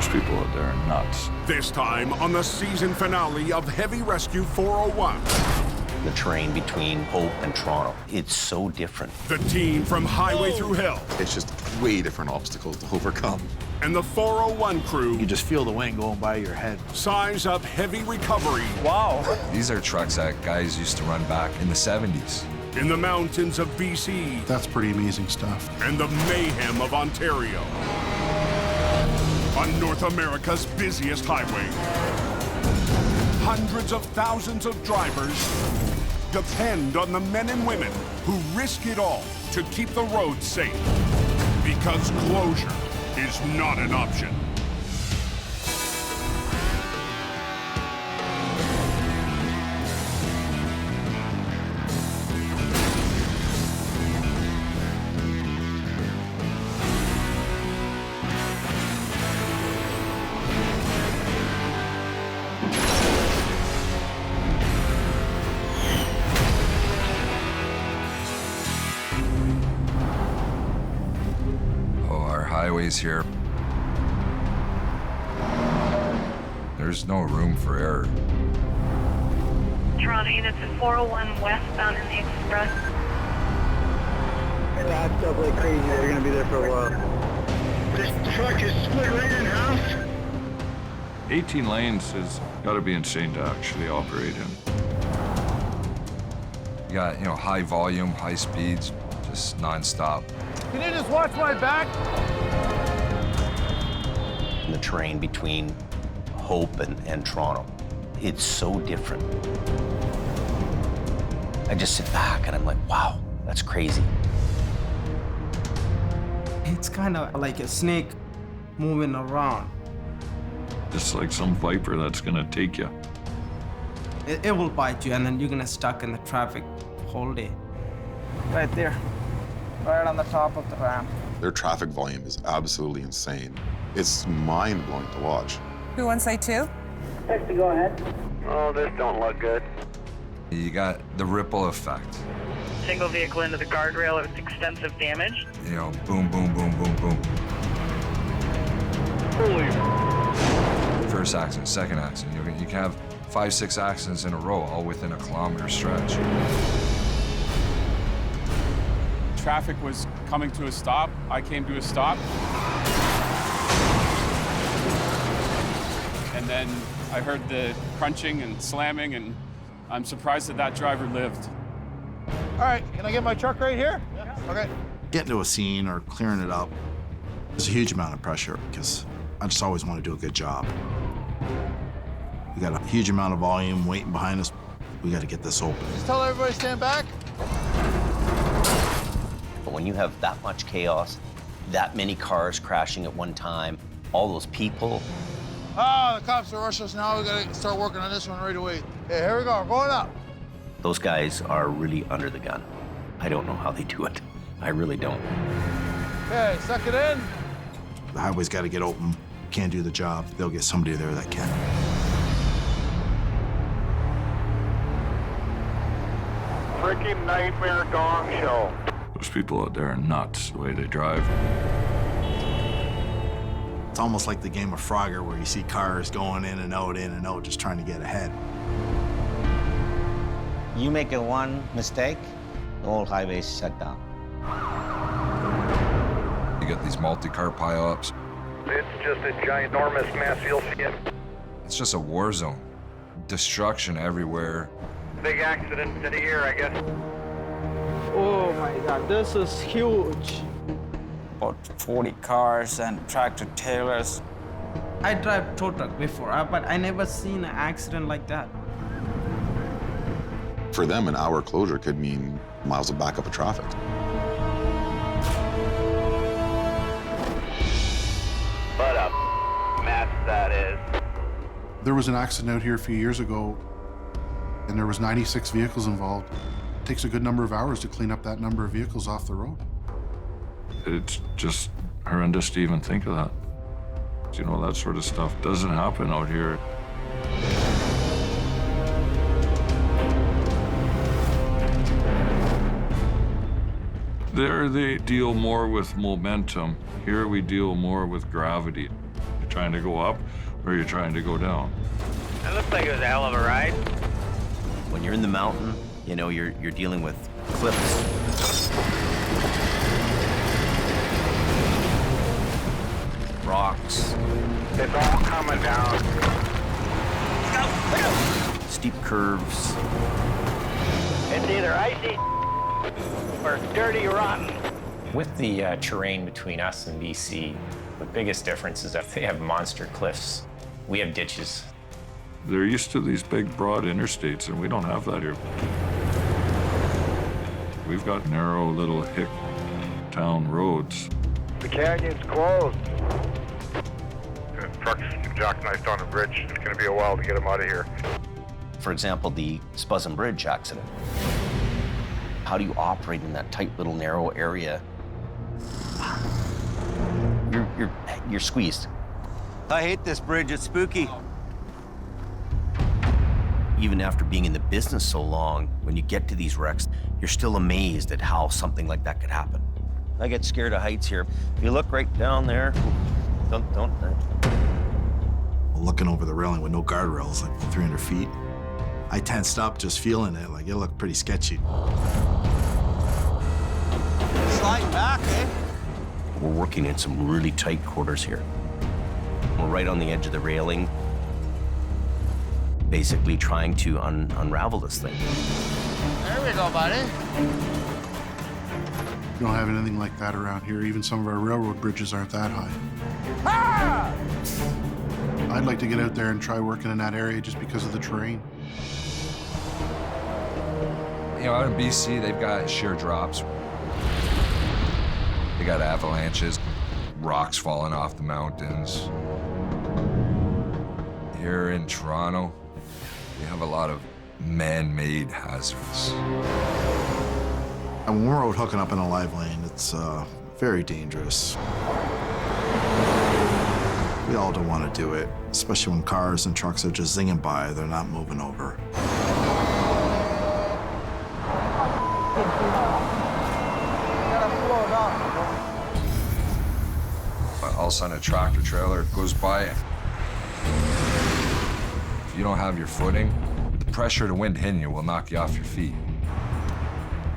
Those people out there are nuts. This time on the season finale of Heavy Rescue 401. The terrain between Hope and Toronto, it's so different. The team from Highway Through Hell. It's just way different obstacles to overcome. And the 401 crew. You just feel the wind going by your head. Size up Heavy Recovery. Wow. These are trucks that guys used to run back in the 70s. In the mountains of BC. That's pretty amazing stuff. And the mayhem of Ontario. On North America's busiest highway. Hundreds of thousands of drivers depend on the men and women who risk it all to keep the roads safe. Because closure is not an option. Highways here. There's no room for error. Toronto units at 401 westbound in the express. That's up like crazy. They're gonna be there for a while. This truck is split right in half. 18 lanes has got to be insane to actually operate in. You got, high volume, high speeds, just nonstop. Can you just watch my back? The terrain between Hope and Toronto, it's so different. I just sit back and I'm like, wow, that's crazy. It's kind of like a snake moving around. Just like some viper that's gonna take you. It will bite you, and then you're gonna stuck in the traffic whole day. Right there, right on the top of the ramp. Their traffic volume is absolutely insane. It's mind-blowing to watch. Who wants say two? Text to go ahead. Oh, this don't look good. You got the ripple effect. Single vehicle into the guardrail with extensive damage. Boom, boom, boom, boom, boom. Holy. First accident, second accident. You can have 5, 6 accidents in a row, all within a kilometer stretch. Traffic was coming to a stop. I came to a stop. And then I heard the crunching and slamming, and I'm surprised that driver lived. All right, can I get my truck right here? Yeah. Okay. Getting to a scene or clearing it up, there's a huge amount of pressure because I just always want to do a good job. We got a huge amount of volume waiting behind us. We got to get this open. Just tell everybody stand back. But when you have that much chaos, that many cars crashing at one time, all those people. Oh, the cops are rushing us now. We got to start working on this one right away. Hey, here we go. We're going up. Those guys are really under the gun. I don't know how they do it. I really don't. Okay, suck it in. The highway's got to get open. Can't do the job. They'll get somebody there that can. Freaking nightmare gong show. Those people out there are nuts, the way they drive. It's almost like the game of Frogger where you see cars going in and out, just trying to get ahead. You make a one mistake, the whole highway's shut down. You got these multi-car pileups. It's just a ginormous mass you'll see it. It's just a war zone. Destruction everywhere. Big accident of the year, I guess. Oh my God, this is huge. About 40 cars and tractor trailers. I drive tow truck before, but I never seen an accident like that. For them, an hour closure could mean miles of backup of traffic. What a mess that is. There was an accident out here a few years ago, and there was 96 vehicles involved. It takes a good number of hours to clean up that number of vehicles off the road. It's just horrendous to even think of that. That sort of stuff doesn't happen out here. There they deal more with momentum. Here we deal more with gravity. trying to go up or you're trying to go down. That looks like it was a hell of a ride. When you're in the mountain, you know, you're dealing with cliffs, rocks, It's all coming down. steep curves. It's either icy or dirty rotten. With the terrain between us and BC, the biggest difference is that they have monster cliffs. We have ditches. They're used to these big, broad interstates, and we don't have that here. We've got narrow little hick town roads. The canyon's closed. Trucks jackknifed on a bridge. It's going to be a while to get them out of here. For example, the Spasm Bridge accident. How do you operate in that tight little narrow area? You're squeezed. I hate this bridge, it's spooky. Even after being in the business so long, when you get to these wrecks, you're still amazed at how something like that could happen. I get scared of heights here. You look right down there. Don't. Looking over the railing with no guardrails, like 300 feet, I tensed up just feeling it. Like, it looked pretty sketchy. Slide back, eh? We're working in some really tight quarters here. We're right on the edge of the railing, basically trying to unravel this thing. There we go, buddy. We don't have anything like that around here. Even some of our railroad bridges aren't that high. Ah! I'd like to get out there and try working in that area just because of the terrain. You know, out in BC, they've got sheer drops. They got avalanches, rocks falling off the mountains. Here in Toronto, we have a lot of man-made hazards. And when we're out hooking up in a live lane, it's very dangerous. We all don't want to do it, especially when cars and trucks are just zinging by, they're not moving over. All of a sudden, a tractor trailer goes by. If you don't have your footing, the pressure of the wind hitting you will knock you off your feet.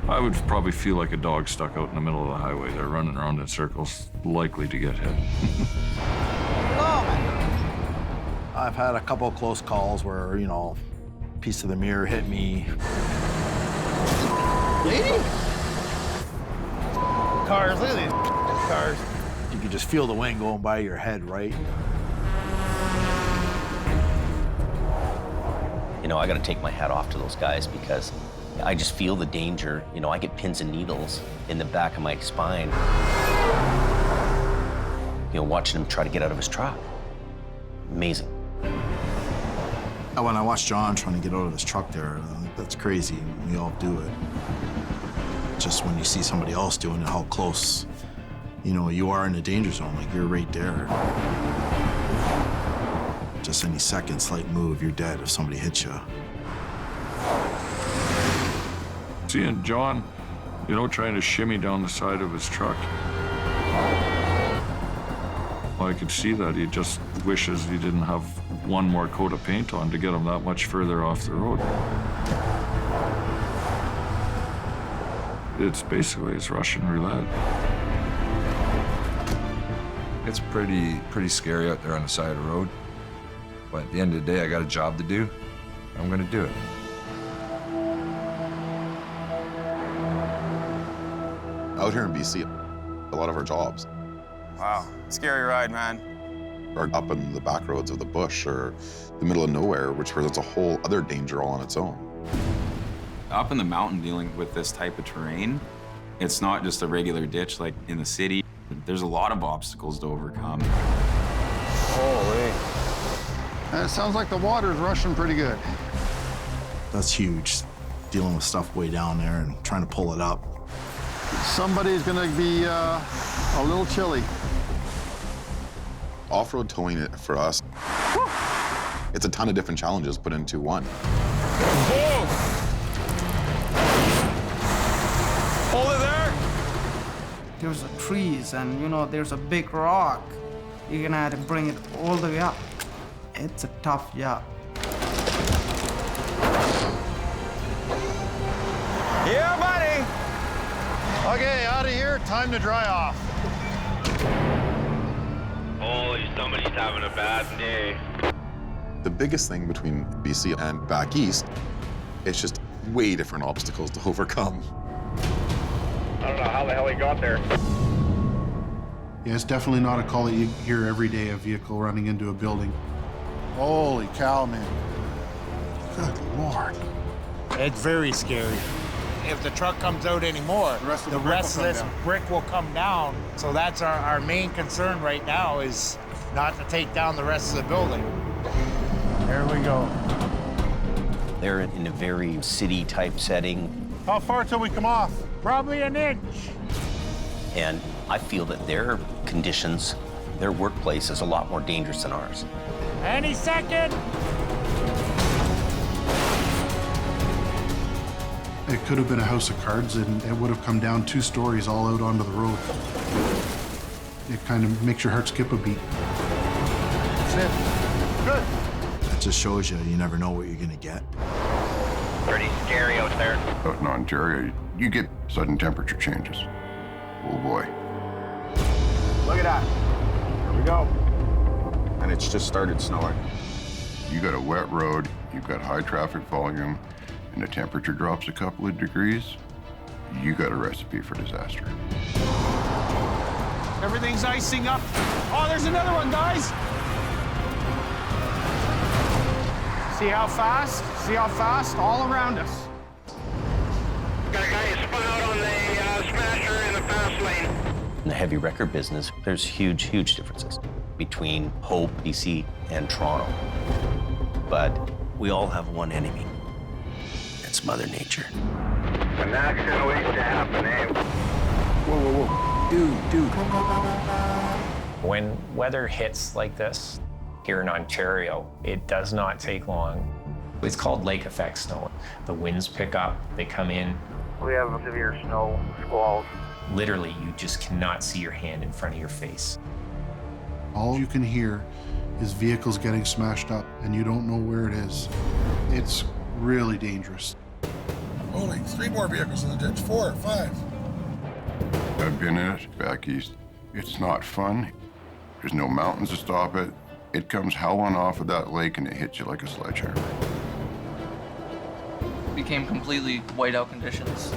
I would probably feel like a dog stuck out in the middle of the highway. They're running around in circles, likely to get hit. I've had a couple of close calls where, you know, a piece of the mirror hit me. Lady? Cars, look at these cars. You can just feel the wind going by your head, right? You know, I gotta take my hat off to those guys because I just feel the danger. You know, I get pins and needles in the back of my spine. You know, watching him try to get out of his truck. Amazing. When I watch John trying to get out of his truck there, that's crazy. We all do it. Just when you see somebody else doing it, how close, you know, you are in the danger zone, like you're right there. Just any second, slight move, you're dead if somebody hits you. Seeing John, you know, trying to shimmy down the side of his truck. Well, I could see that. He just wishes he didn't have one more coat of paint on to get him that much further off the road. It's Russian roulette. It's pretty scary out there on the side of the road. But at the end of the day, I got a job to do. I'm gonna do it. Out here in BC, a lot of our jobs Wow, scary ride, man. are up in the back roads of the bush or the middle of nowhere, which presents a whole other danger all on its own. Up in the mountain dealing with this type of terrain, it's not just a regular ditch like in the city. There's a lot of obstacles to overcome. Holy. It sounds like the water's rushing pretty good. That's huge, dealing with stuff way down there and trying to pull it up. Somebody's gonna be a little chilly. Off-road towing it for us, it's a ton of different challenges put into one. Hold it there! There's trees and, you know, there's a big rock. you're gonna have to bring it all the way up. It's a tough job. Yeah, buddy. Okay, out of here. Time to dry off. Holy, somebody's having a bad day. The biggest thing between BC and back east, it's just way different obstacles to overcome. I don't know how the hell he got there. Yeah, it's definitely not a call that you hear every day, a vehicle running into a building. Holy cow, man. Good Lord. It's very scary. If the truck comes out anymore, the rest of this brick will come down. So that's our main concern right now, is not to take down the rest of the building. There we go. They're in a very city-type setting. How far till we come off? Probably an inch. And I feel that their conditions, their workplace is a lot more dangerous than ours. Any second. It could have been a house of cards, and it would have come down 2 stories all out onto the road. It kind of makes your heart skip a beat. That's it. Good. That just shows you never know what you're gonna get. Pretty scary out there. Out in Ontario, you get sudden temperature changes. Oh boy. Look at that. Here we go. And it's just started snowing. You got a wet road, you've got high traffic volume, and the temperature drops a couple of degrees, you got a recipe for disaster. Everything's icing up. Oh, there's another one, guys. See how fast? See how fast? All around us. Got a guy who spun out on the smasher in the fast lane. In the heavy wrecker business, there's huge, huge differences between Hope, BC, and Toronto. But we all have one enemy. It's Mother Nature. An accident waiting to happen, eh? Whoa, whoa, whoa. Dude. When weather hits like this here in Ontario, it does not take long. It's called lake effect snow. The winds pick up, they come in. We have severe snow squalls. Literally, you just cannot see your hand in front of your face. All you can hear is vehicles getting smashed up, and you don't know where it is. It's really dangerous. Holy, 3 more vehicles in the ditch. 4, 5. I've been in it back east. It's not fun. There's no mountains to stop it. It comes howling off of that lake and it hits you like a sledgehammer. Became completely whiteout conditions.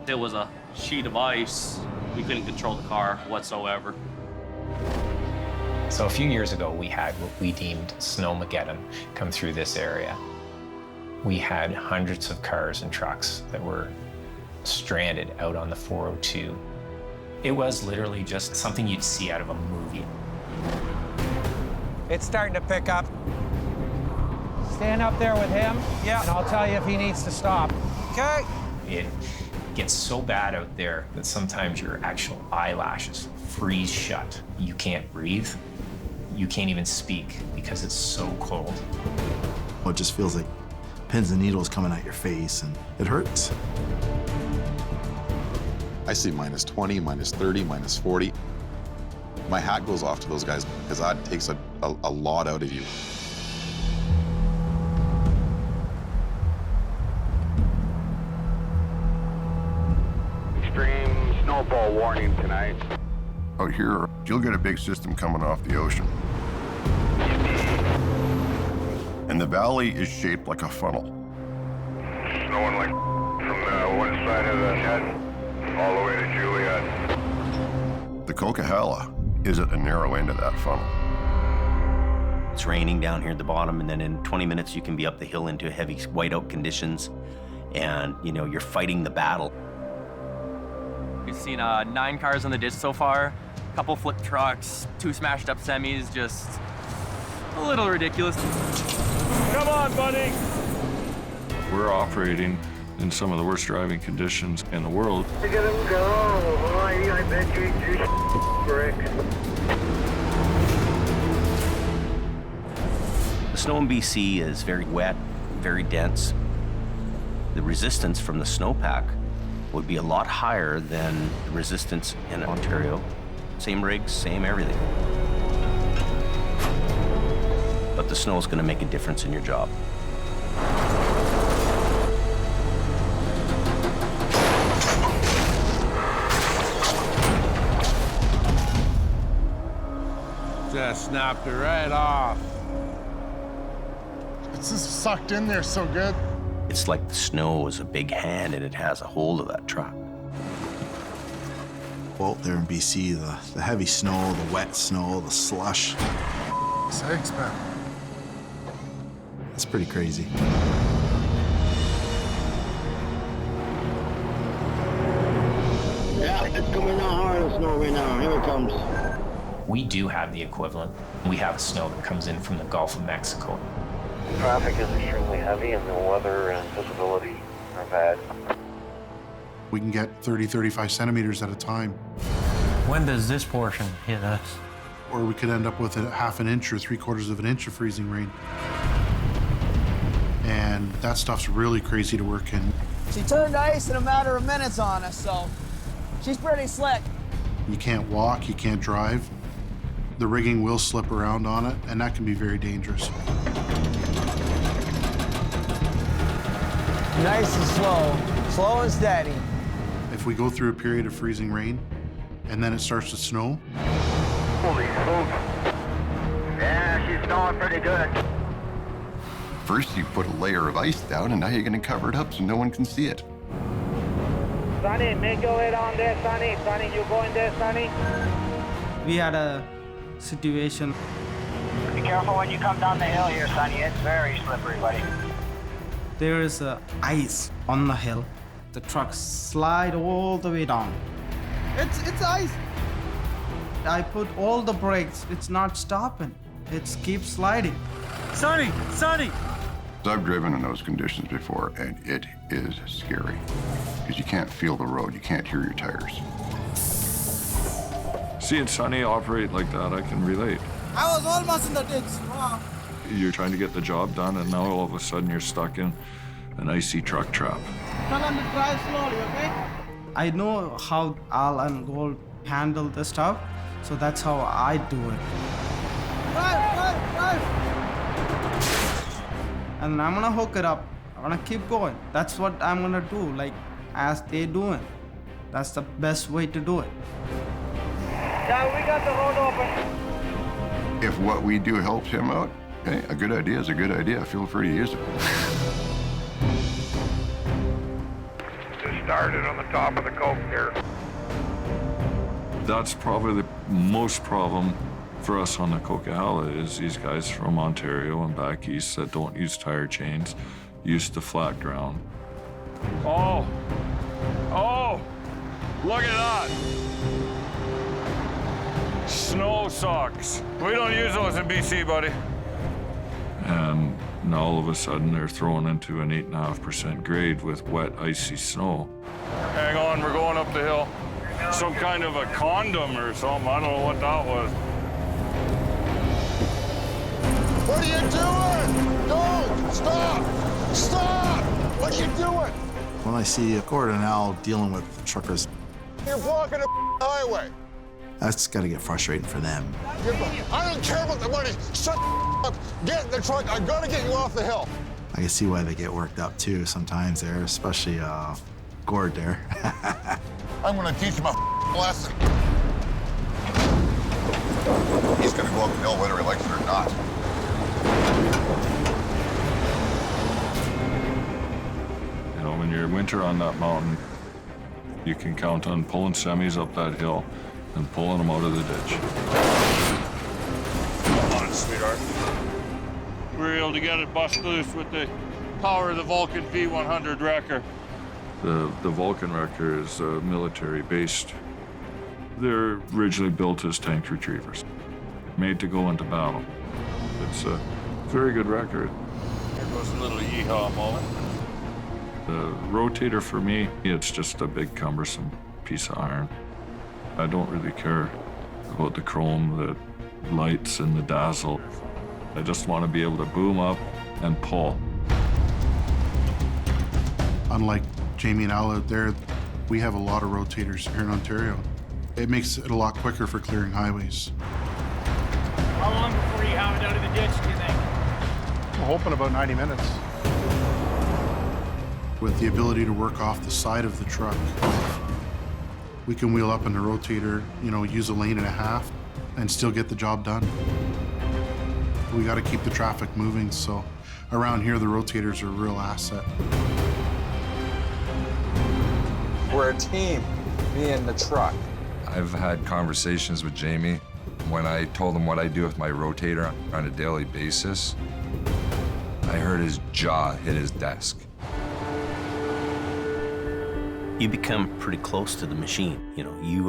There was a sheet of ice. We couldn't control the car whatsoever. So a few years ago, we had what we deemed Snowmageddon come through this area. We had hundreds of cars and trucks that were stranded out on the 402. It was literally just something you'd see out of a movie. It's starting to pick up. Stand up there with him. Yeah. And I'll tell you if he needs to stop. Okay. It gets so bad out there that sometimes your actual eyelashes freeze shut. You can't breathe. You can't even speak because it's so cold. It just feels like pins and needles coming at your face, and it hurts. I see minus 20, minus 30, minus 40. My hat goes off to those guys because that takes a lot out of you. Extreme snowfall warning tonight. Out here, you'll get a big system coming off the ocean. And the valley is shaped like a funnel. Snowing like from the one side of the head all the way to Juliet. The Coquihalla is at the narrow end of that funnel. It's raining down here at the bottom, and then in 20 minutes you can be up the hill into heavy whiteout conditions, and you're fighting the battle. We've seen 9 cars in the ditch so far, a couple flip trucks, 2 smashed up semis, just a little ridiculous. Come on, buddy. We're operating in some of the worst driving conditions in the world. Look at him go. Oh, I bet you brick. The snow in BC is very wet, very dense. The resistance from the snowpack would be a lot higher than the resistance in Ontario. Same rigs, same everything. the snow is going to make a difference in your job. Just snapped it right off. It's just sucked in there so good. It's like the snow is a big hand and it has a hold of that truck. Well, there in BC, the heavy snow, the wet snow, the slush. Sakes, man. It's pretty crazy. Yeah, it's coming down hard in the snow right now. Here it comes. We do have the equivalent. We have snow that comes in from the Gulf of Mexico. Traffic is extremely heavy and the weather and visibility are bad. We can get 30, 35 centimeters at a time. When does this portion hit us? Or we could end up with a half an inch or 3/4 of an inch of freezing rain. And that stuff's really crazy to work in. She turned ice in a matter of minutes on us, so she's pretty slick. You can't walk, you can't drive. The rigging will slip around on it, and that can be very dangerous. Nice and slow, slow and steady. If we go through a period of freezing rain, and then it starts to snow. Holy smokes. Yeah, she's snowing pretty good. First, you put a layer of ice down, and now you're going to cover it up so no one can see it. Sonny, make your way down there, Sonny. Sonny, you go in there, Sonny. We had a situation. Be careful when you come down the hill here, Sonny. It's very slippery, buddy. There is ice on the hill. The trucks slide all the way down. It's ice. I put all the brakes. It's not stopping. It keeps sliding. Sonny! Sonny! I've driven in those conditions before, and it is scary. Because you can't feel the road, you can't hear your tires. Seeing Sonny operate like that, I can relate. I was almost in the ditch. Wow. You're trying to get the job done, and now all of a sudden you're stuck in an icy truck trap. Tell them to drive slowly, okay? I know how Al and Gold handle the stuff, so that's how I do it. Drive! And I'm gonna hook it up. I'm gonna keep going. That's what I'm gonna do, like as they doing. That's the best way to do it. Yeah, we got the road open. If what we do helps him out, hey, a good idea is a good idea. Feel free to use it. Just started on the top of the coke here. That's probably the most problem for us on the Coquihalla is these guys from Ontario and back east that don't use tire chains, used to flat ground. Oh, look at that. Snow socks. We don't use those in BC, buddy. And now all of a sudden they're thrown into an 8.5% grade with wet, icy snow. Hang on, we're going up the hill. Some kind of a condom or something. I don't know what that was. What are you doing? Don't! Stop! Stop! What are you doing? When I see Gordon and Al dealing with truckers, You're blocking the highway. that's got to get frustrating for them. I don't care about the money. Shut up. Get in the truck. I'm gonna get you off the hill. I can see why they get worked up too sometimes there, especially Gord there. I'm gonna teach him a lesson. He's gonna go up the hill whether he likes it or not. You know, when you're winter on that mountain, you can count on pulling semis up that hill and pulling them out of the ditch. Come on, sweetheart. We were able to get it bust loose with the power of the Vulcan V100 wrecker. The Vulcan wrecker is military-based. They're originally built as tank retrievers, made to go into battle. It's a very good wrecker. Here goes a little yeehaw moment. The Rotator, for me, it's just a big cumbersome piece of iron. I don't really care about the chrome, the lights, and the dazzle. I just want to be able to boom up and pull. Unlike Jamie and Al out there, we have a lot of rotators here in Ontario. It makes it a lot quicker for clearing highways. How long before you have it out of the ditch, do you think? hoping about 90 minutes. With the ability to work off the side of the truck, we can wheel up in the rotator, you know, use a lane and a half, and still get the job done. We got to keep the traffic moving, so around here, the rotators are a real asset. We're a team, me and the truck. I've had conversations with Jamie. When I told him what I do with my rotator on a daily basis, I heard his jaw hit his desk. You become pretty close to the machine. You know, you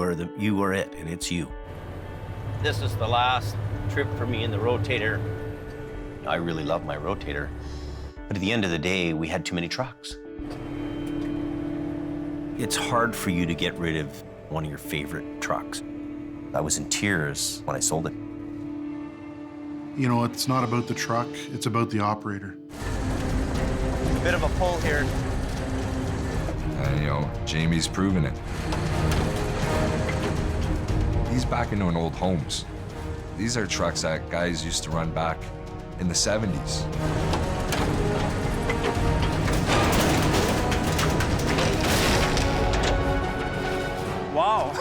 are it, and it's you. This is the last trip for me in the rotator. I really love my rotator, but at the end of the day, we had too many trucks. It's hard for you to get rid of one of your favorite trucks. I was in tears when I sold it. You know, it's not about the truck, it's about the operator. A bit of a pull here. And, you know, Jamie's proven it. He's back into an old Homes. These are trucks that guys used to run back in the 70s. Wow.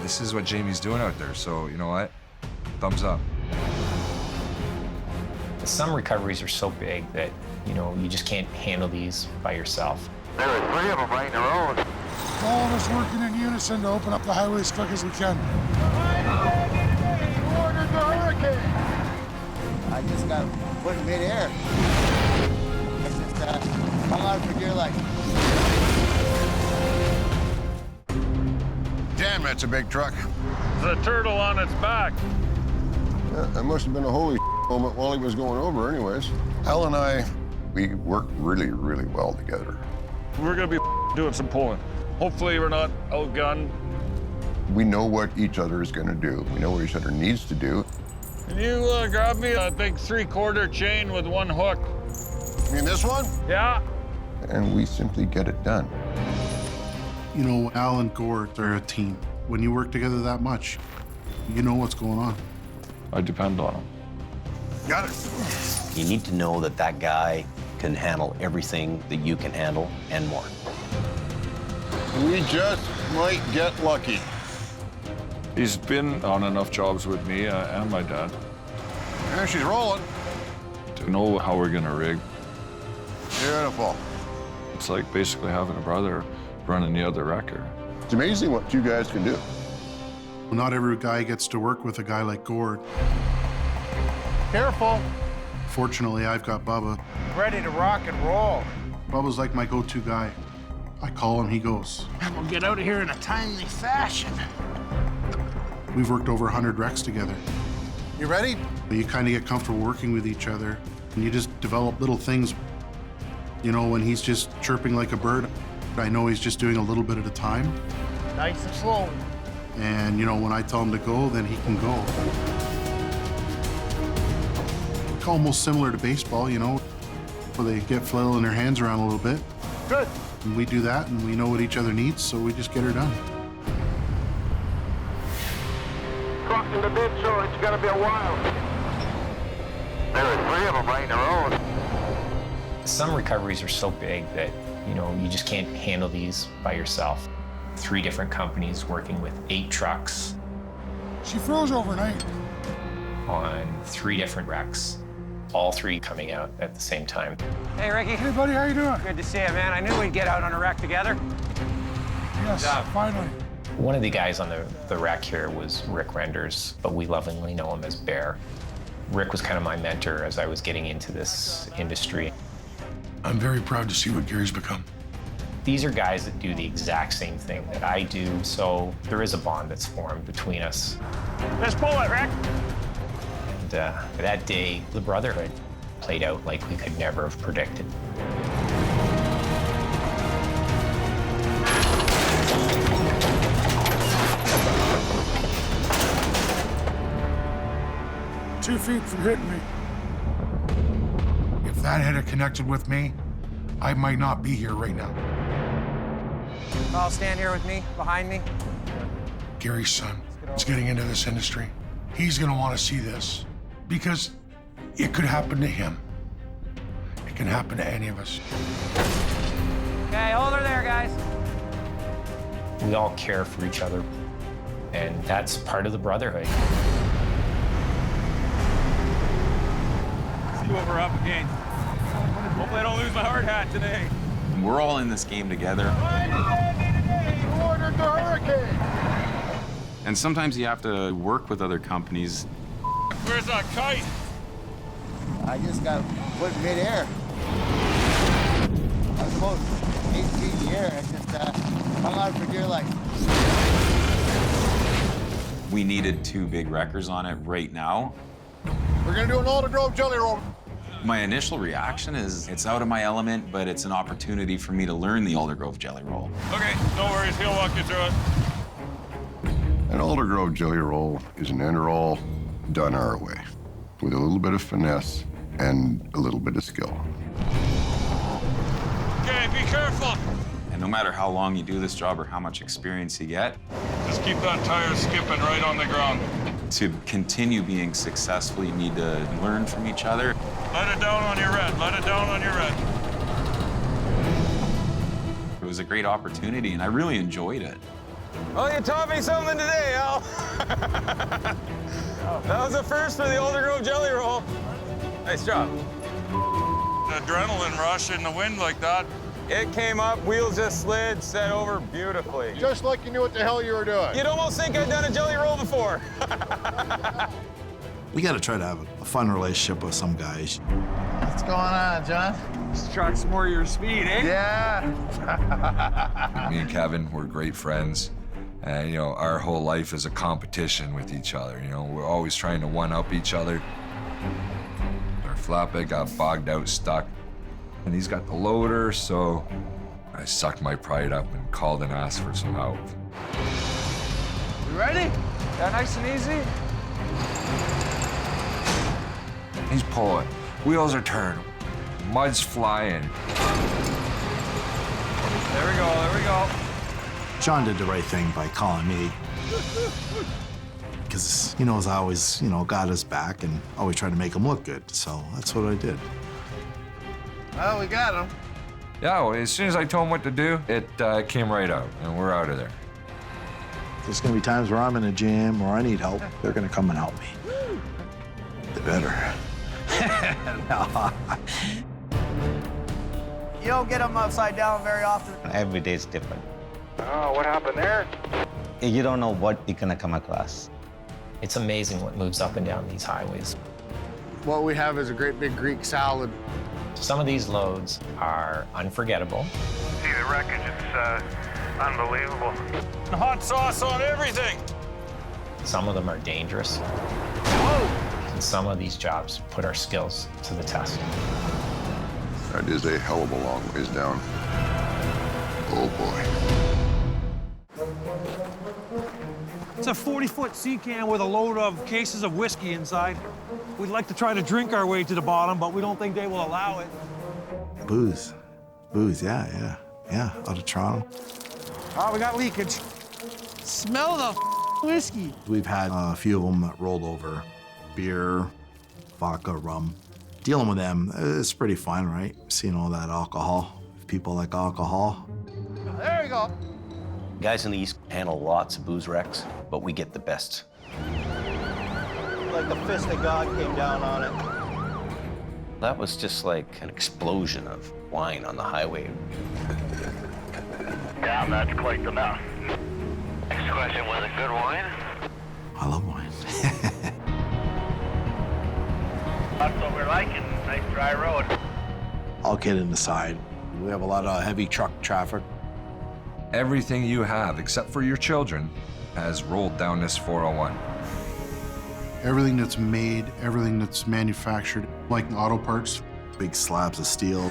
This is what Jamie's doing out there, so you know what? Thumbs up. Some recoveries are so big that, you know, you just can't handle these by yourself. There are 3 of them right in a row. All of us working in unison to open up the highway as quick as we can. Order the hurricane! I just got put in midair. I just hung on for dear life. Damn, that's a big truck. There's a turtle on its back. That must have been a holy moment while he was going over anyways. Al and I, we work really, really well together. We're gonna be doing some pulling. Hopefully we're not outgunned. We know what each other is gonna do. We know what each other needs to do. Can you grab me a big 3/4 chain with 1 hook? You mean this one? Yeah. And we simply get it done. You know, Al and Gord are a team. When you work together that much, you know what's going on. I depend on him. Got it. You need to know that that guy can handle everything that you can handle and more. We just might get lucky. He's been on enough jobs with me and my dad There she's rolling. to know how we're gonna rig. Beautiful. It's like basically having a brother running the other wrecker. It's amazing what you guys can do. Not every guy gets to work with a guy like Gord. Careful. Fortunately, I've got Bubba. Ready to rock and roll. Bubba's like my go-to guy. I call him, he goes. And we'll get out of here in a timely fashion. We've worked over 100 wrecks together. You ready? You kind of get comfortable working with each other, and you just develop little things. You know, when he's just chirping like a bird, I know he's just doing a little bit at a time. Nice and slow. And, you know, when I tell him to go, then he can go. Almost similar to baseball, you know, where they get flailing their hands around a little bit. Good. And we do that, and we know what each other needs, so we just get her done. Crossing the ditch, so it's gonna be a while. There are 3 of them right in a row. Some recoveries are so big that, you know, you just can't handle these by yourself. 3 different companies working with 8 trucks She froze overnight. on 3 different wrecks, all 3 coming out at the same time. Hey, Ricky. Hey, buddy, how you doing? Good to see you, man. I knew we'd get out on a wreck together. Yes, finally. One of the guys on the wreck here was Rick Renders, but we lovingly know him as Bear. Rick was kind of my mentor as I was getting into this industry. I'm very proud to see what Gary's become. These are guys that do the exact same thing that I do, so there is a bond that's formed between us. Let's pull it, Rick. And that day, the Brotherhood played out like we could never have predicted. Two feet from hitting me. If that had connected with me, I might not be here right now. I'll stand here with me, behind me. Gary's son is getting into this industry. He's gonna want to see this because it could happen to him. can happen to any of us. Okay, hold her there, guys. We all care for each other, and that's part of the Brotherhood. See what we're up against. Hopefully I don't lose my hard hat today. We're all in this game together. Who ordered the hurricane? And sometimes you have to work with other companies. Where's that kite? I just got put in midair. I was about 8 feet in the air and just hung on for dear life. We needed 2 big wreckers on it right now. We're gonna do an Alder Grove jelly roll. My initial reaction is it's out of my element, but it's an opportunity for me to learn the Alder Grove jelly roll. Okay, no worries, he'll walk you through it. An Alder Grove jelly roll is an ender-all done our way, with a little bit of finesse and a little bit of skill. Okay, be careful. And no matter how long you do this job or how much experience you get, Just keep that tire skipping right on the ground. to continue being successful, you need to learn from each other. Let it down on your red, let it down on your red. It was a great opportunity, and I really enjoyed it. Oh, you taught me something today, Al. That was a first for the Alder Grove jelly roll. Nice job. An adrenaline rush in the wind like that. It came up, wheels just slid, set over beautifully. Just like you knew what the hell you were doing. You'd almost think I'd done a jelly roll before. We got to try to have a fun relationship with some guys. What's going on, John? This truck's more your speed, eh? Yeah. Me and Kevin, we're great friends. And, you know, our whole life is a competition with each other. You know, we're always trying to one-up each other. Our flatbed got bogged out, stuck. And he's got the loader, so I sucked my pride up and called and asked for some help. You ready? That nice and easy? He's pulling. Wheels are turning. Mud's flying. There we go, there we go. John did the right thing by calling me. Because he knows I always, got his back and always tried to make him look good. So that's what I did. Well, we got him. Yeah, well, as soon as I told him what to do, it came right out, and we're out of there. There's going to be times where I'm in a jam or I need help. They're going to come and help me. They better. No. You don't get them upside down very often. Every day is different. Oh, what happened there? You don't know what you're gonna come across. It's amazing what moves up and down these highways. What we have is a great big Greek salad. Some of these loads are unforgettable. See the wreckage, it's unbelievable. Hot sauce on everything. Some of them are dangerous. And some of these jobs put our skills to the test. That is a hell of a long ways down. Oh, boy. It's a 40-foot sea can with a load of cases of whiskey inside. We'd like to try to drink our way to the bottom, but we don't think they will allow it. Booze. Booze, yeah. Out of Toronto. Oh, we got leakage. Smell the whiskey. We've had a few of them that rolled over. Beer, vodka, rum. Dealing with them, it's pretty fun, right? Seeing all that alcohol. If people like alcohol. There you go. Guys in the East handle lots of booze wrecks, but we get the best. Like the fist of God came down on it. That was just like an explosion of wine on the highway. Yeah, that's quite the mouth. Next question, was it good wine? I love wine. That's what we're liking. Nice dry road. All kidding aside, we have a lot of heavy truck traffic. Everything you have, except for your children, has rolled down this 401. Everything that's made, everything that's manufactured, like auto parts. Big slabs of steel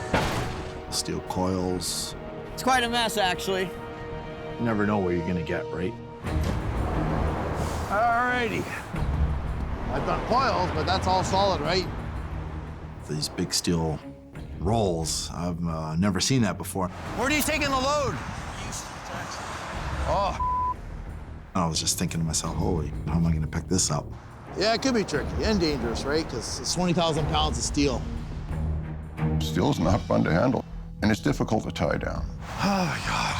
coils. It's quite a mess, actually. You never know where you're gonna get, right? Alrighty. I've done coils, but that's all solid, right? These big steel rolls, I've never seen that before. Where are you taking the load? Oh. I was just thinking to myself, holy, how am I gonna pick this up? Yeah, it could be tricky and dangerous, right? Because it's 20,000 pounds of steel. Steel's not fun to handle, and it's difficult to tie down. Oh, God.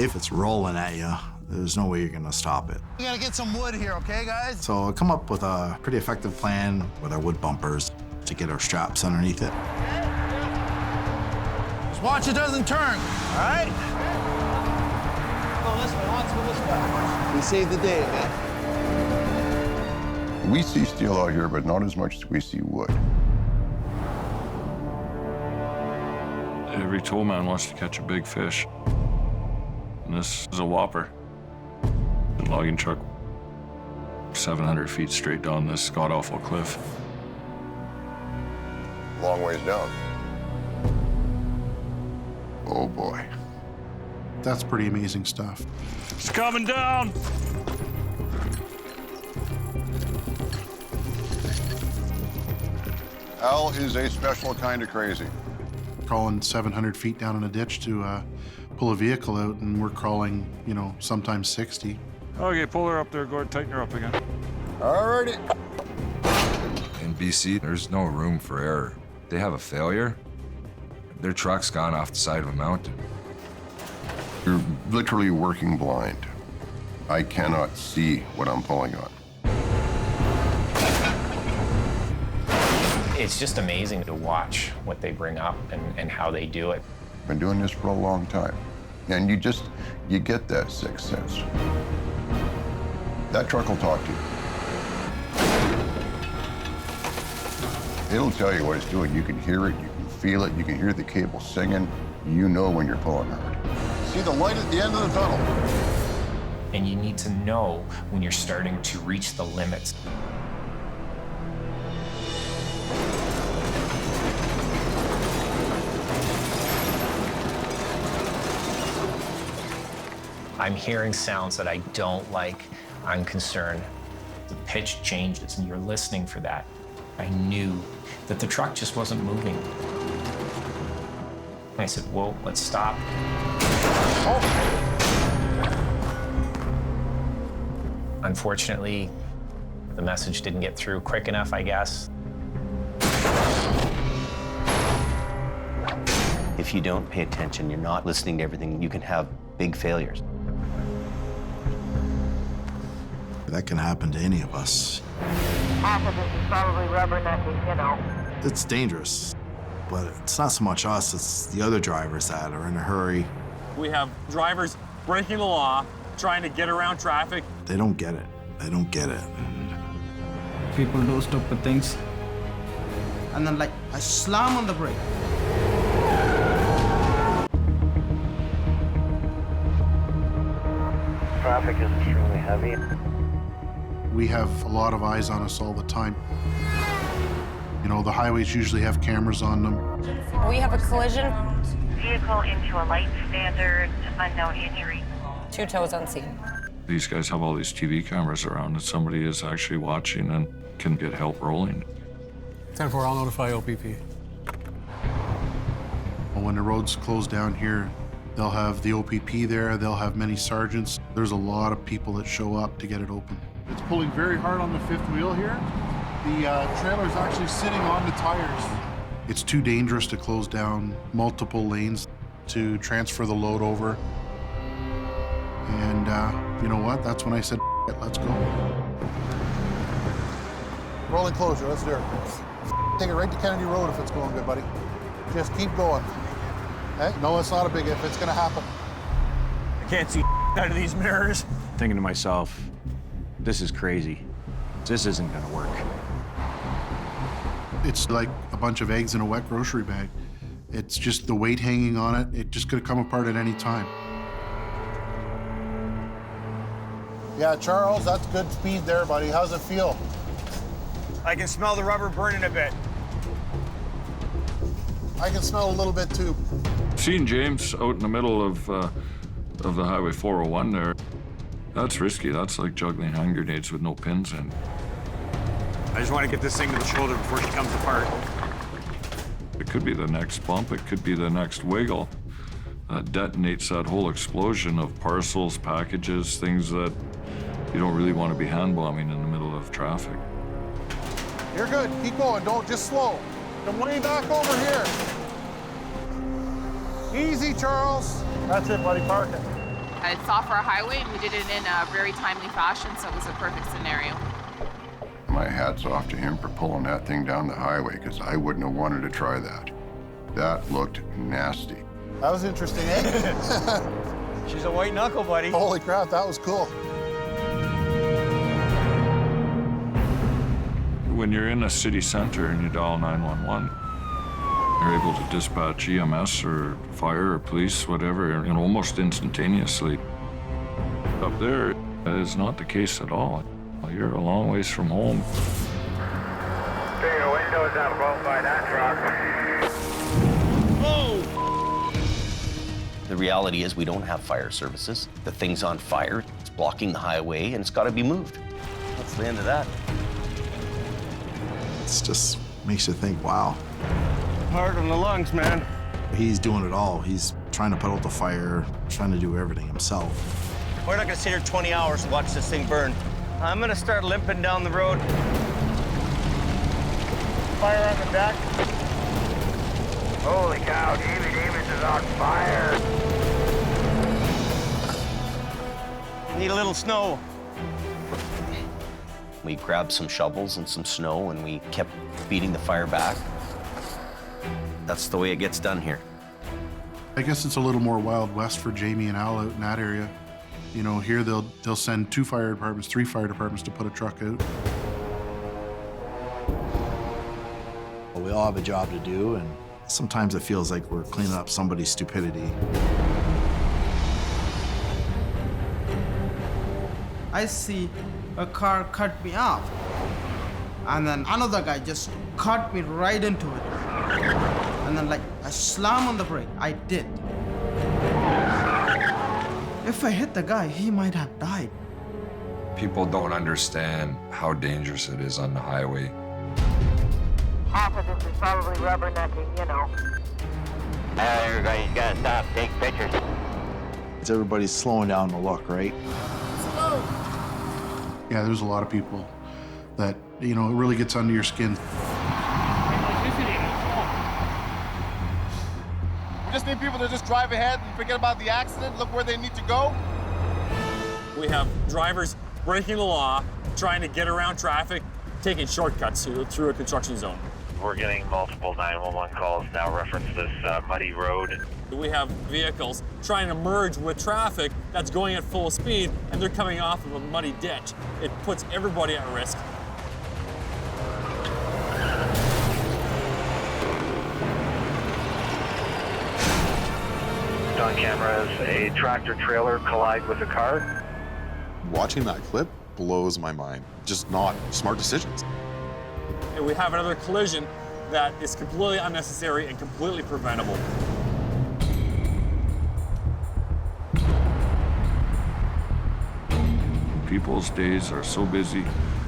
If it's rolling at you, there's no way you're gonna stop it. We gotta get some wood here, okay, guys? So I come up with a pretty effective plan with our wood bumpers to get our straps underneath it. Just watch it doesn't turn, all right? Go this way, let's go this way. We saved the day, man. We see steel out here, but not as much as we see wood. Every tow man wants to catch a big fish. And this is a whopper. The logging truck, 700 feet straight down this god-awful cliff. Long ways down. Oh, boy. That's pretty amazing stuff. It's coming down. Al is a special kind of crazy. Crawling 700 feet down in a ditch to pull a vehicle out, and we're crawling, you know, sometimes 60. Okay, pull her up there, go ahead, tighten her up again. All righty. In BC, there's no room for error. They have a failure, their truck's gone off the side of a mountain. You're literally working blind. I cannot see what I'm pulling on. It's just amazing to watch what they bring up and how they do it. Been doing this for a long time. And you get that sixth sense. That truck will talk to you. It'll tell you what it's doing. You can hear it, you can feel it, you can hear the cable singing. You know when you're pulling hard. See the light at the end of the tunnel. And you need to know when you're starting to reach the limits. I'm hearing sounds that I don't like. I'm concerned. The pitch changes and you're listening for that. I knew that the truck just wasn't moving. And I said, whoa, let's stop. Unfortunately, the message didn't get through quick enough, I guess. If you don't pay attention, you're not listening to everything, you can have big failures. That can happen to any of us. Half of this is probably rubbernecking, you know. It's dangerous, but it's not so much us, it's the other drivers that are in a hurry. We have drivers breaking the law, trying to get around traffic. They don't get it. They don't get it. People do stupid things. And then, like, I slam on the brake. Traffic is extremely heavy. We have a lot of eyes on us all the time. You know, the highways usually have cameras on them. We have a collision. Vehicle into a light standard, unknown injury. 2 tows unseen. These guys have all these TV cameras around that somebody is actually watching and can get help rolling. 10-4, I'll notify OPP. When the roads close down here, they'll have the OPP there, they'll have many sergeants. There's a lot of people that show up to get it open. It's pulling very hard on the fifth wheel here. The trailer's actually sitting on the tires. It's too dangerous to close down multiple lanes to transfer the load over. And you know what? That's when I said, let's go. Rolling closure, let's do it. Take it right to Kennedy Road if it's going good, buddy. Just keep going. Hey, no, it's not a big if, it's gonna happen. I can't see out of these mirrors. Thinking to myself, this is crazy. This isn't gonna work. It's like a bunch of eggs in a wet grocery bag. It's just the weight hanging on it. It just could come apart at any time. Yeah, Charles, that's good speed there, buddy. How's it feel? I can smell the rubber burning a bit. I can smell a little bit too. Seeing James out in the middle of the Highway 401 there, that's risky. That's like juggling hand grenades with no pins in. I just want to get this thing to the shoulder before she comes apart. It could be the next bump. It could be the next wiggle. That detonates that whole explosion of parcels, packages, things that you don't really want to be hand bombing in the middle of traffic. You're good. Keep going. Don't just slow. Come way back over here. Easy, Charles. That's it, buddy. Park it. It's off our highway, and we did it in a very timely fashion, so it was a perfect scenario. My hat's off to him for pulling that thing down the highway, because I wouldn't have wanted to try that. That looked nasty. That was interesting, eh? She's a white knuckle, buddy. Holy crap, that was cool. When you're in a city center and you dial 911, you're able to dispatch EMS or fire or police, whatever, almost instantaneously. Up there, that is not the case at all. You're a long ways from home. Take the windows out both by that truck. The reality is we don't have fire services. The thing's on fire, it's blocking the highway, and it's got to be moved. That's the end of that. It just makes you think, wow. Hard on the lungs, man. He's doing it all. He's trying to put out the fire, trying to do everything himself. We're not going to sit here 20 hours and watch this thing burn. I'm going to start limping down the road. Fire on the deck. Holy cow, Davy Davis is on fire. Need a little snow. We grabbed some shovels and some snow, and we kept beating the fire back. That's the way it gets done here. I guess it's a little more Wild West for Jamie and Al out in that area. You know, here they'll send 2 fire departments, 3 fire departments to put a truck out. We all have a job to do, and sometimes it feels like we're cleaning up somebody's stupidity. I see a car cut me off, and then another guy just cut me right into it. And then, like, I slam on the brake. I did. If I hit the guy, he might have died. People don't understand how dangerous it is on the highway. Half of this is probably rubbernecking, you know. Everybody's gotta stop, take pictures. It's everybody's slowing down to look, right? Yeah, there's a lot of people that, you know, it really gets under your skin. We just need people to just drive ahead and forget about the accident, look where they need to go. We have drivers breaking the law, trying to get around traffic, taking shortcuts through a construction zone. We're getting multiple 911 calls now reference this muddy road. We have vehicles trying to merge with traffic that's going at full speed, and they're coming off of a muddy ditch. It puts everybody at risk. On cameras, a tractor trailer collide with a car. Watching that clip blows my mind. Just not smart decisions. And we have another collision that is completely unnecessary and completely preventable. People's days are so busy.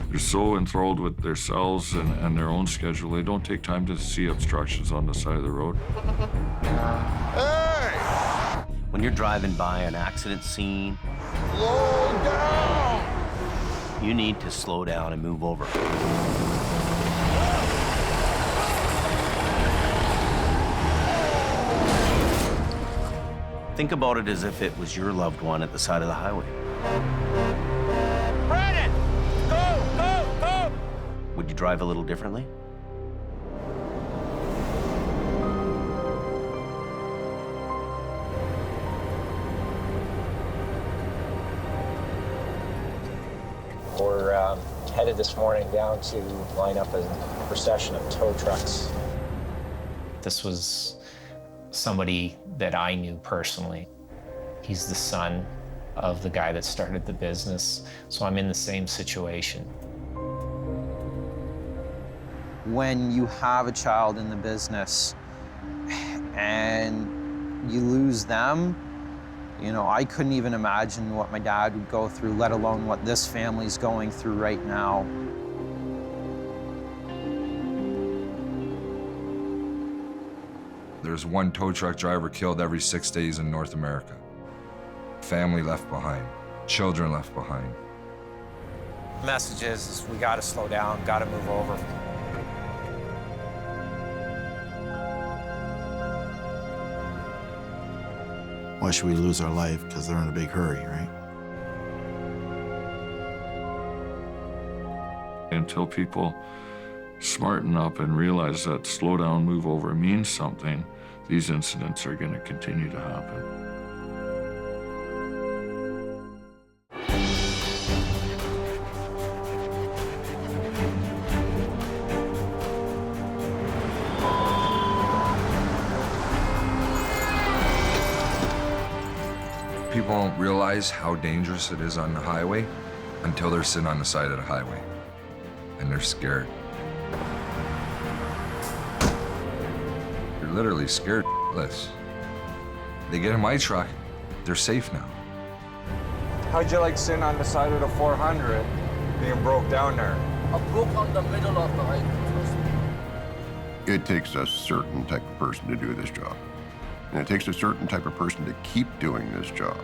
They're so enthralled with themselves and their own schedule, they don't take time to see obstructions on the side of the road. When you're driving by an accident scene, Slow down! you need to slow down and move over. Think about it as if it was your loved one at the side of the highway. Brandon! Go! Go! Go! Would you drive a little differently? We're headed this morning down to line up a procession of tow trucks. This was somebody that I knew personally. He's the son of the guy that started the business, so I'm in the same situation. When you have a child in the business and you lose them, you know, I couldn't even imagine what my dad would go through, let alone what this family's going through right now. There's one tow truck driver killed every 6 days in North America. Family left behind, children left behind. The message is we gotta slow down, gotta move over. Why should we lose our life? Because they're in a big hurry, right? Until people smarten up and realize that slow down, move over means something, these incidents are going to continue to happen. People don't realize how dangerous it is on the highway until they're sitting on the side of the highway and they're scared. They're literally scared shitless. They get in my truck, they're safe now. How'd you like sitting on the side of the 400 being broke down there? I broke on the middle of the highway. It takes a certain type of person to do this job. And it takes a certain type of person to keep doing this job.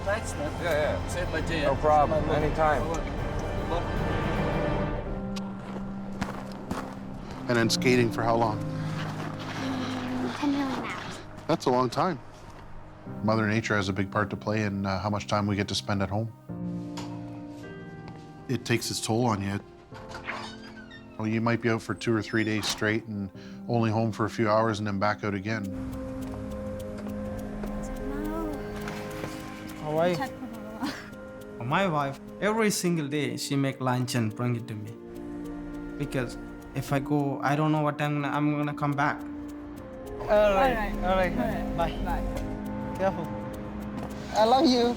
Thanks, man. Yeah. Save my day. No problem. Anytime. And then skating for how long? 10 million hours. That's a long time. Mother Nature has a big part to play in how much time we get to spend at home. It takes its toll on you. Well, you might be out for 2 or 3 days straight and only home for a few hours and then back out again. How are you? My wife, every single day, she make lunch and bring it to me. Because if I go, I don't know what time I'm gonna come back. All right. Bye. Careful. I love you.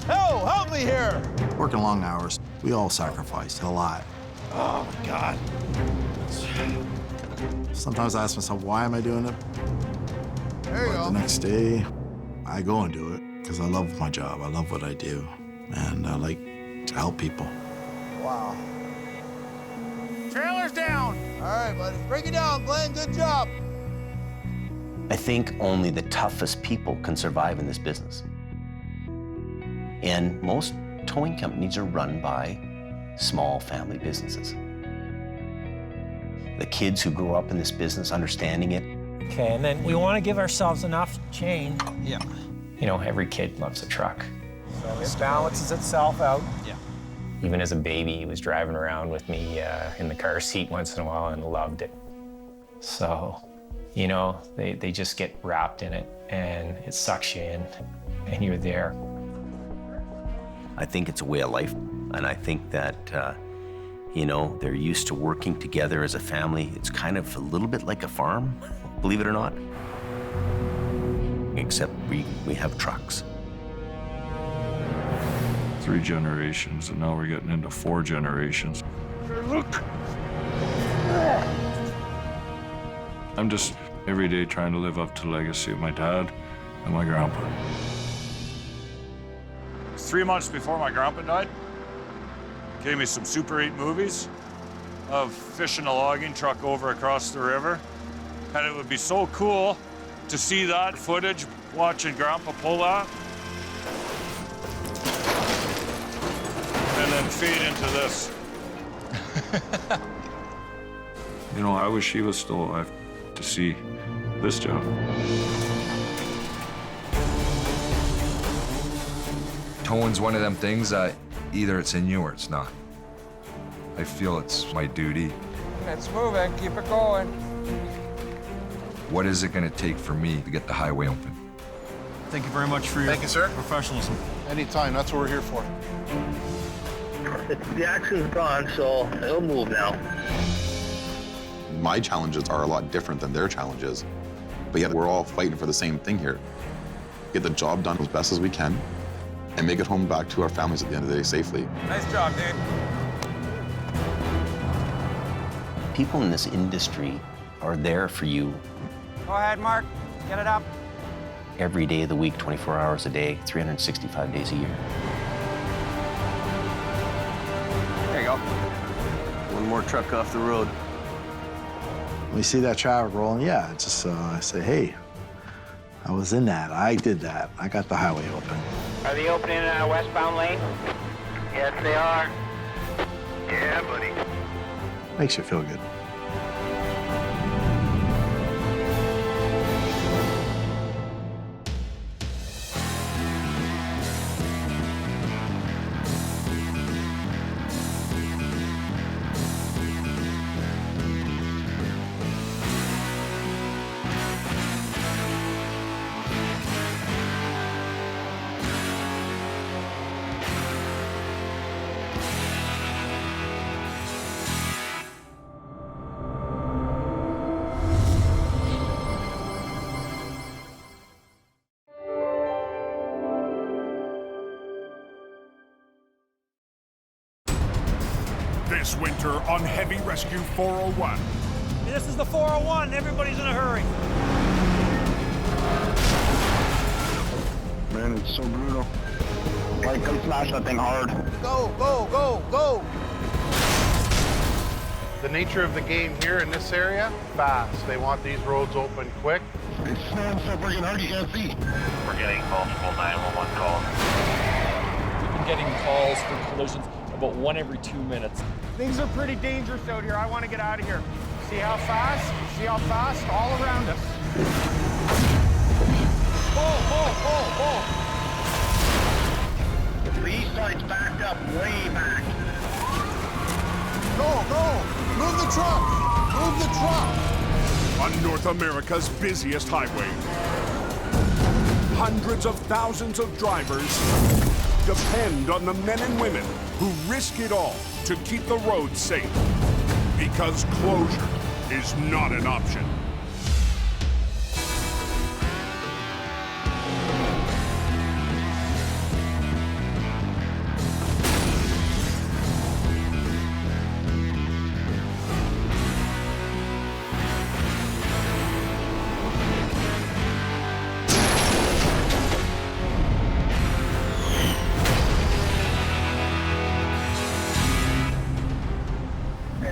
Help me here! Working long hours, we all sacrifice a lot. Oh, my God. Sometimes I ask myself, why am I doing it? There you But go. the next day, I go and do it because I love my job. I love what I do. And I like to help people. Wow. Trailer's down. All right, buddy. Break it down, Glenn. Good job. I think only the toughest people can survive in this business. And most towing companies are run by small family businesses. The kids who grow up in this business understanding it. Okay, and then we want to give ourselves enough chain. Yeah. You know, every kid loves a truck. So it balances itself out. Yeah. Even as a baby, he was driving around with me in the car seat once in a while and loved it. So, you know, they just get wrapped in it and it sucks you in and you're there. I think it's a way of life, and I think that, you know, they're used to working together as a family. It's kind of a little bit like a farm, believe it or not, except we have trucks. 3 generations, and now we're getting into 4 generations. Look! I'm just every day trying to live up to the legacy of my dad and my grandpa. 3 months before my grandpa died, gave me some Super 8 movies of fishing a logging truck over across the river. And it would be so cool to see that footage, watching Grandpa pull that. And then fade into this. You know, I wish he was still alive to see this job. Towing's one of them things that either it's in you or it's not. I feel it's my duty. It's moving. Keep it going. What is it gonna take for me to get the highway open? Thank you very much for your professionalism. Anytime, that's what we're here for. The action's gone, so it'll move now. My challenges are a lot different than their challenges, but yet we're all fighting for the same thing here. Get the job done as best as we can and make it home back to our families at the end of the day safely. Nice job, dude. People in this industry are there for you Go ahead, Mark. Get it up. every day of the week, 24 hours a day, 365 days a year. There you go. One more truck off the road. When we see that traffic rolling, yeah, it's just I say, hey, I was in that. I did that. I got the highway open. Are they opening a westbound lane? Yes, they are. Yeah, buddy. Makes you feel good. This winter on Heavy Rescue 401. This is the 401. Everybody's in a hurry. Man, it's so brutal. Like, come smash that thing hard. Go, go, go, go! The nature of the game here in this area, fast. They want these roads open quick. It's snowing so freaking hard you can't see. We're getting multiple 911 calls. We've been getting calls for collisions about 1 every 2 minutes. Things are pretty dangerous out here. I want to get out of here. See how fast? See how fast? All around us. The east side's backed up, way back. Go, go! Move the truck! Move the truck! On North America's busiest highway, hundreds of thousands of drivers depend on the men and women who risk it all to keep the roads safe. Because closure is not an option.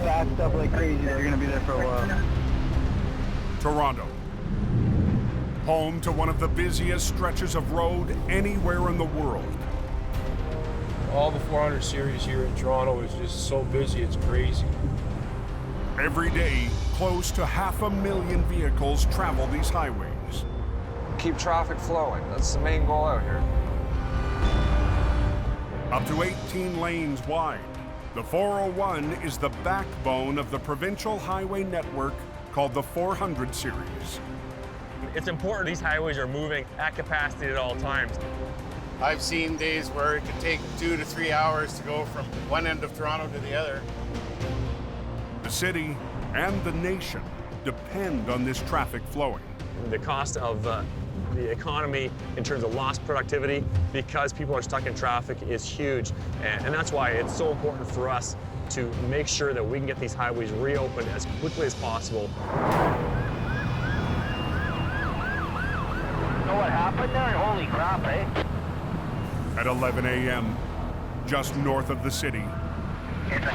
Backed up like crazy. They're gonna be there for a while. Toronto, home to one of the busiest stretches of road anywhere in the world. All the 400 series here in Toronto is just so busy, it's crazy. Every day, close to 500,000 vehicles travel these highways. Keep traffic flowing. That's the main goal out here. Up to 18 lanes wide, the 401 is the backbone of the provincial highway network called the 400 series. It's important these highways are moving at capacity at all times. I've seen days where it can take 2 to 3 hours to go from one end of Toronto to the other. The city and the nation depend on this traffic flowing. The cost of the economy in terms of lost productivity because people are stuck in traffic is huge. And that's why it's so important for us to make sure that we can get these highways reopened as quickly as possible. Know what happened there? Holy crap, eh? At 11 a.m., just north of the city, It's a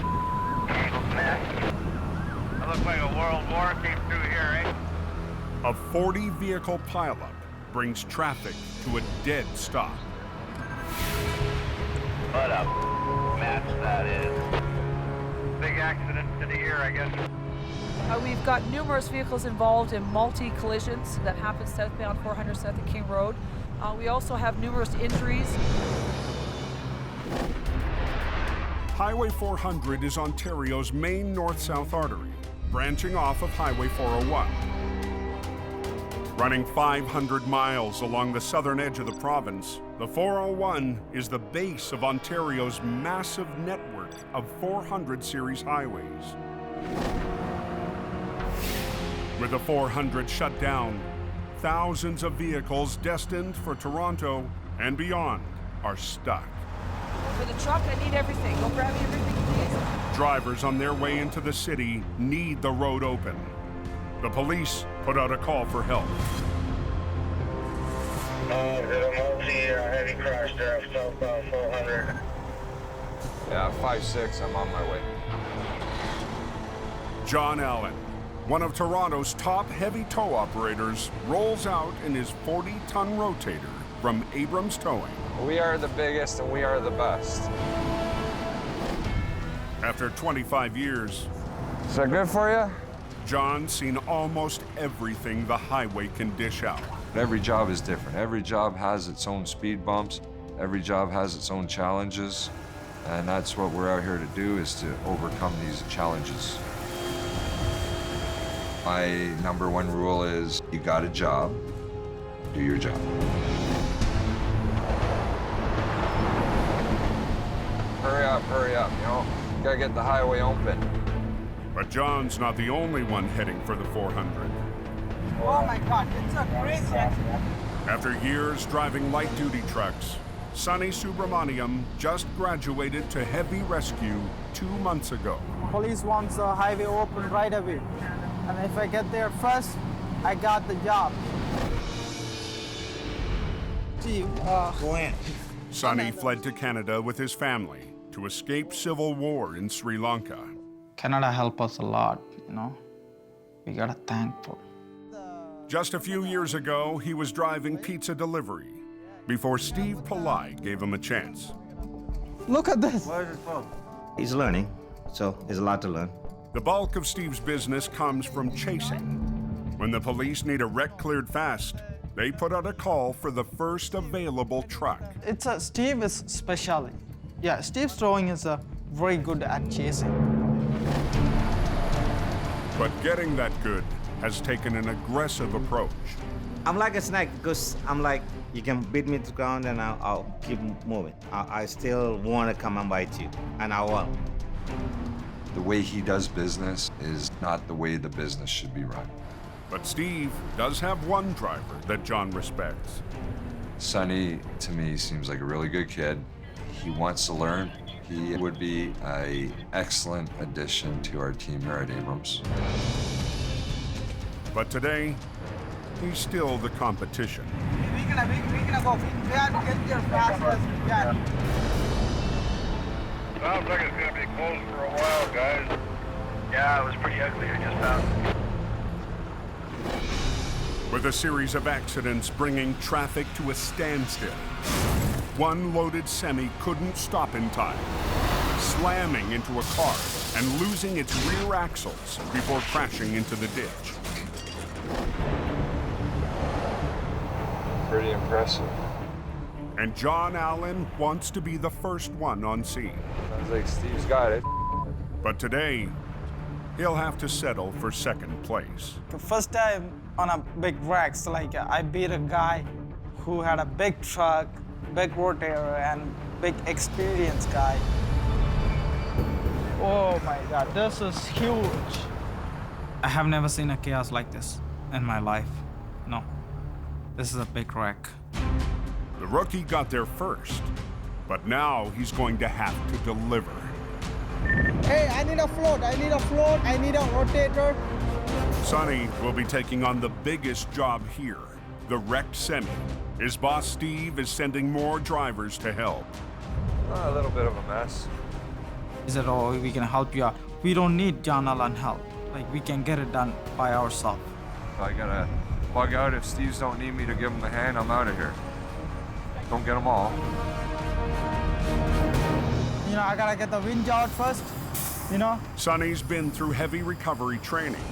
tangled mess. It looks like a world war came through here, eh? a 40-vehicle pileup brings traffic to a dead stop. What a mess that is. Big accident to the ear, I guess. We've got numerous vehicles involved in multi-collisions that happen southbound 400 South of King Road. We also have numerous injuries. Highway 400 is Ontario's main north-south artery, branching off of Highway 401. Running 500 miles along the southern edge of the province, the 401 is the base of Ontario's massive network of 400 series highways. With the 400 shut down, thousands of vehicles destined for Toronto and beyond are stuck. For the truck, I need everything. Go grab me everything, please. Drivers on their way into the city need the road open. The police put out a call for help. There's a multi-heavy crash there off southbound 400. Yeah, 5-6, I'm on my way. John Allen, one of Toronto's top heavy tow operators, rolls out in his 40-ton Rotator from Abrams Towing. We are the biggest and we are the best. After 25 years, Is that good for you? John's seen almost everything the highway can dish out. Every job is different. Every job has its own speed bumps. Every job has its own challenges. And that's what we're out here to do, is to overcome these challenges. My #1 rule is, you got a job, do your job. Hurry up, you know? Gotta get the highway open. But John's not the only one heading for the 400. Oh my God, it's a crazy accident. After years driving light-duty trucks, Sonny Subramaniam just graduated to heavy rescue 2 months ago. Police wants the highway open right away. And if I get there first, I got the job. Steve, go in. Sonny fled to Canada with his family to escape civil war in Sri Lanka. Canada helped us a lot, you know. We gotta thankful. Just a few years ago, he was driving pizza delivery before Steve Pileup gave him a chance. Look at this. Where is it from? He's learning, so there's a lot to learn. The bulk of Steve's business comes from chasing. When the police need a wreck cleared fast, they put out a call for the first available truck. Steve is specialty. Yeah, Steve's throwing is very good at chasing. But getting that good has taken an aggressive approach. I'm like a snake because I'm like, you can beat me to the ground and I'll keep moving. I still want to come and bite you, and I will. The way he does business is not the way the business should be run. But Steve does have one driver that John respects. Sonny, to me, seems like a really good kid. He wants to learn. He would be an excellent addition to our team here at Abrams. But today, he's still the competition. We're gonna go. We have to get there fast as we can. Sounds like it's gonna be closed for a while, guys. Yeah, it was pretty ugly. I just found. With a series of accidents bringing traffic to a standstill, one loaded semi couldn't stop in time, slamming into a car and losing its rear axles before crashing into the ditch. Pretty impressive. And John Allen wants to be the first one on scene. Sounds like Steve's got it. But today, he'll have to settle for second place. The first time on a big wreck, so like I beat a guy who had a big truck, big rotator, and big experienced guy. Oh my God, this is huge. I have never seen a chaos like this in my life. No, this is a big wreck. The rookie got there first, but now he's going to have to deliver. Hey, I need a float, I need a float, I need a rotator. Sonny will be taking on the biggest job here, the wrecked semi. His boss, Steve, is sending more drivers to help. A little bit of a mess. He said, oh, we can help you out. We don't need John Allen help. Like, we can get it done by ourselves. I gotta bug out. If Steve's don't need me to give him a hand, I'm out of here. Don't get them all. You know, I gotta get the winch out first, you know? Sonny's been through heavy recovery training.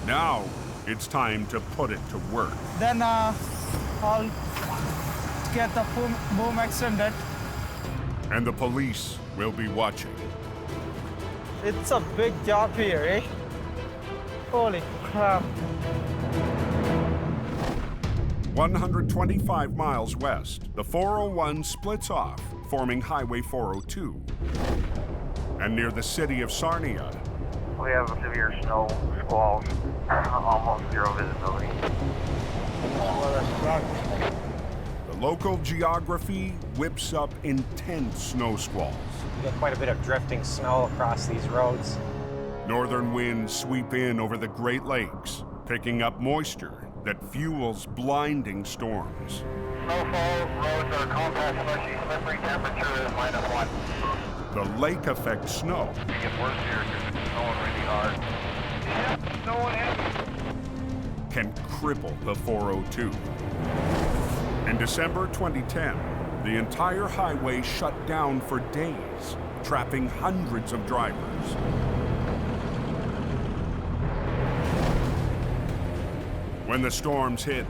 Now, it's time to put it to work. Then I'll get the boom extended. And the police will be watching. It's a big job here, eh? Holy crap. 125 miles west, the 401 splits off, forming Highway 402. And near the city of Sarnia, We have severe snow squalls, almost zero visibility. the local geography whips up intense snow squalls. We got quite a bit of drifting snow across these roads. Northern winds sweep in over the Great Lakes, picking up moisture that fuels blinding storms. Snowfall, roads are compact, slushy, slippery, temperature is -1. The lake effect snow It gets worse here because it's snowing really hard. Yeah, snowing heavy. can cripple the 402. In December 2010, the entire highway shut down for days, trapping hundreds of drivers. When the storms hit,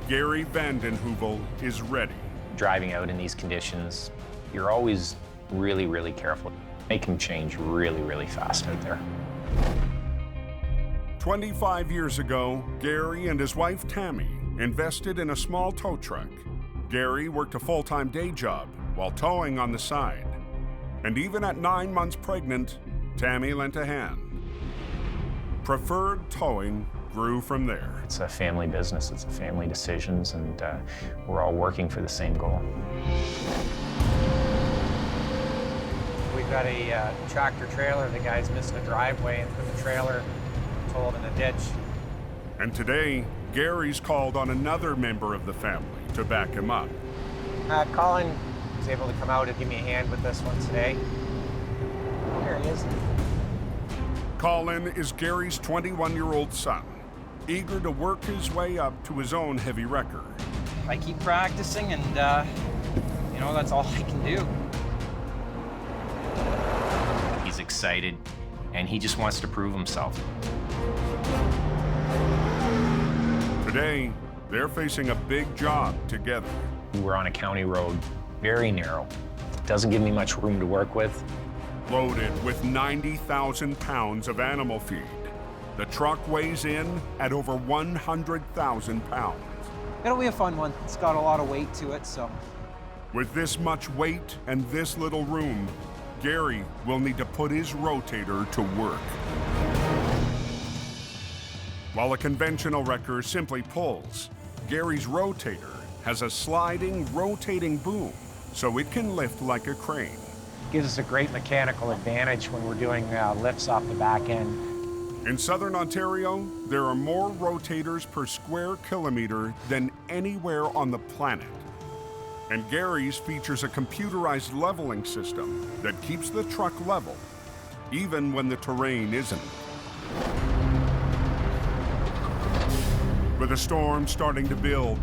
Gary Vandenheuvel is ready. Driving out in these conditions, you're always really, really careful. They can change really, really fast out there. 25 years ago, Gary and his wife Tammy invested in a small tow truck. Gary worked a full-time day job while towing on the side. And even at 9 months pregnant, Tammy lent a hand. Preferred Towing grew from there. It's a family business, it's a family decisions, and we're all working for the same goal. We've got a tractor trailer. The guy's missing a driveway and put the trailer totaled in a ditch. And today, Gary's called on another member of the family to back him up. Colin was able to come out and give me a hand with this one today. There he is. Colin is Gary's 21-year-old son, eager to work his way up to his own heavy wrecker. I keep practicing and, you know, that's all I can do. He's excited, and he just wants to prove himself. Today, they're facing a big job together. We're on a county road, very narrow. Doesn't give me much room to work with. Loaded with 90,000 pounds of animal feed. The truck weighs in at over 100,000 pounds. It'll be a fun one. It's got a lot of weight to it, so. With this much weight and this little room, Gary will need to put his rotator to work. While a conventional wrecker simply pulls, Gary's rotator has a sliding, rotating boom, so it can lift like a crane. Gives us a great mechanical advantage when we're doing lifts off the back end. In Southern Ontario, there are more rotators per square kilometer than anywhere on the planet. And Gary's features a computerized leveling system that keeps the truck level, even when the terrain isn't. With a storm starting to build,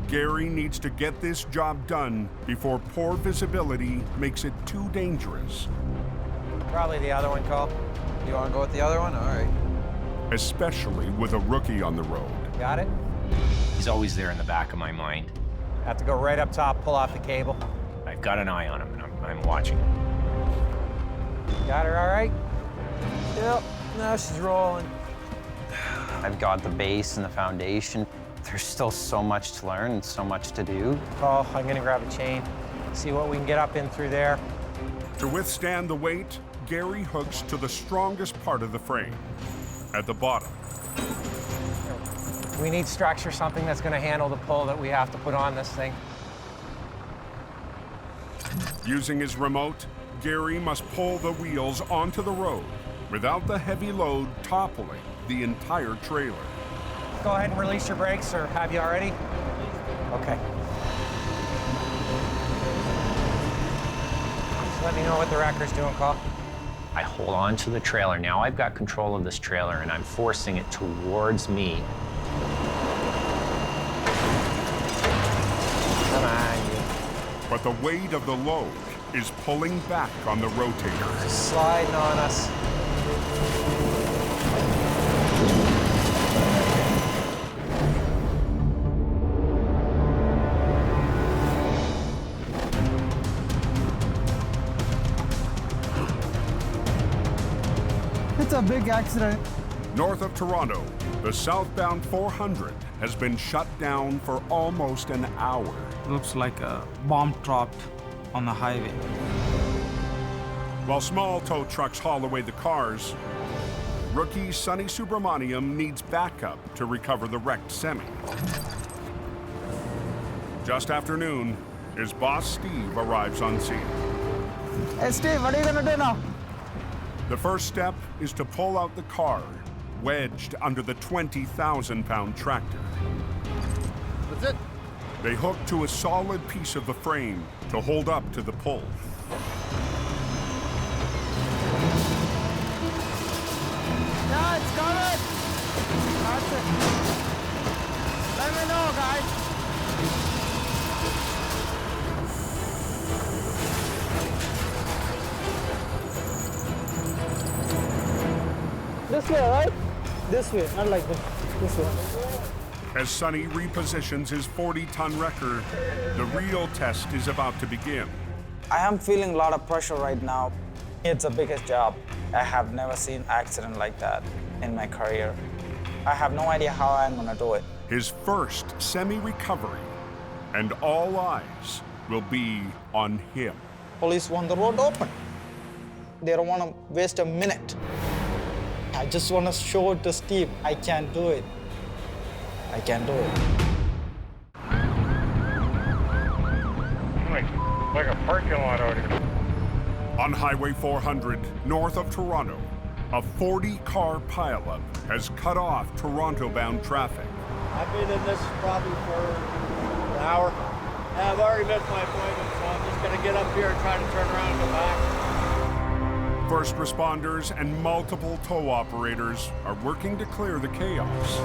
Gary needs to get this job done before poor visibility makes it too dangerous. Probably the other one, Cole. You want to go with the other one? All right. Especially with a rookie on the road. Got it? He's always there in the back of my mind. Have to go right up top, pull off the cable. I've got an eye on him, and I'm watching. Got her all right? Yep, now she's rolling. I've got the base and the foundation. There's still so much to learn and so much to do. Oh, I'm gonna grab a chain, see what we can get up in through there. To withstand the weight, Gary hooks to the strongest part of the frame, at the bottom. We need structure, something that's gonna handle the pull that we have to put on this thing. Using his remote, Gary must pull the wheels onto the road without the heavy load toppling the entire trailer. Go ahead and release your brakes, or have you already? Okay. Just let me know what the wrecker's doing, Cole. I hold on to the trailer. Now I've got control of this trailer, and I'm forcing it towards me. Come on, you. But the weight of the load is pulling back on the rotator. Sliding on us. It's a big accident. North of Toronto, the southbound 400 has been shut down for almost an hour. Looks like a bomb dropped on the highway. While small tow trucks haul away the cars, rookie Sonny Subramaniam needs backup to recover the wrecked semi. Just after noon, his boss Steve arrives on scene. Hey Steve, what are you gonna do now? The first step is to pull out the car, wedged under the 20,000-pound tractor. That's it. They hook to a solid piece of the frame to hold up to the pull. Yeah, it's coming. That's it. Let me know, guys. This way, right? This way, not like this. This way. As Sonny repositions his 40-ton wrecker, the real test is about to begin. I am feeling a lot of pressure right now. It's the biggest job. I have never seen an accident like that in my career. I have no idea how I'm gonna do it. His first semi-recovery, and all eyes will be on him. Police want the road open. They don't want to waste a minute. I just want to show it to Steve. I can do it. I can do it. Like a parking lot out here. On Highway 400, north of Toronto, a 40-car pileup has cut off Toronto-bound traffic. I've been in this probably for an hour. I've already missed my appointment, so I'm just gonna get up here and try to turn around and go back. First responders and multiple tow operators are working to clear the chaos.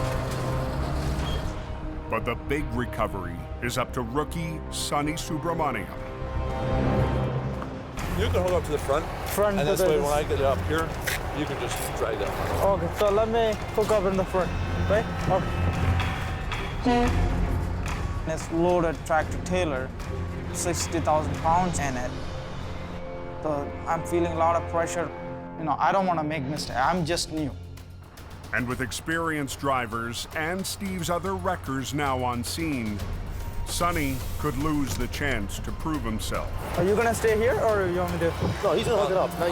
But the big recovery is up to rookie Sonny Subramaniam. You can hold up to the front, and this way when I get up here, you can just drag that one. Okay, so let me hook up in the front, okay? Okay. It's loaded tractor trailer, 60,000 pounds in it. So I'm feeling a lot of pressure. You know, I don't want to make mistakes. I'm just new. And with experienced drivers and Steve's other wreckers now on scene, Sonny could lose the chance to prove himself. Are you gonna stay here, or you want me to? No, he's gonna hook it up, not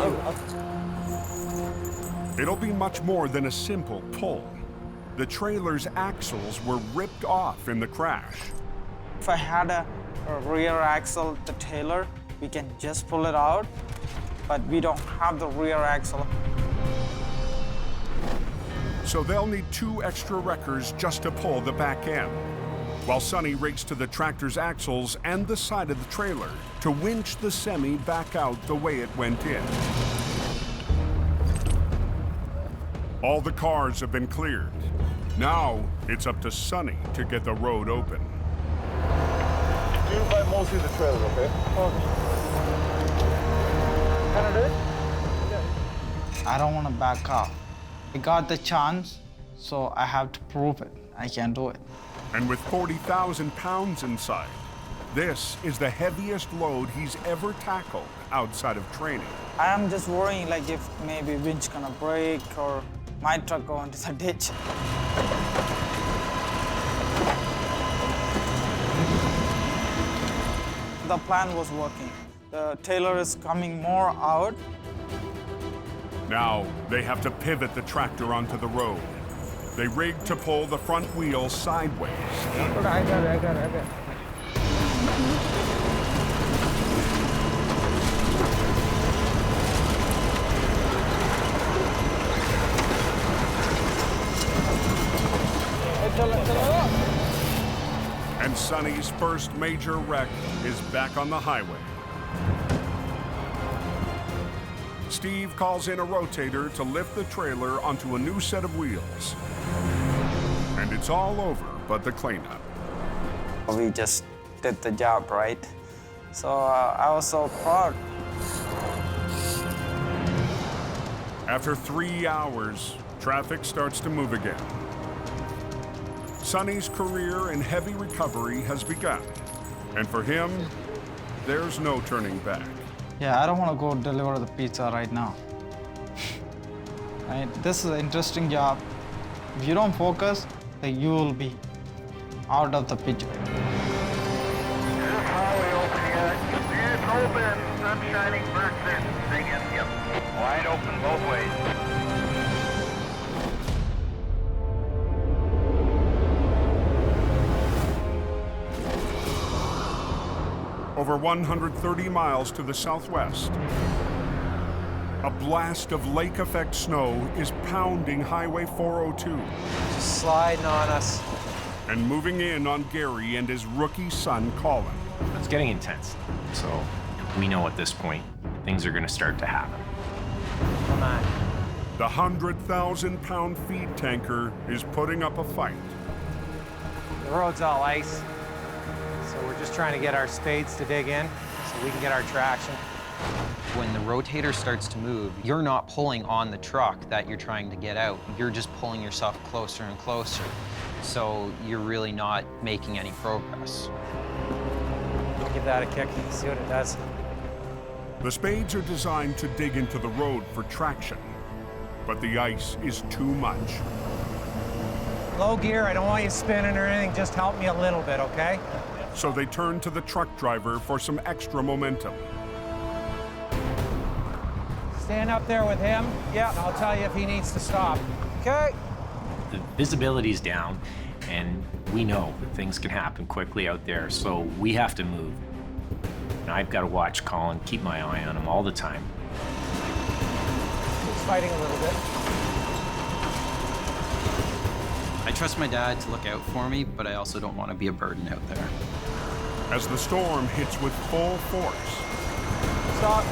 you. It'll be much more than a simple pull. The trailer's axles were ripped off in the crash. If I had a rear axle, the trailer, we can just pull it out, but we don't have the rear axle. So they'll need 2 extra wreckers just to pull the back end, while Sonny rakes to the tractor's axles and the side of the trailer to winch the semi back out the way it went in. All the cars have been cleared. Now it's up to Sonny to get the road open. You buy mostly the trailer, okay? Can I do it? I don't want to back off. I got the chance, so I have to prove it. I can do it. And with 40,000 pounds inside, this is the heaviest load he's ever tackled outside of training. I am just worrying, like, if maybe winch gonna break or my truck go into the ditch. The plan was working. The trailer is coming more out. Now they have to pivot the tractor onto the road. They rig to pull the front wheel sideways. Okay, I got it. And Sonny's first major wreck is back on the highway. Steve calls in a rotator to lift the trailer onto a new set of wheels. And it's all over but the cleanup. We just did the job, right? So I was so proud. After 3 hours, traffic starts to move again. Sonny's career in heavy recovery has begun. And for him, there's no turning back. Yeah, I don't want to go deliver the pizza right now. Right? This is an interesting job. If you don't focus, then you will be out of the picture. This highway open yet? It's open. Sun shining, birds are singing. Yep. Wide open both ways. Over 130 miles to the southwest, a blast of lake effect snow is pounding Highway 402. Just sliding on us. And moving in on Gary and his rookie son, Colin. It's getting intense. So we know at this point, things are going to start to happen. Come on. The 100,000-pound feed tanker is putting up a fight. The road's all ice. So we're just trying to get our spades to dig in so we can get our traction. When the rotator starts to move, you're not pulling on the truck that you're trying to get out. You're just pulling yourself closer and closer. So you're really not making any progress. I'll give that a kick, see what it does. The spades are designed to dig into the road for traction, but the ice is too much. Low gear, I don't want you spinning or anything, just help me a little bit, okay? So they turn to the truck driver for some extra momentum. Stand up there with him. Yeah, I'll tell you if he needs to stop. Okay. The visibility's down, and we know that things can happen quickly out there, so we have to move. And I've got to watch Colin, keep my eye on him all the time. He's fighting a little bit. I trust my dad to look out for me, but I also don't want to be a burden out there. As the storm hits with full force, Stop.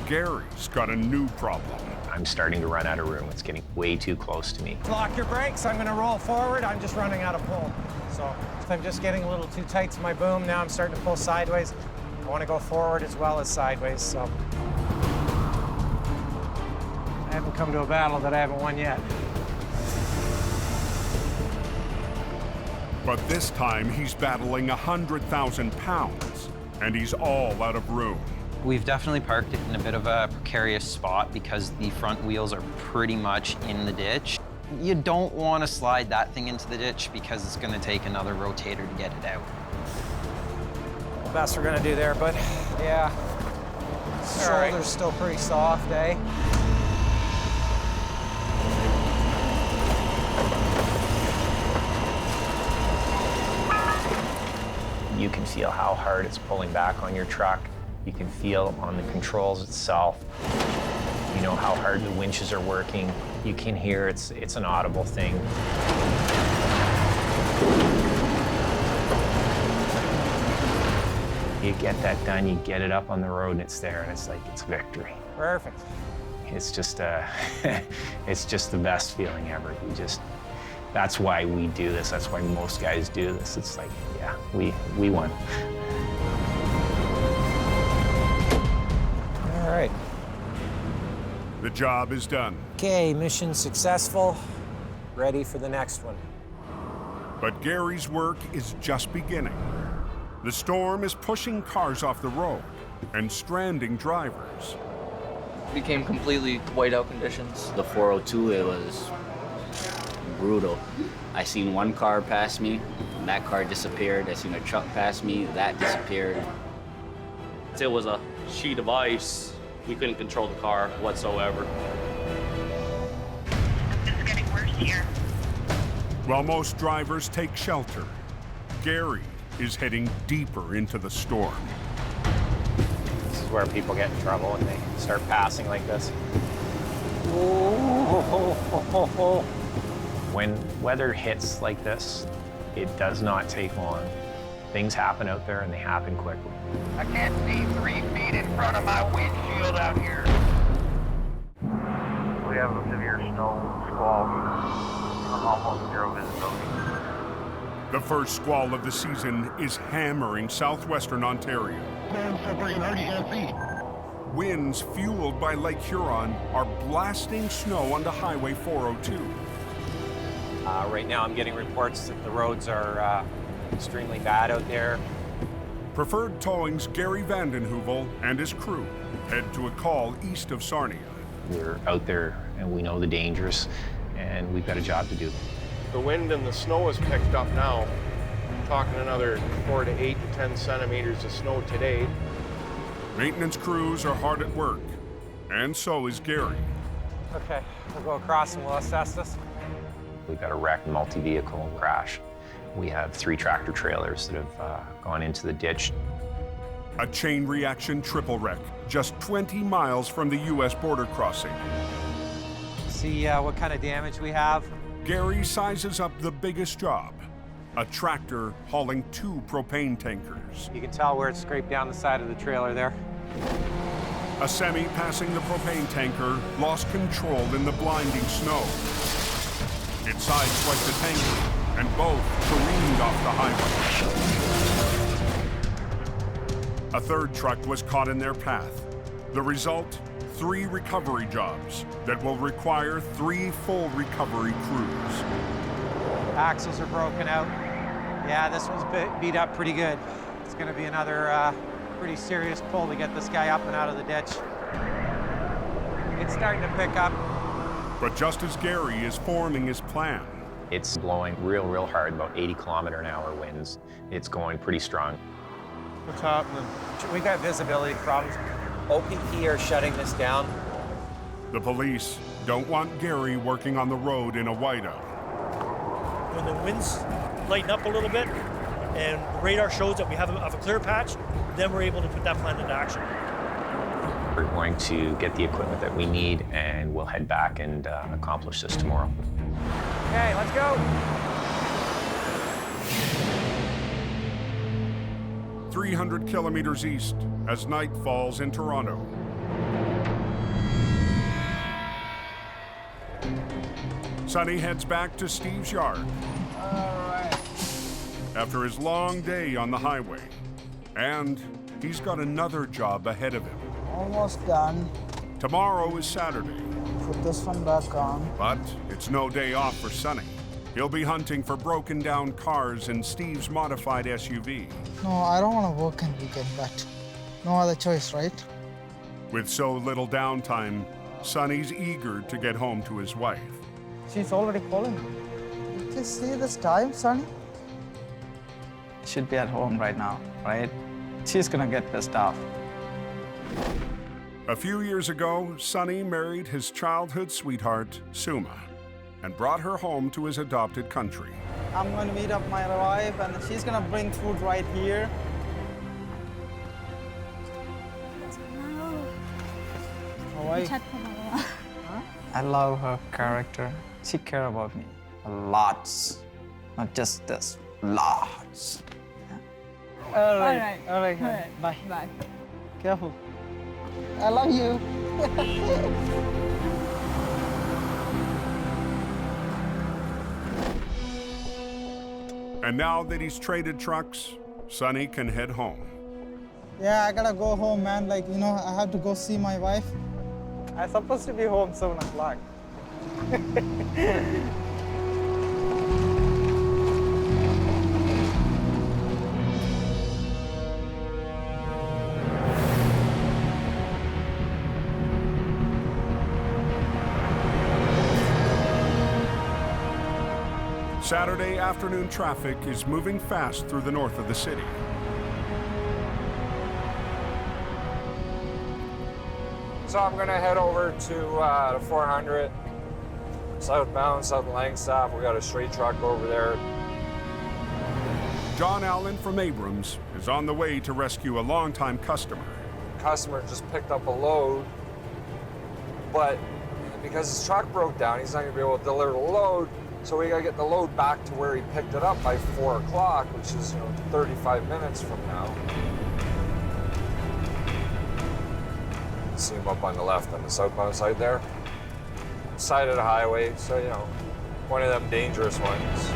Gary's got a new problem. I'm starting to run out of room. It's getting way too close to me. Lock your brakes, I'm gonna roll forward. I'm just running out of pull. So I'm just getting a little too tight to my boom. Now I'm starting to pull sideways. I wanna go forward as well as sideways, so. I haven't come to a battle that I haven't won yet. But this time he's battling 100,000 pounds, and he's all out of room. We've definitely parked it in a bit of a precarious spot because the front wheels are pretty much in the ditch. You don't want to slide that thing into the ditch because it's going to take another rotator to get it out. The best we're gonna do there, but yeah. Shoulder's still pretty soft, eh? You can feel how hard it's pulling back on your truck. You can feel on the controls itself. You know how hard the winches are working. You can hear it's an audible thing. You get that done, you get it up on the road, and it's there, and it's like, it's victory. Perfect. It's just it's just the best feeling ever. That's why we do this. That's why most guys do this. It's like, yeah, we won. All right. The job is done. Okay, mission successful. Ready for the next one. But Gary's work is just beginning. The storm is pushing cars off the road and stranding drivers. Became completely whiteout conditions. The 402, it was brutal. I seen one car pass me, and that car disappeared. I seen a truck pass me, that disappeared. It was a sheet of ice. We couldn't control the car whatsoever. It's getting worse here. While most drivers take shelter, Gary is heading deeper into the storm. This is where people get in trouble when they start passing like this. When weather hits like this, it does not take long. Things happen out there and they happen quickly. I can't see 3 feet in front of my windshield out here. We have a severe snow squall. I'm almost zero visibility. The first squall of the season is hammering southwestern Ontario. Winds fueled by Lake Huron are blasting snow onto Highway 402. Right now I'm getting reports that the roads are extremely bad out there. Preferred Towing's Gary Vandenheuvel and his crew head to a call east of Sarnia. We're out there and we know the dangers and we've got a job to do. The wind and the snow has picked up now. I'm talking another 4 to 8 to 10 centimeters of snow today. Maintenance crews are hard at work, and so is Gary. Okay, we'll go across and we'll assess this. We've got a wrecked multi-vehicle crash. We have 3 tractor trailers that have gone into the ditch. A chain reaction triple wreck, just 20 miles from the U.S. border crossing. See what kind of damage we have. Gary sizes up the biggest job, a tractor hauling 2 propane tankers. You can tell where it scraped down the side of the trailer there. A semi passing the propane tanker lost control in the blinding snow. It sideswiped the tanker, and both careened off the highway. A third truck was caught in their path. The result, 3 recovery jobs that will require 3 full recovery crews. Axles are broken out. Yeah, this one's beat up pretty good. It's gonna be another pretty serious pull to get this guy up and out of the ditch. It's starting to pick up. But just as Gary is forming his plan, It's blowing real hard, about 80-kilometer-an-hour winds. It's going pretty strong. What's happening? We got visibility problems. OPP are shutting this down. the police don't want Gary working on the road in a whiteout. When the winds lighten up a little bit and the radar shows that we have a clear patch, then we're able to put that plan into action. We're going to get the equipment that we need, and we'll head back and accomplish this tomorrow. Okay, let's go. 300 kilometers east as night falls in Toronto. Sonny heads back to Steve's yard. After his long day on the highway. And he's got another job ahead of him. Almost done. Tomorrow is Saturday. Put this one back on. But it's no day off for Sonny. He'll be hunting for broken down cars in Steve's modified SUV. No, I don't want to work on weekend, but no other choice, right? With so little downtime, Sonny's eager to get home to his wife. She's already calling. Did you see this time, Sonny? Should be at home right now, right? She's gonna get pissed off. A few years ago, Sonny married his childhood sweetheart, Suma, and brought her home to his adopted country. I'm going to meet up my wife, and she's gonna bring food right here. How are you? I love her character. She cares about me lots, not just this, lots. All right. Bye. Bye. Careful. I love you. And now that he's traded trucks, Sonny can head home. Yeah, I gotta go home, man. Like, you know, I have to go see my wife. I'm supposed to be home 7 o'clock. Saturday afternoon traffic is moving fast through the north of the city. So I'm gonna head over to the 400, southbound, south of Langstaff. We got a straight truck over there. John Allen from Abrams is on the way to rescue a longtime customer. Customer just picked up a load, but because his truck broke down, he's not gonna be able to deliver the load. So we gotta get the load back to where he picked it up by 4 o'clock, which is 35 minutes from now. See him up on the left on the southbound side there. Side of the highway, so one of them dangerous ones.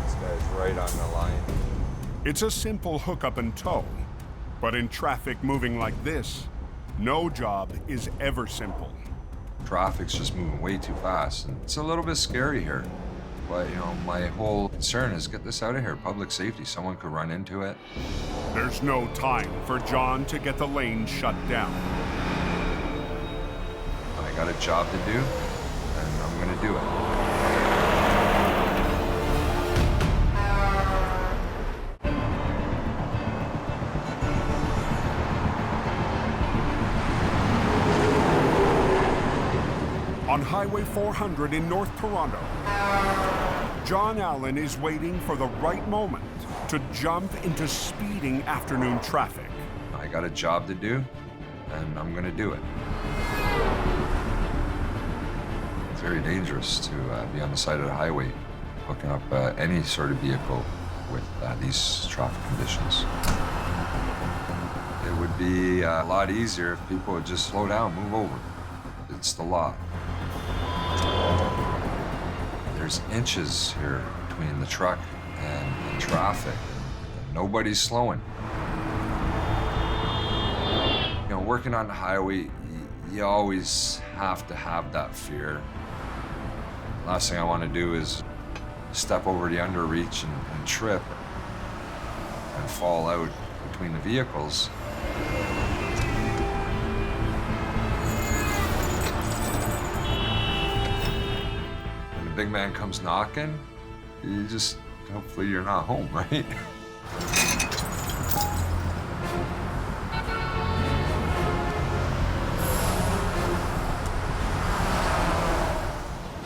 This guy's right on the line. It's a simple hookup and tow, but in traffic moving like this, no job is ever simple. Traffic's just moving way too fast, and it's a little bit scary here. But, my whole concern is get this out of here. Public safety, someone could run into it. There's no time for John to get the lane shut down. I got a job to do, and I'm gonna do it. On Highway 400 in North Toronto, John Allen is waiting for the right moment to jump into speeding afternoon traffic. I got a job to do, and I'm gonna do it. It's very dangerous to be on the side of the highway, hooking up any sort of vehicle with these traffic conditions. It would be a lot easier if people would just slow down, move over. It's the law. There's inches here between the truck and the traffic, and nobody's slowing. working on the highway, you always have to have that fear. Last thing I want to do is step over the underreach and trip and fall out between the vehicles. When the big man comes knocking, you just, hopefully you're not home, right?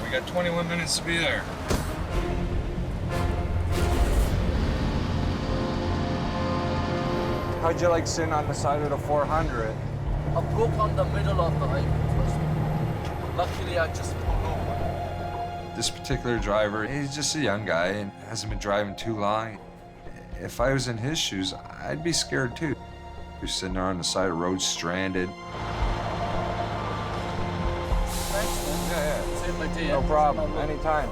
We got 21 minutes to be there. How'd you like sitting on the side of the 400? I broke on the middle of the highway first. Luckily, I just pulled over. This particular driver, he's just a young guy and hasn't been driving too long. If I was in his shoes, I'd be scared too. You're sitting there on the side of the road, stranded. Thanks, man. Yeah. Save my day. No problem, anytime.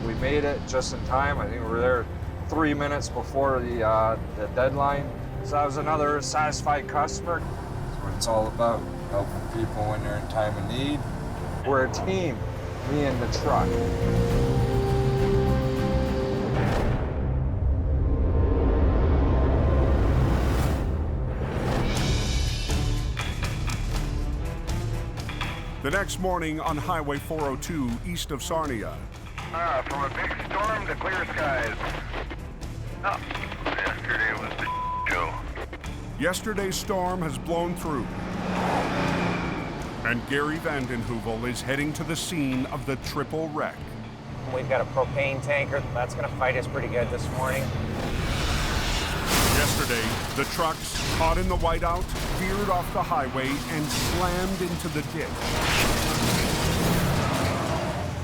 We made it just in time. I think we were there 3 minutes before the deadline. So that was another satisfied customer. That's what it's all about, helping people when they're in time of need. We're a team, me and the truck. The next morning on Highway 402 east of Sarnia. From a big storm to clear skies. Oh, yesterday was the show. Yesterday's storm has blown through. And Gary Vanden Heuvel is heading to the scene of the triple wreck. We've got a propane tanker. That's going to fight us pretty good this morning. Yesterday, the trucks, caught in the whiteout, veered off the highway and slammed into the ditch.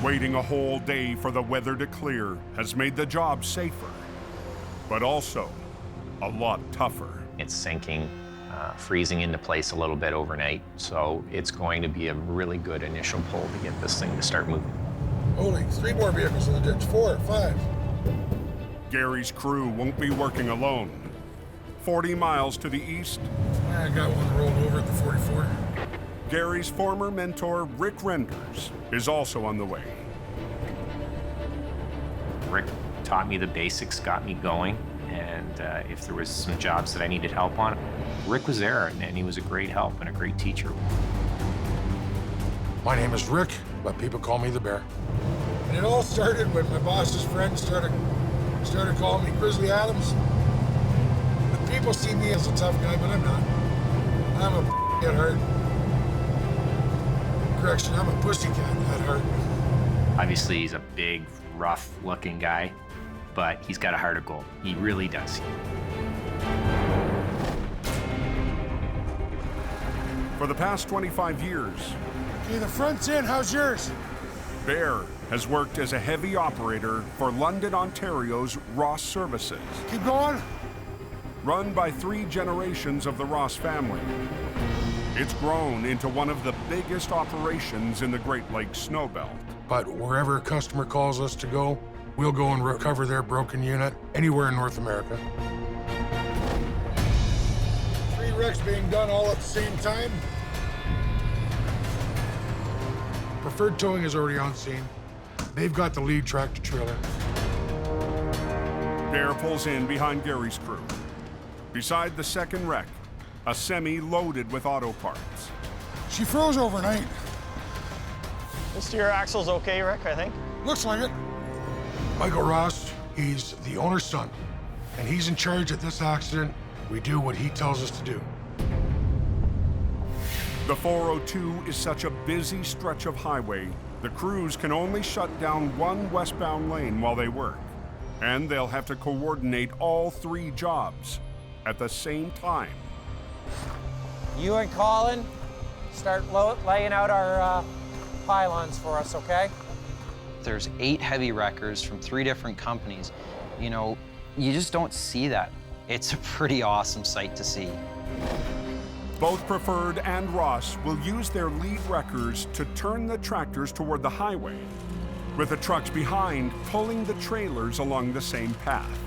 Waiting a whole day for the weather to clear has made the job safer, but also a lot tougher. It's sinking, freezing into place a little bit overnight, so it's going to be a really good initial pull to get this thing to start moving. Holy, 3 more vehicles in the ditch, 4, 5. Gary's crew won't be working alone. 40 miles to the east, I got one rolled over at the 44. Gary's former mentor, Rick Renders, is also on the way. Rick taught me the basics, got me going, and if there was some jobs that I needed help on, Rick was there, and he was a great help and a great teacher. My name is Rick, but people call me the Bear. And it all started when my boss's friends started calling me Grizzly Adams. But people see me as a tough guy, but I'm not. I'm a at heart. Correction, I'm a pussycat at heart. Obviously, he's a big, rough-looking guy, but he's got a heart of gold. He really does. For the past 25 years, Okay, the front's in. How's yours? Bear has worked as a heavy operator for London, Ontario's Ross Services. Keep going. Run by 3 generations of the Ross family. It's grown into one of the biggest operations in the Great Lakes Snowbelt. But wherever a customer calls us to go, we'll go and recover their broken unit anywhere in North America. 3 wrecks being done all at the same time. Preferred Towing is already on scene. They've got the lead tractor trailer. Bear pulls in behind Gary's crew. Beside the second wreck, a semi loaded with auto parts. She froze overnight. This steer axle's okay, Rick, I think. Looks like it. Michael Ross, he's the owner's son, and he's in charge at this accident. We do what he tells us to do. The 402 is such a busy stretch of highway, the crews can only shut down one westbound lane while they work. And they'll have to coordinate all 3 jobs at the same time. You and Colin start laying out our pylons for us, okay? There's 8 heavy wreckers from 3 different companies. You know, you just don't see that. It's a pretty awesome sight to see. Both Preferred and Ross will use their lead wreckers to turn the tractors toward the highway, with the trucks behind pulling the trailers along the same path.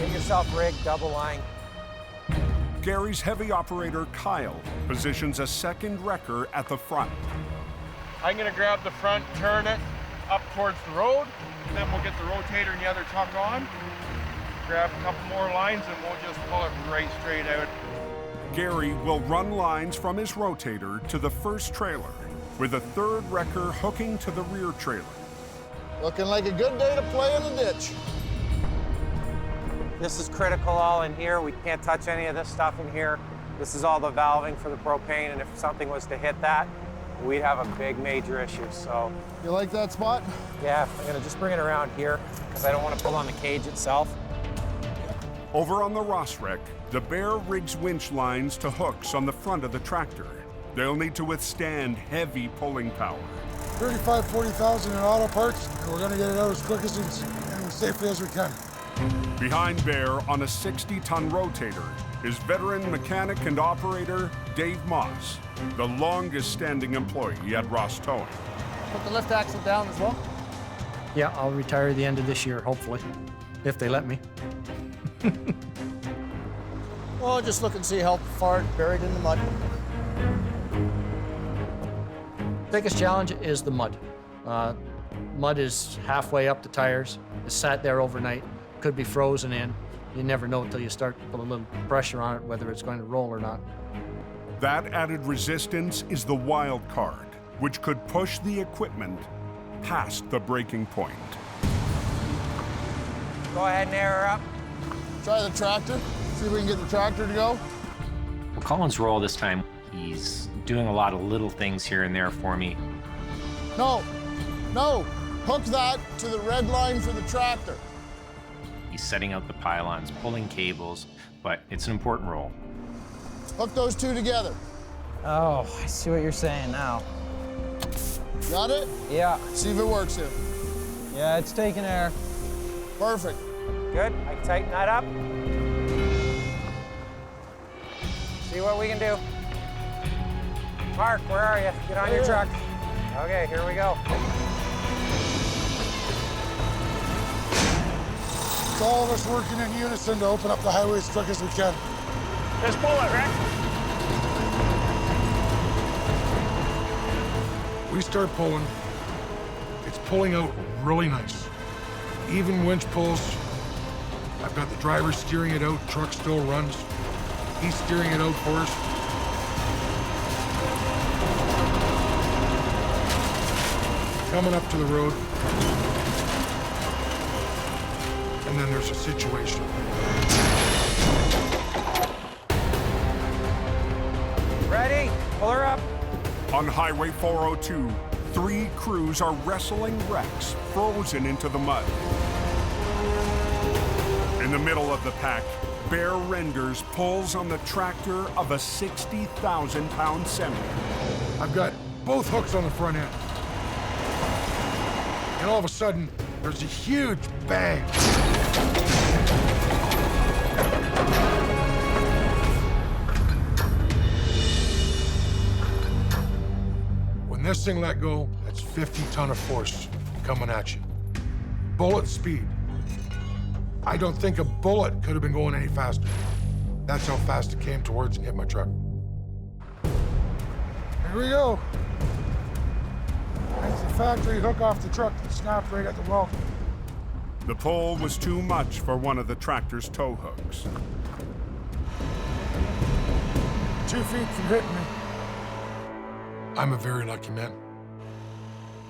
Get yourself rigged, double line. Gary's heavy operator, Kyle, positions a second wrecker at the front. I'm gonna grab the front, turn it up towards the road, and then we'll get the rotator and the other truck on. Grab a couple more lines and we'll just pull it right straight out. Gary will run lines from his rotator to the first trailer, with a third wrecker hooking to the rear trailer. Looking like a good day to play in the ditch. This is critical all in here. We can't touch any of this stuff in here. This is all the valving for the propane, and if something was to hit that, we'd have a big major issue, so. You like that spot? Yeah, I'm gonna just bring it around here because I don't want to pull on the cage itself. Over on the Ross wreck, the Bear rigs winch lines to hooks on the front of the tractor. They'll need to withstand heavy pulling power. 35, 40,000 in auto parts, and we're gonna get it out as quick as and as safely as we can. Behind Bear on a 60-ton rotator is veteran mechanic and operator Dave Moss, the longest-standing employee at Ross Towing. Put the lift axle down as well? Yeah, I'll retire at the end of this year, hopefully, if they let me. Well, just look and see how far it's buried in the mud. Biggest challenge is the mud. Mud is halfway up the tires. It's sat there overnight. Could be frozen in. You never know until you start to put a little pressure on it, whether it's going to roll or not. That added resistance is the wild card, which could push the equipment past the breaking point. Go ahead and air her up. Try the tractor, see if we can get the tractor to go. Well, Colin's role this time, he's doing a lot of little things here and there for me. No, hook that to the red line for the tractor. He's setting out the pylons, pulling cables, but it's an important role. Hook those two together. Oh, I see what you're saying now. Got it? Yeah. See if it works here. Yeah, it's taking air. Perfect. Good, I can tighten that up. See what we can do. Mark, where are you? Get on your truck. Okay, here we go. It's all of us working in unison to open up the highway as quick as we can. Just pull it, Rick. We start pulling, it's pulling out really nice. Even winch pulls. I've got the driver steering it out, truck still runs. He's steering it out for us. Coming up to the road. And then there's a situation. Ready? Pull her up. On Highway 402, 3 crews are wrestling wrecks frozen into the mud. In the middle of the pack, Bear Renders pulls on the tractor of a 60,000-pound semi. I've got both hooks on the front end. And all of a sudden, there's a huge bang. When this thing let go, that's 50 ton of force coming at you. Bullet speed. I don't think a bullet could have been going any faster. That's how fast it came towards and hit my truck. Here we go. That's the factory hook off the truck that snapped right at the weld. The pull was too much for one of the tractor's tow hooks. 2 feet from hitting me. I'm a very lucky man.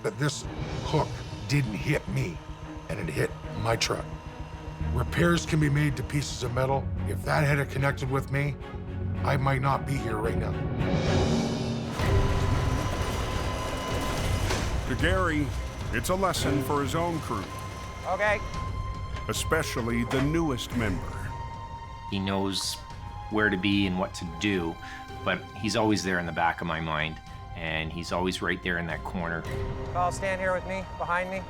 But this hook didn't hit me, and it hit my truck. Repairs can be made to pieces of metal. If that had connected with me, I might not be here right now. To Gary, it's a lesson for his own crew. Okay. Especially the newest member. He knows where to be and what to do, but he's always there in the back of my mind, and he's always right there in that corner. I'll stand here with me, behind me.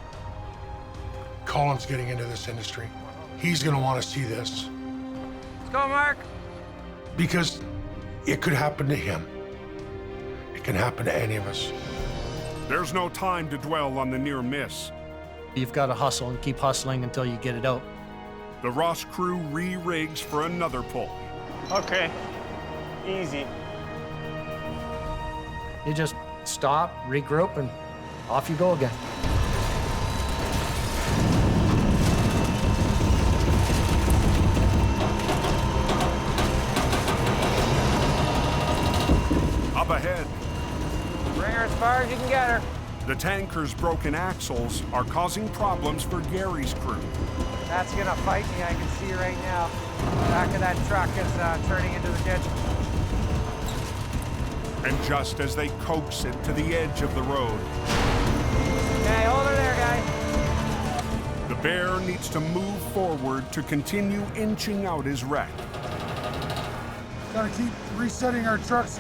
Colin's getting into this industry. He's gonna want to see this. Let's go, Mark. Because it could happen to him. It can happen to any of us. There's no time to dwell on the near miss. You've got to hustle and keep hustling until you get it out. The Ross crew re-rigs for another pull. Okay, easy. You just stop, regroup, and off you go again. Up ahead, Bring her as far as you can get her. the tanker's broken axles are causing problems for Gary's crew. That's gonna fight me, I can see right now. Back of that truck is turning into the ditch. And just as they coax it to the edge of the road, Okay, hold her there, guy. the bear needs to move forward to continue inching out his wreck. Gotta keep resetting our trucks.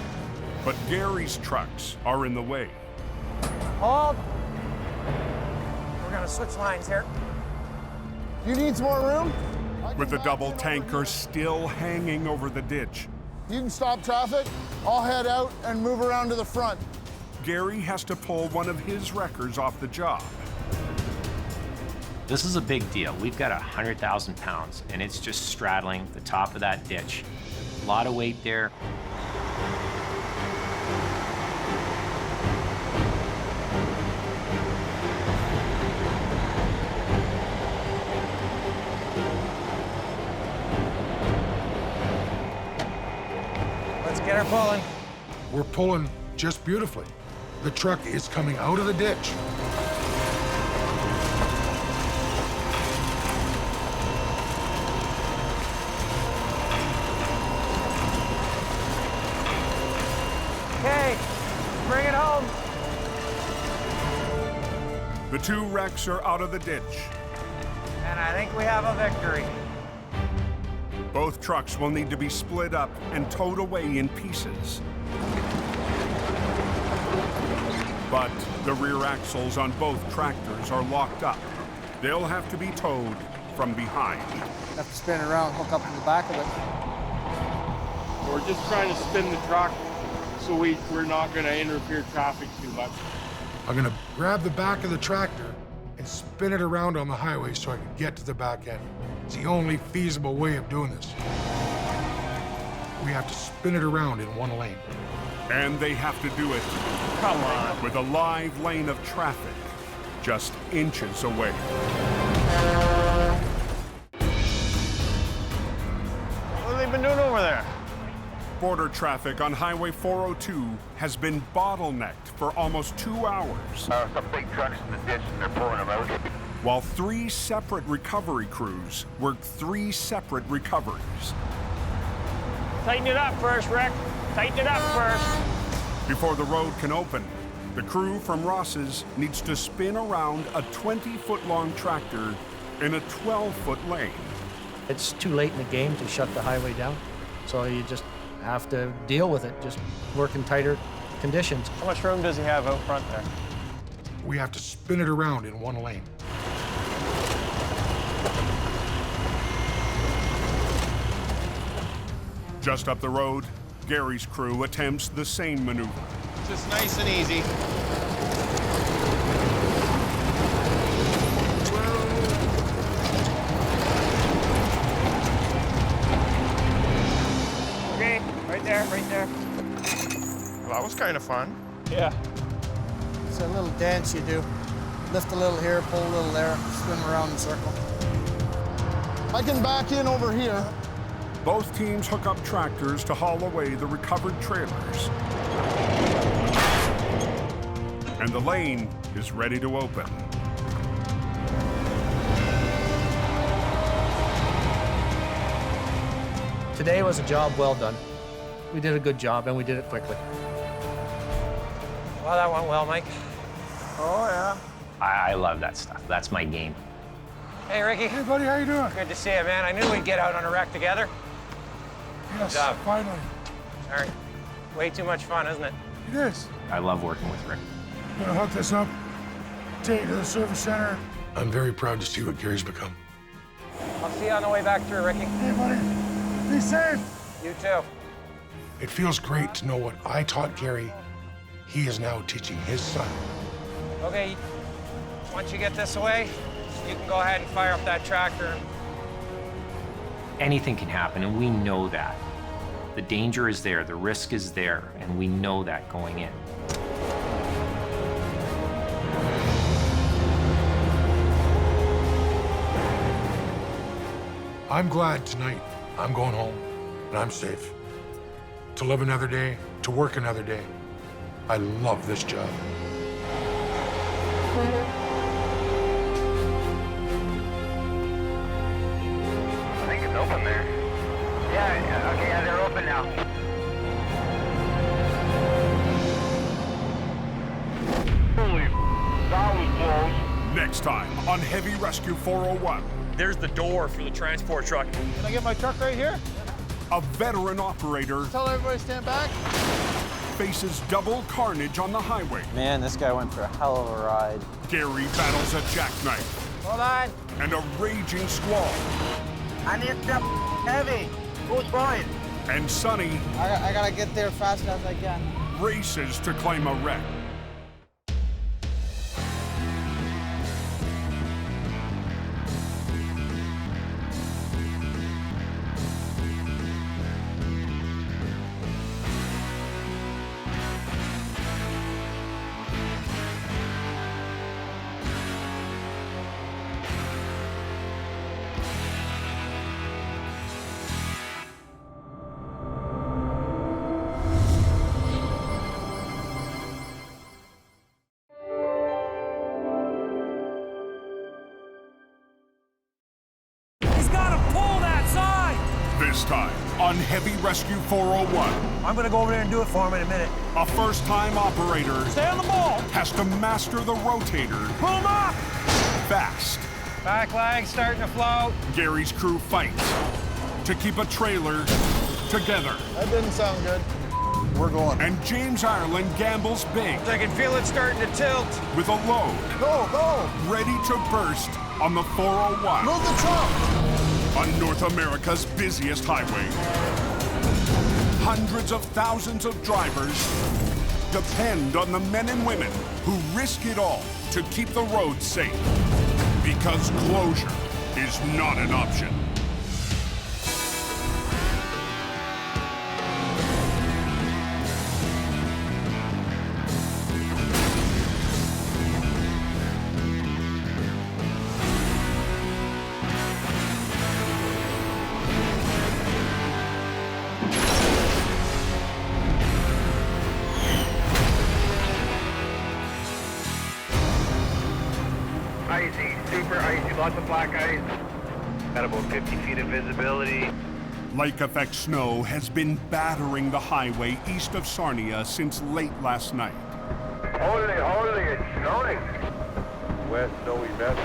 But Gary's trucks are in the way. Hold. We're gonna switch lines here. You need some more room? With the double tanker still hanging over the ditch, You can stop traffic. I'll head out and move around to the front. Gary has to pull one of his wreckers off the job. This is a big deal. We've got 100,000 pounds, and it's just straddling the top of that ditch. A lot of weight there. Let's get her pulling. We're pulling just beautifully. The truck is coming out of the ditch. Okay, bring it home. The two wrecks are out of the ditch. And I think we have a victory. Both trucks will need to be split up and towed away in pieces. But the rear axles on both tractors are locked up. They'll have to be towed from behind. Have to spin it around, hook up to the back of it. We're just trying to spin the truck so we're not going to interfere traffic too much. I'm gonna grab the back of the tractor and spin it around on the highway so I can get to the back end. It's the only feasible way of doing this. We have to spin it around in one lane. And they have to do it, Come on. with a live lane of traffic just inches away. What have they been doing over there? Border traffic on Highway 402 has been bottlenecked for almost 2 hours. Some big trucks in the ditch and they're pulling them out. While 3 separate recovery crews work 3 separate recoveries. Tighten it up first, Rick. Tighten it up first. Before the road can open, the crew from Ross's needs to spin around a 20-foot-long tractor in a 12-foot lane. It's too late in the game to shut the highway down, so you just have to deal with it, just work in tighter conditions. How much room does he have out front there? We have to spin it around in one lane. Just up the road, Gary's crew attempts the same maneuver. Just nice and easy. Okay, right there, right there. Well, that was kind of fun. Yeah. It's a little dance you do. Lift a little here, pull a little there, spin around in a circle. I can back in over here. Both teams hook up tractors to haul away the recovered trailers. And the lane is ready to open. Today was a job well done. We did a good job, and we did it quickly. Well, that went well, Mike. Oh, yeah. I love that stuff. That's my game. Hey, Ricky. Hey, buddy, how you doing? Good to see you, man. I knew we'd get out on a wreck together. Yes, Good job. finally. All right. Way too much fun, isn't it? It is. I love working with Rick. I'm gonna hook this up, take it to the service center. I'm very proud to see what Gary's become. I'll see you on the way back through, Ricky. Hey, buddy, be safe. You too. It feels great to know what I taught Gary, he is now teaching his son. Okay, once you get this away, you can go ahead and fire up that tractor and Anything can happen, and we know that. The danger is there, the risk is there, and we know that going in. I'm glad tonight I'm going home and I'm safe. To live another day, to work another day. I love this job. I think it's open there. Yeah, okay, yeah, they're open now. Holy, that was close. Next time on Heavy Rescue 401. There's the door for the transport truck. Can I get my truck right here? A veteran operator Tell everybody to stand back. faces double carnage on the highway. Man, this guy went for a hell of a ride. Gary battles a jackknife Hold on. and a raging squall. I need stuff heavy. Who's going? And Sonny I gotta get there fast as I can. races to claim a wreck. This time on Heavy Rescue 401. I'm gonna go over there and do it for him in a minute. A first-time operator Stay on the ball. has to master the rotator Pull him up. fast. Back leg starting to float. Gary's crew fights to keep a trailer together. That didn't sound good. We're going. And James Ireland gambles big I can feel it starting to tilt. with a load Go, go. ready to burst on the 401 Move the truck. on North America's busiest highway. Hundreds of thousands of drivers depend on the men and women who risk it all to keep the roads safe. Because closure is not an option. Icy, super icy, lots of black ice. Got about 50 feet of visibility. Lake effect snow has been battering the highway east of Sarnia since late last night. Holy, it's snowing. Wet, snowy mess.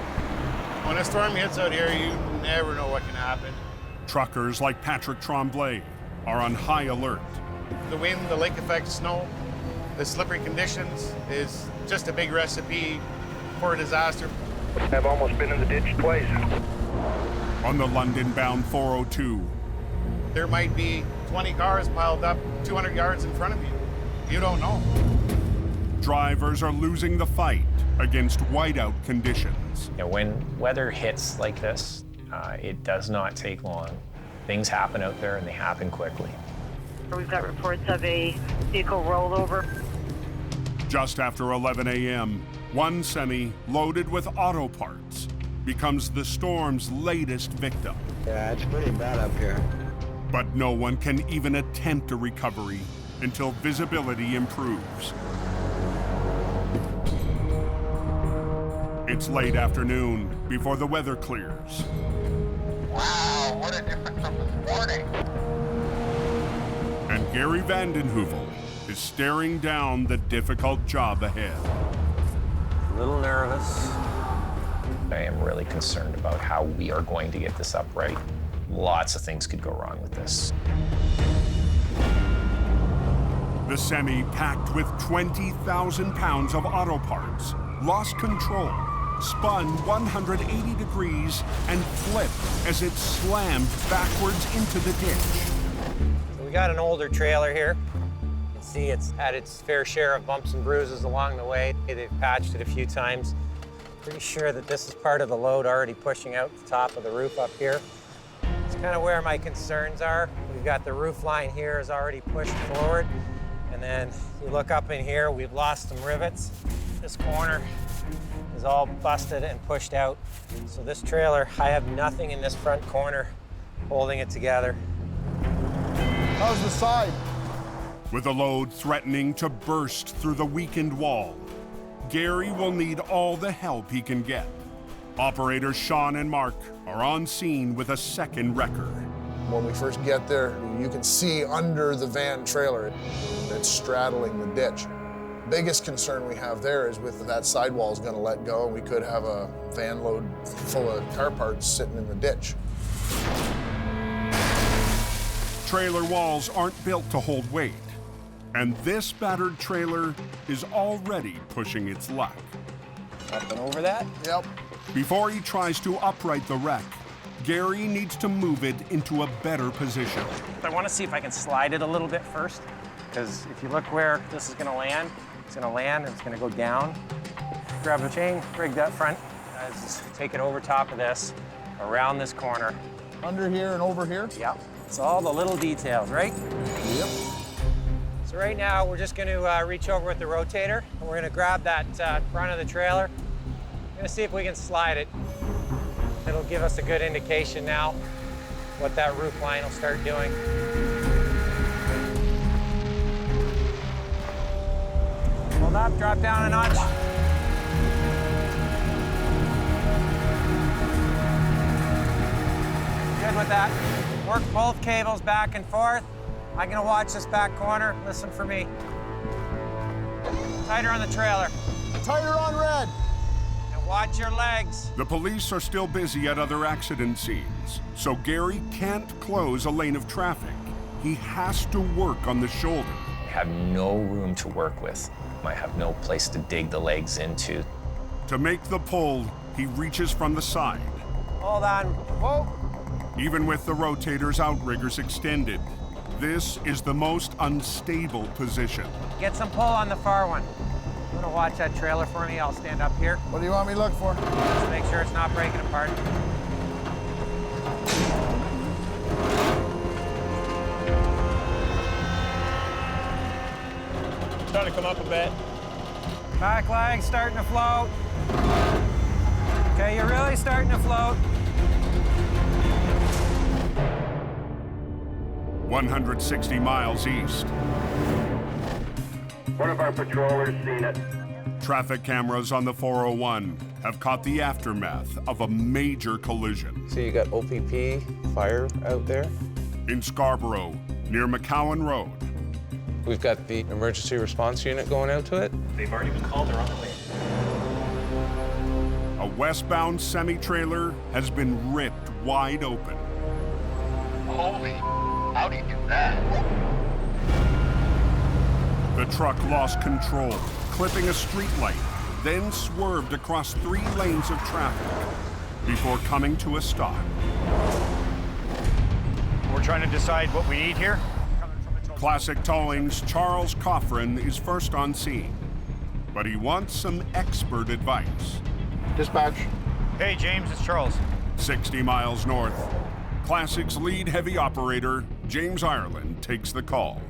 When a storm hits out here, you never know what can happen. Truckers like Patrick Tremblay are on high alert. The wind, the lake effect snow, the slippery conditions is just a big recipe for a disaster. I've almost been in the ditch twice. On the London-bound 402, There might be 20 cars piled up 200 yards in front of you. You don't know. drivers are losing the fight against whiteout conditions. You know, when weather hits like this, it does not take long. Things happen out there and they happen quickly. We've got reports of a vehicle rollover. Just after 11 a.m., one semi loaded with auto parts becomes the storm's latest victim. Yeah, it's pretty bad up here. But no one can even attempt a recovery until visibility improves. It's late afternoon before the weather clears. Wow, what a difference from this morning. And Gary Vandenheuvel is staring down the difficult job ahead. A little nervous. I am really concerned about how we are going to get this up right. Lots of things could go wrong with this. The semi, packed with 20,000 pounds of auto parts, lost control, spun 180 degrees, and flipped as it slammed backwards into the ditch. So we got an older trailer here. You can see it's had its fair share of bumps and bruises along the way. They've patched it a few times. Pretty sure that this is part of the load already pushing out the top of the roof up here. It's kind of where my concerns are. We've got the roof line here is already pushed forward. And then you look up in here, we've lost some rivets. This corner is all busted and pushed out. So this trailer, I have nothing in this front corner holding it together. How's the side? With a load threatening to burst through the weakened wall, Gary will need all the help he can get. Operators Sean and Mark are on scene with a second wrecker. When we first get there, you can see under the van trailer, it's straddling the ditch. Biggest concern we have there is with that sidewall is going to let go, and we could have a van load full of car parts sitting in the ditch. Trailer walls aren't built to hold weight, and this battered trailer is already pushing its luck. Up and over that? Yep. Before he tries to upright the wreck, Gary needs to move it into a better position. I want to see if I can slide it a little bit first, because if you look where this is going to land, it's going to land and it's going to go down. Grab a chain, rig that front, just take it over top of this, around this corner. Under here and over here? Yep. It's all the little details, right? Yep. So right now, we're just going to reach over with the rotator, and we're going to grab that front of the trailer. We're going to see if we can slide it. It'll give us a good indication now what that roof line will start doing. Hold up, drop down a notch. Good with that. Work both cables back and forth. I'm gonna watch this back corner. Listen for me. Tighter on the trailer. Tighter on red. And watch your legs. The police are still busy at other accident scenes, so Gary can't close a lane of traffic. He has to work on the shoulder. I have no room to work with. I have no place to dig the legs into. To make the pull, he reaches from the side. Hold on. Whoa. Even with the rotator's outriggers extended, this is the most unstable position. Get some pull on the far one. You wanna watch that trailer for me? I'll stand up here. What do you want me to look for? Just make sure it's not breaking apart. Starting to come up a bit. Back leg starting to float. Okay, you're really starting to float. 160 miles east. One of our patrollers seen it. Traffic cameras on the 401 have caught the aftermath of a major collision. So you got OPP fire out there? In Scarborough, near McCowan Road. We've got the emergency response unit going out to it. They've already been called, they're on the way. A westbound semi-trailer has been ripped wide open. Holy, how'd he do that? The truck lost control, clipping a streetlight, then swerved across 3 lanes of traffic before coming to a stop. We're trying to decide what we need here. Classic Towing's Charles Coffrin is first on scene, but he wants some expert advice. Dispatch. Hey, James, it's Charles. 60 miles north, Classic's lead heavy operator, James Ireland, takes the call.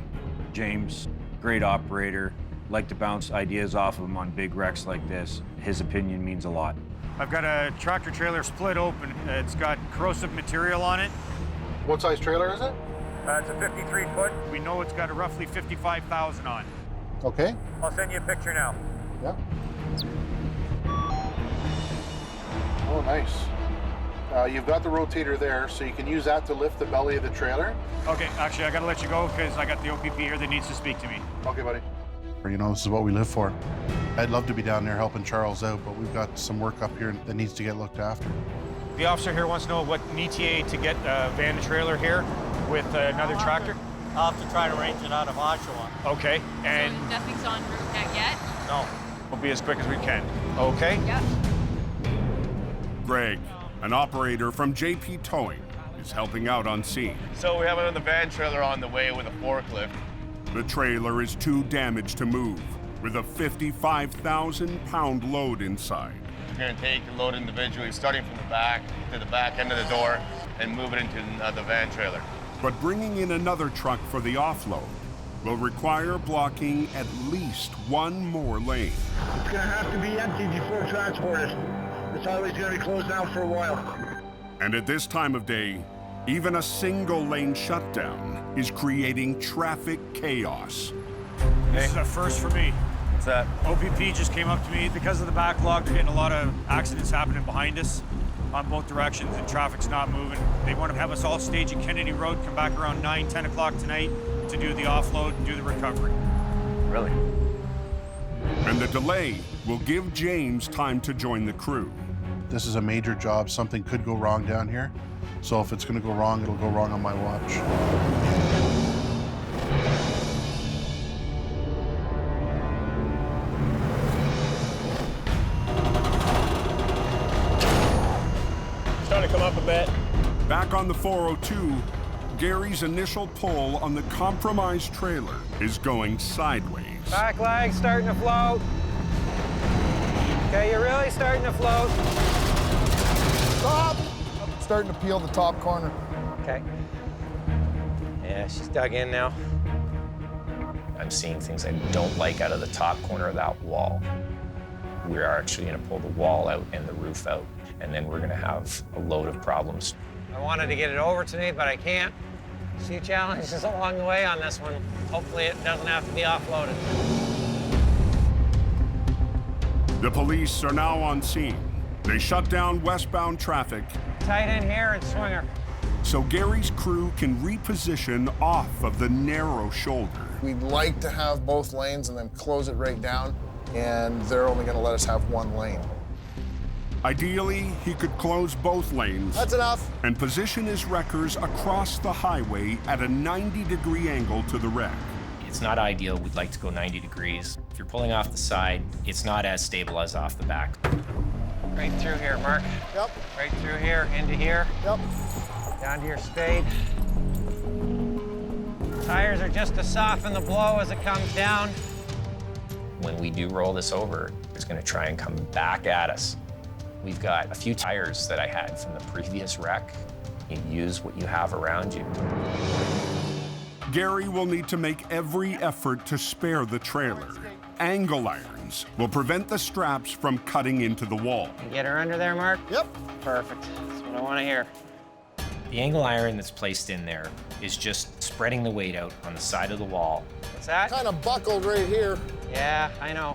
James, great operator. Like to bounce ideas off of him on big wrecks like this. His opinion means a lot. I've got a tractor trailer split open. It's got corrosive material on it. What size trailer is it? It's a 53 foot. We know it's got a roughly 55,000 on. Okay. I'll send you a picture now. Yeah. Oh, nice. You've got the rotator there, so you can use that to lift the belly of the trailer. Okay, actually, I gotta let you go because I got the OPP here that needs to speak to me. Okay, buddy. You know, this is what we live for. I'd love to be down there helping Charles out, but we've got some work up here that needs to get looked after. The officer here wants to know what an ETA to get a van and trailer here with another tractor. I'll have to try to arrange it out of Oshawa. Okay, and So nothing's on route yet? no, we'll be as quick as we can. Okay? Yep. Greg, an operator from JP Towing, is helping out on scene. So we have another van trailer on the way with a forklift. The trailer is too damaged to move, with a 55,000-pound load inside. going to take and load individually, starting from the back to the back end of the door and move it into the van trailer. But bringing in another truck for the offload will require blocking at least one more lane. It's going to have to be empty before transported. This highway's going to be closed down for a while. And at this time of day, even a single lane shutdown is creating traffic chaos. This is a first for me. What's that? OPP just came up to me. Because of the backlog, they're getting a lot of accidents happening behind us on both directions, and traffic's not moving. They want to have us all stage at Kennedy Road, come back around 9, 10 o'clock tonight to do the offload and do the recovery. Really? And the delay will give James time to join the crew. This is a major job. Something could go wrong down here. So if it's going to go wrong, it'll go wrong on my watch. Starting to come up a bit. Back on the 402, Gary's initial pull on the compromised trailer is going sideways. Back leg starting to float. Okay, you're really starting to float. Stop! Starting to peel the top corner. Okay. Yeah, she's dug in now. I'm seeing things I don't like out of the top corner of that wall. We're actually going to pull the wall out and the roof out, and then we're going to have a load of problems. I wanted to get it over to me, but I can't. A few challenges along the way on this one. Hopefully it doesn't have to be offloaded. The police are now on scene. They shut down westbound traffic. Tight in here and swinger. So Gary's crew can reposition off of the narrow shoulder. We'd like to have both lanes and then close it right down, and they're only going to let us have one lane. Ideally, he could close both lanes. That's enough. And position his wreckers across the highway at a 90-degree angle to the wreck. It's not ideal. We'd like to go 90 degrees. If you're pulling off the side, it's not as stable as off the back. Right through here, Mark. Yep. Right through here, into here. Yep. Down to your spade. Tires are just to soften the blow as it comes down. When we do roll this over, it's going to try and come back at us. We've got a few tires that I had from the previous wreck. You use what you have around you. Gary will need to make every effort to spare the trailer. Angle irons will prevent the straps from cutting into the wall. You get her under there, Mark? Yep. Perfect. That's what I want to hear. The angle iron that's placed in there is just spreading the weight out on the side of the wall. What's that? Kind of buckled right here. Yeah, I know.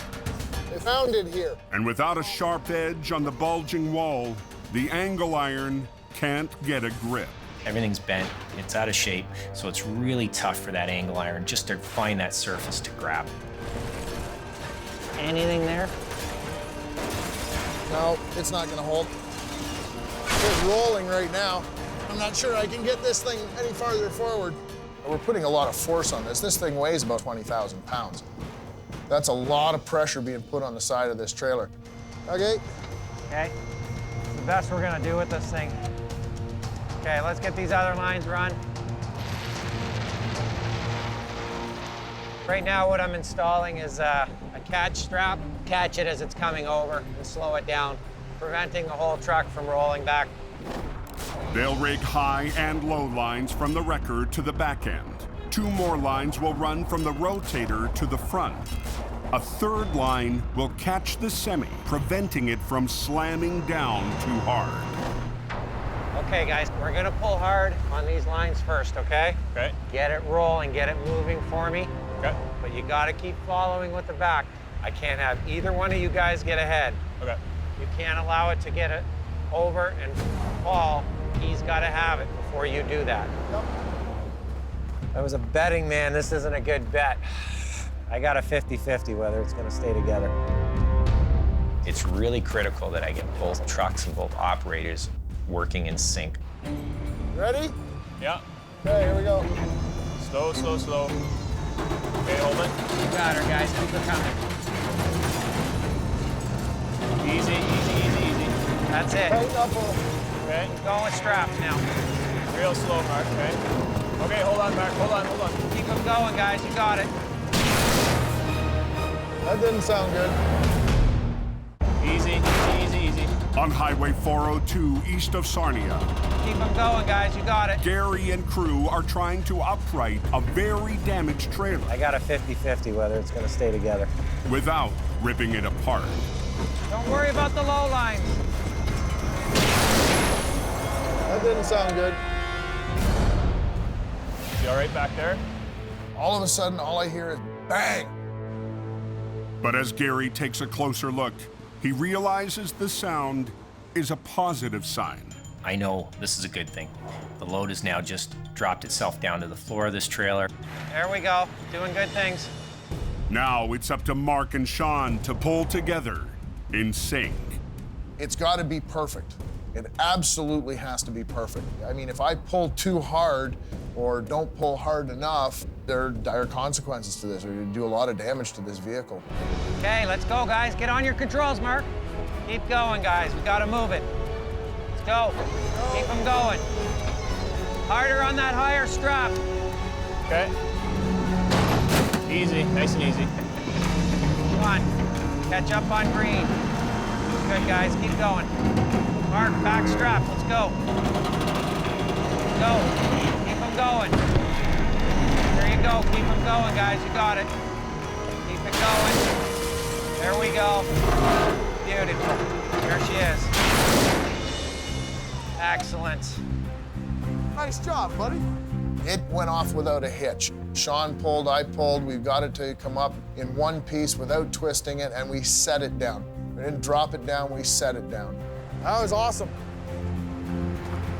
They found it here. And without a sharp edge on the bulging wall, the angle iron can't get a grip. Everything's bent, it's out of shape, so it's really tough for that angle iron just to find that surface to grab. Anything there? No, it's not going to hold. It's rolling right now. I'm not sure I can get this thing any farther forward. We're putting a lot of force on this. This thing weighs about 20,000 pounds. That's a lot of pressure being put on the side of this trailer. Okay. Okay. It's the best we're going to do with this thing. Okay, let's get these other lines run. Right now, what I'm installing is a catch strap. Catch it as it's coming over and slow it down, preventing the whole truck from rolling back. They'll rig high and low lines from the wrecker to the back end. 2 more lines will run from the rotator to the front. A 3rd line will catch the semi, preventing it from slamming down too hard. Okay, guys, we're gonna pull hard on these lines first, okay? Okay. Get it rolling, get it moving for me. Okay. But you gotta keep following with the back. I can't have either one of you guys get ahead. Okay. You can't allow it to get it over and fall. He's gotta have it before you do that. Yep. I was a betting man. This isn't a good bet. I got a 50-50 whether it's gonna stay together. It's really critical that I get both trucks and both operators working in sync. Ready? Yeah. Okay, here we go. Slow, slow, slow. Okay, hold it. You got her, guys. Keep her coming. Easy, easy, easy, easy. That's it. Tighten up. Okay. Keep going with straps now. Real slow, Mark, okay? Okay, hold on, Mark. Hold on, hold on. Keep them going, guys. You got it. That didn't sound good. Easy, easy, easy, easy. On Highway 402 east of Sarnia, Keep them going, guys. You got it. Gary and crew are trying to upright a very damaged trailer. I got a 50-50 whether it's going to stay together. Without ripping it apart. Don't worry about the low lines. That didn't sound good. You all right back there? All of a sudden, all I hear is bang. But as Gary takes a closer look, he realizes the sound is a positive sign. I know this is a good thing. The load has now just dropped itself down to the floor of this trailer. There we go. Doing good things. Now it's up to Mark and Sean to pull together in sync. It's got to be perfect. It absolutely has to be perfect. I mean, if I pull too hard or don't pull hard enough, there are dire consequences to this, or you do a lot of damage to this vehicle. Okay, let's go, guys. Get on your controls, Mark. Keep going, guys. We got to move it. Let's go. Keep them going. Harder on that higher strap. Okay. Easy, nice and easy. Come on. Catch up on green. Good, guys. Keep going. Mark, back strap. Let's go. Go. Keep them going. There you go. Keep them going, guys. You got it. Keep it going. There we go. Beautiful. There she is. Excellent. Nice job, buddy. It went off without a hitch. Sean pulled, I pulled. We got it to come up in one piece without twisting it, and we set it down. We didn't drop it down, we set it down. That was awesome.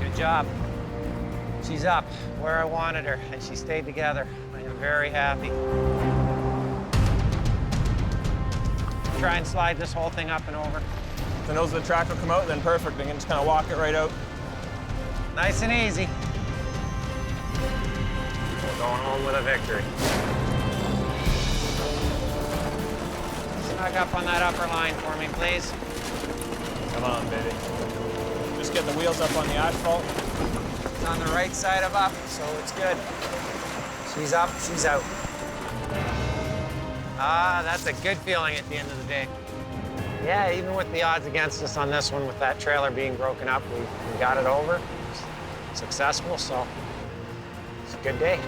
Good job. She's up where I wanted her, and she stayed together. I am very happy. Try and slide this whole thing up and over. The nose of the track will come out, then perfect. We can just kind of walk it right out. Nice and easy. We're going home with a victory. Snug up on that upper line for me, please. Come on, baby. Just get the wheels up on the asphalt. It's on the right side of up, so it's good. She's up, she's out. Ah, that's a good feeling at the end of the day. Yeah, even with the odds against us on this one, with that trailer being broken up, we got it over. Successful, so it's a good day.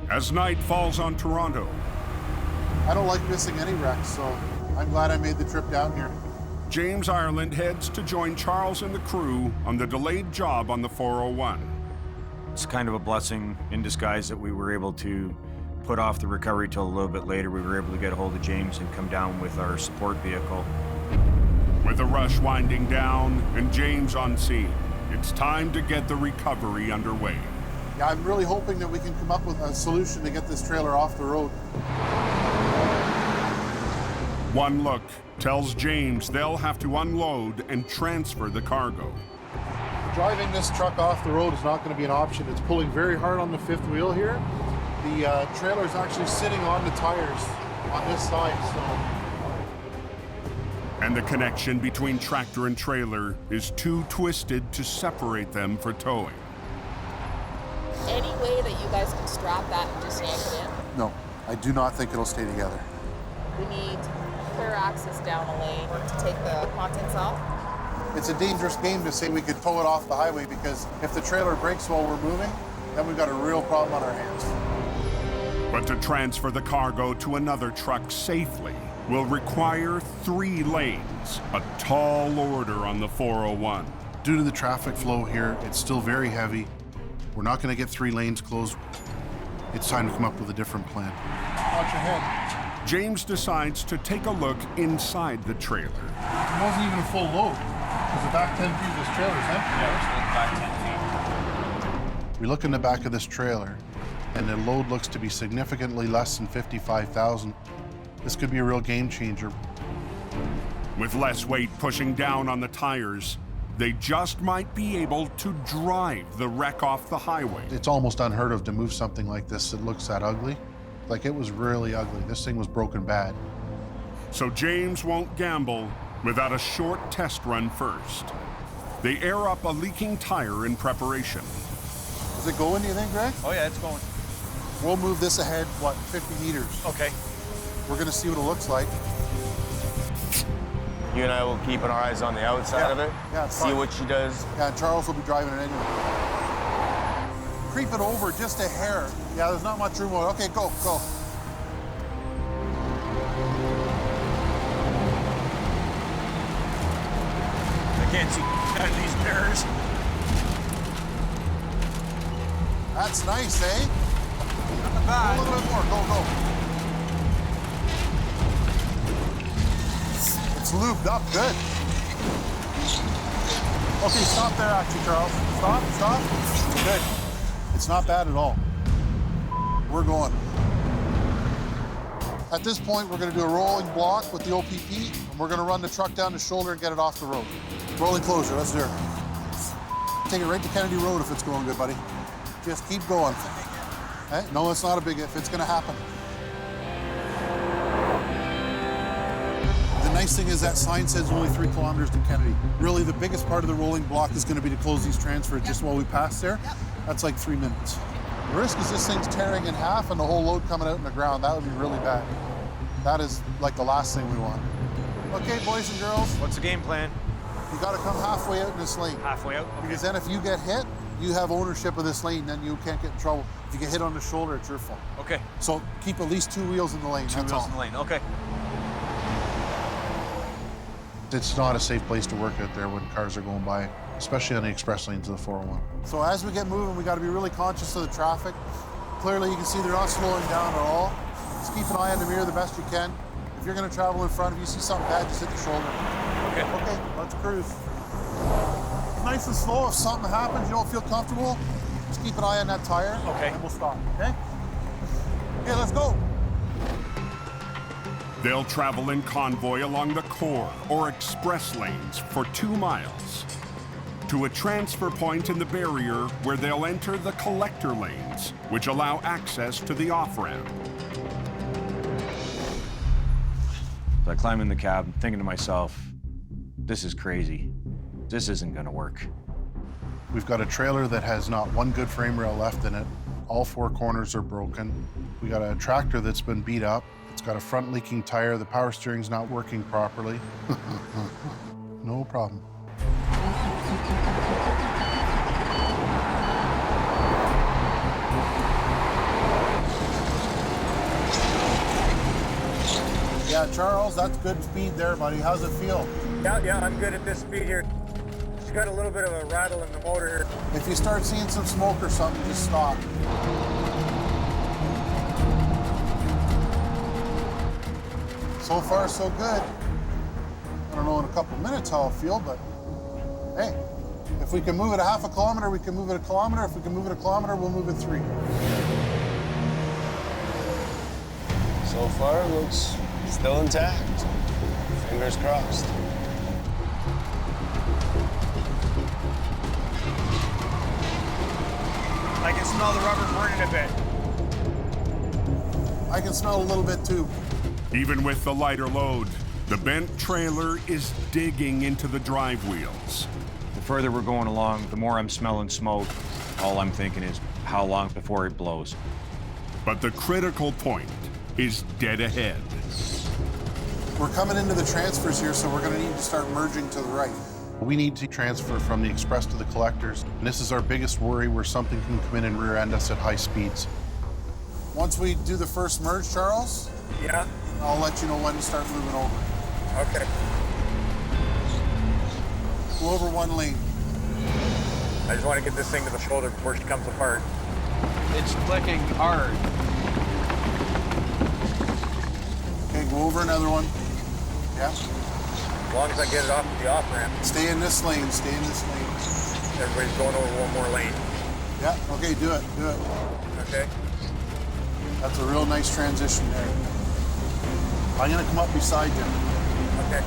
As night falls on Toronto, I don't like missing any wrecks, so I'm glad I made the trip down here. James Ireland heads to join Charles and the crew on the delayed job on the 401. It's kind of a blessing in disguise that we were able to put off the recovery till a little bit later. We were able to get a hold of James and come down with our support vehicle. With the rush winding down and James on scene, it's time to get the recovery underway. Yeah, I'm really hoping that we can come up with a solution to get this trailer off the road. One look tells James they'll have to unload and transfer the cargo. Driving this truck off the road is not going to be an option. It's pulling very hard on the fifth wheel here. The trailer is actually sitting on the tires on this side, so. And the connection between tractor and trailer is too twisted to separate them for towing. Any way that you guys can strap that and just yank it in? No, I do not think it'll stay together. We need clear access down a lane to take the contents off. It's a dangerous game to say we could tow it off the highway, because if the trailer breaks while we're moving, then we've got a real problem on our hands. But to transfer the cargo to another truck safely will require 3 lanes, a tall order on the 401. Due to the traffic flow here, it's still very heavy. We're not going to get 3 lanes closed. It's time to come up with a different plan. Watch your head. James decides to take a look inside the trailer. It wasn't even a full load, because the back 10 feet of this trailer is empty. Yeah, we're still back 10 feet. We look in the back of this trailer, and the load looks to be significantly less than 55,000. This could be a real game changer. With less weight pushing down on the tires, they just might be able to drive the wreck off the highway. It's almost unheard of to move something like this that looks that ugly. Like, it was really ugly. This thing was broken bad. So James won't gamble without a short test run first. They air up a leaking tire in preparation. Is it going, do you think, Greg? Oh yeah, it's going. We'll move this ahead, what, 50 meters? Okay. We're gonna see what it looks like. You and I will keep our eyes on the outside of it. Yeah, it's see fine. what she does. Yeah, and Charles will be driving it anyway. Creep it over just a hair. Yeah, there's not much room. Okay, go, go. I can't see out of these mirrors. That's nice, eh? Not bad. A little bit more. Go, go. It's lubed up good. Okay, stop there, actually, Charles. Stop, stop. Good. It's not bad at all. We're going. At this point, we're going to do a rolling block with the OPP, and we're going to run the truck down the shoulder and get it off the road. Rolling closure, let's do it. Take it right to Kennedy Road if it's going good, buddy. Just keep going. Eh? No, it's not a big if. It's going to happen. The nice thing is that sign says only 3 kilometers to Kennedy. Really, the biggest part of the rolling block is going to be to close these transfers just while we pass there. That's like 3 minutes. The risk is this thing's tearing in half and the whole load coming out in the ground. That would be really bad. That is like the last thing we want. Okay, boys and girls. What's the game plan? You got to come halfway out in this lane. Halfway out? Okay. Because then if you get hit, you have ownership of this lane, then you can't get in trouble. If you get hit on the shoulder, it's your fault. Okay. So keep at least 2 wheels in the lane. Two wheels in the lane, okay. It's not a safe place to work out there when cars are going by, especially on the express lanes of the 401. So as we get moving, we got to be really conscious of the traffic. Clearly, you can see they're not slowing down at all. Just keep an eye on the mirror the best you can. If you're going to travel in front, if you see something bad, just hit the shoulder. Okay. Okay, let's cruise. Nice and slow. If something happens, you don't feel comfortable, just keep an eye on that tire. Okay. And we'll stop, okay? Okay, let's go. They'll travel in convoy along the core or express lanes for 2 miles to a transfer point in the barrier where they'll enter the collector lanes, which allow access to the off-ramp. So I climb in the cab, thinking to myself, this is crazy. This isn't gonna work. We've got a trailer that has not one good frame rail left in it. All 4 corners are broken. We got a tractor that's been beat up. It's got a front leaking tire. The power steering's not working properly. No problem. Yeah, Charles, that's good speed there, buddy. How's it feel? Yeah, I'm good at this speed here. Just got a little bit of a rattle in the motor here. If you start seeing some smoke or something, just stop. So far, so good. I don't know in a couple minutes how I'll feel, but hey, if we can move it a half a kilometer, we can move it a kilometer. If we can move it a kilometer, we'll move it 3. So far, it looks still intact. Fingers crossed. I can smell the rubber burning a bit. I can smell a little bit too. Even with the lighter load, the bent trailer is digging into the drive wheels. The further we're going along, the more I'm smelling smoke. All I'm thinking is, how long before it blows? But the critical point is dead ahead. We're coming into the transfers here, so we're going to need to start merging to the right. We need to transfer from the express to the collectors. And this is our biggest worry, where something can come in and rear end us at high speeds. Once we do the first merge, Charles, yeah, I'll let you know when to start moving over. Okay. Go over 1 lane. I just want to get this thing to the shoulder before she comes apart. It's clicking hard. Okay, go over another one. Yeah. As long as I get it off the off-ramp. Stay in this lane, stay in this lane. Everybody's going over 1 more lane. Yeah, okay, do it, do it. Okay. That's a real nice transition there. I'm gonna come up beside you. Okay.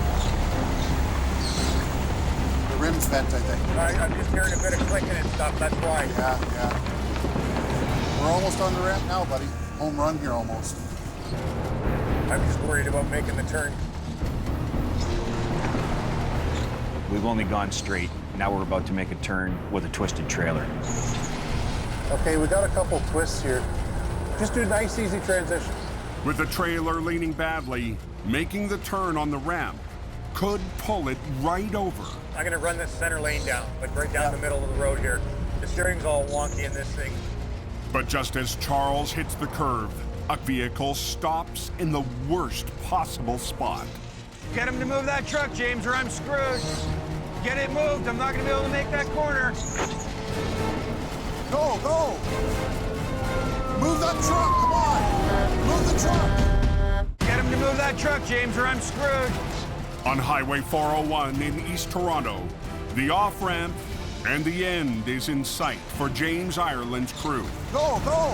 The rim's bent, I think. I'm just hearing a bit of clicking and stuff, that's why. Yeah, yeah. We're almost on the ramp now, buddy. Home run here almost. I'm just worried about making the turn. We've only gone straight. Now we're about to make a turn with a twisted trailer. Okay, we got a couple twists here. Just do a nice, easy transition. With the trailer leaning badly, making the turn on the ramp could pull it right over. I'm gonna run this center lane down, like right down the middle of the road here. The steering's all wonky in this thing. But just as Charles hits the curve, a vehicle stops in the worst possible spot. Get him to move that truck, James, or I'm screwed. Get it moved. I'm not going to be able to make that corner. Go, go! Move that truck, come on! Move the truck! Get him to move that truck, James, or I'm screwed. On Highway 401 in East Toronto, the off-ramp and the end is in sight for James Ireland's crew. Go, go!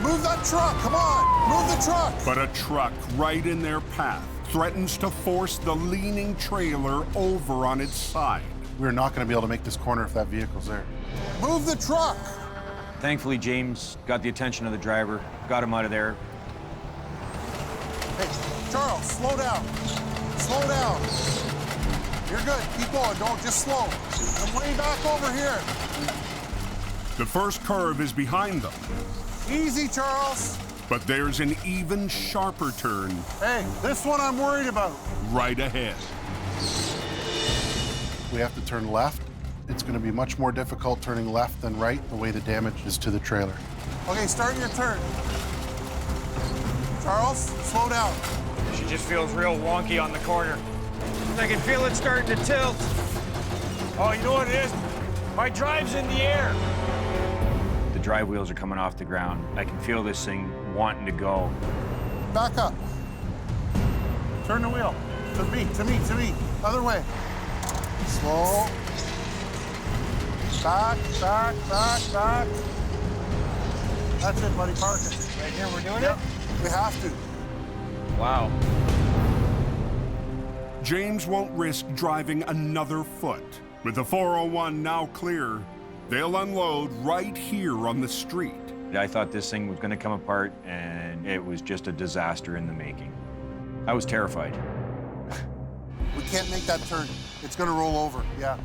Move that truck, come on! Move the truck! But a truck right in their path threatens to force the leaning trailer over on its side. We're not going to be able to make this corner if that vehicle's there. Move the truck! Thankfully, James got the attention of the driver, got him out of there. Hey, Charles, slow down. Slow down. You're good. Keep going. Don't just slow. I'm way back over here. The first curve is behind them. Easy, Charles. But there's an even sharper turn. Hey, this one I'm worried about. Right ahead. We have to turn left. It's going to be much more difficult turning left than right, the way the damage is to the trailer. Okay, start your turn. Charles, slow down. She just feels real wonky on the corner. I can feel it starting to tilt. Oh, you know what it is? My drive's in the air. The drive wheels are coming off the ground. I can feel this thing wanting to go. Back up. Turn the wheel. To me, to me, to me. Other way. Slow. Back, back, back, back. That's it, buddy. Park it. Right here, we're doing it? We have to. Wow. James won't risk driving another foot. With the 401 now clear, they'll unload right here on the street. I thought this thing was going to come apart, and it was just a disaster in the making. I was terrified. We can't make that turn. It's going to roll over, yeah.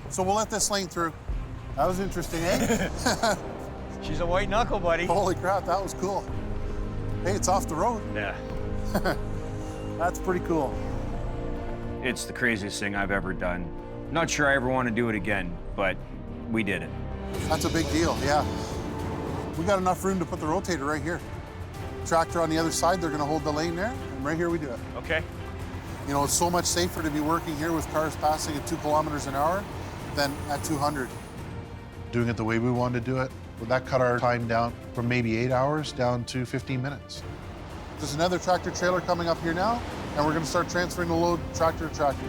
So we'll let this lane through. That was interesting, eh? She's a white knuckle, buddy. Holy crap, that was cool. Hey, it's off the road. Yeah. That's pretty cool. It's the craziest thing I've ever done. Not sure I ever want to do it again, but we did it. That's a big deal, yeah. We got enough room to put the rotator right here. Tractor on the other side, they're gonna hold the lane there, and right here we do it. Okay. You know, it's so much safer to be working here with cars passing at 2 kilometers an hour than at 200. Doing it the way we wanted to do it, would that cut our time down from maybe 8 hours down to 15 minutes? There's another tractor trailer coming up here now, and we're gonna start transferring the load tractor to tractor.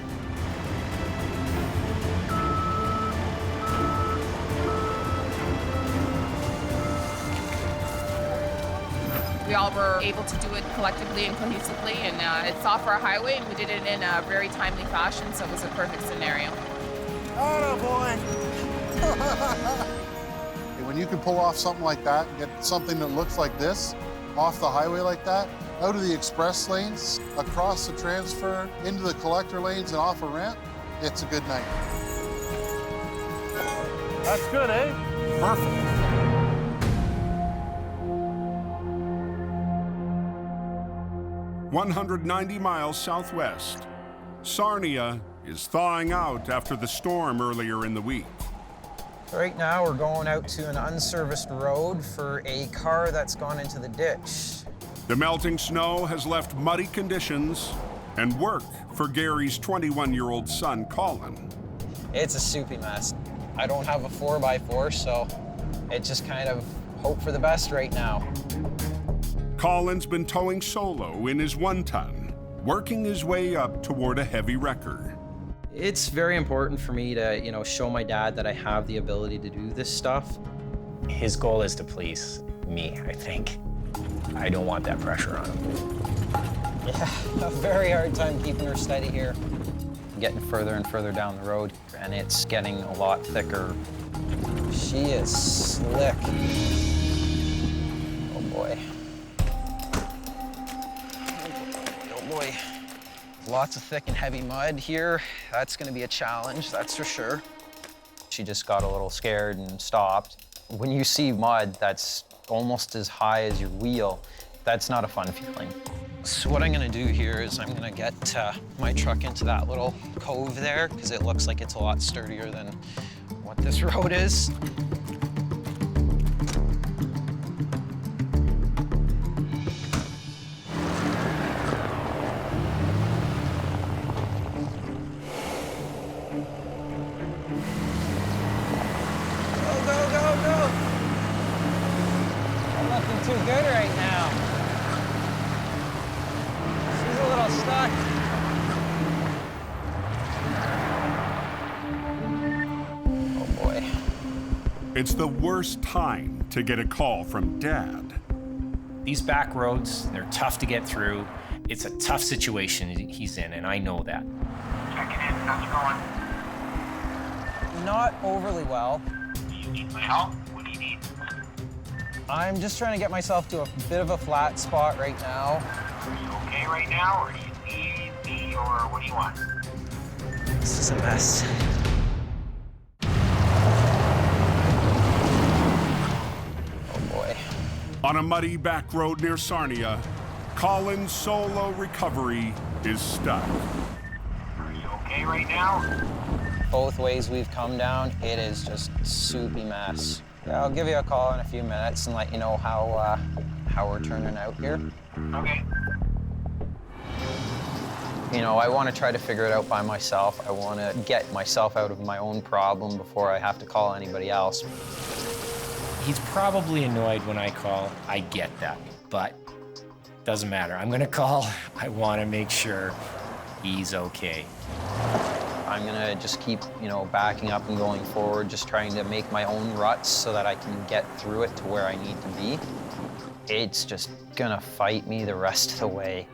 We all were able to do it collectively and cohesively, and it's off our highway, and we did it in a very timely fashion, so it was a perfect scenario. Atta boy! When you can pull off something like that, get something that looks like this off the highway like that, out of the express lanes, across the transfer, into the collector lanes and off a ramp, it's a good night. That's good, eh? Perfect. "190 miles southwest, Sarnia is thawing out after the storm earlier in the week. Right now, we're going out to an unserviced road for a car that's gone into the ditch. The melting snow has left muddy conditions and work for Gary's 21-year-old son, Colin. It's a soupy mess. I don't have a 4x4, so it's just kind of hope for the best right now. Colin's been towing solo in his 1-ton, working his way up toward a heavy wrecker. It's very important for me to, show my dad that I have the ability to do this stuff. His goal is to please me, I think. I don't want that pressure on him. Yeah, a very hard time keeping her steady here. Getting further and further down the road, and it's getting a lot thicker. She is slick. Oh boy. Oh boy. Lots of thick and heavy mud here. That's gonna be a challenge, that's for sure. She just got a little scared and stopped. When you see mud that's almost as high as your wheel, That's not a fun feeling. So what I'm gonna do here is I'm gonna get my truck into that little cove there, because it looks like it's a lot sturdier than what this road is. Too good right now. She's a little stuck. Oh boy. It's the worst time to get a call from Dad. These back roads, they're tough to get through. It's a tough situation he's in, and I know that. Checking in. How's it going? Not overly well. Do you need my help? What do you need? I'm just trying to get myself to a bit of a flat spot right now. Are you okay right now, or do you need me, or what do you want? This is a mess. Oh boy. On a muddy back road near Sarnia, Colin's solo recovery is stuck. Are you okay right now? Both ways we've come down, it is just a soupy mess. Yeah, I'll give you a call in a few minutes and let you know how we're turning out here. Okay. You know, I want to try to figure it out by myself. I want to get myself out of my own problem before I have to call anybody else. He's probably annoyed when I call. I get that, but doesn't matter. I'm gonna call. I want to make sure he's okay. I'm gonna just keep, you know, backing up and going forward, just trying to make my own ruts so that I can get through it to where I need to be. It's just gonna fight me the rest of the way.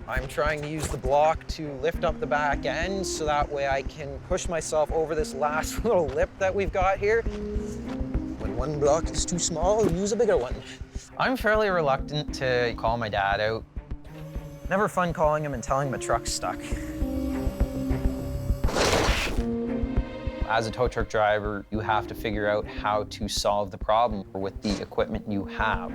I'm trying to use the block to lift up the back end so that way I can push myself over this last little lip that we've got here. When one block is too small, use a bigger one. I'm fairly reluctant to call my dad out. Never fun calling him and telling him a truck's stuck. As a tow truck driver, you have to figure out how to solve the problem with the equipment you have.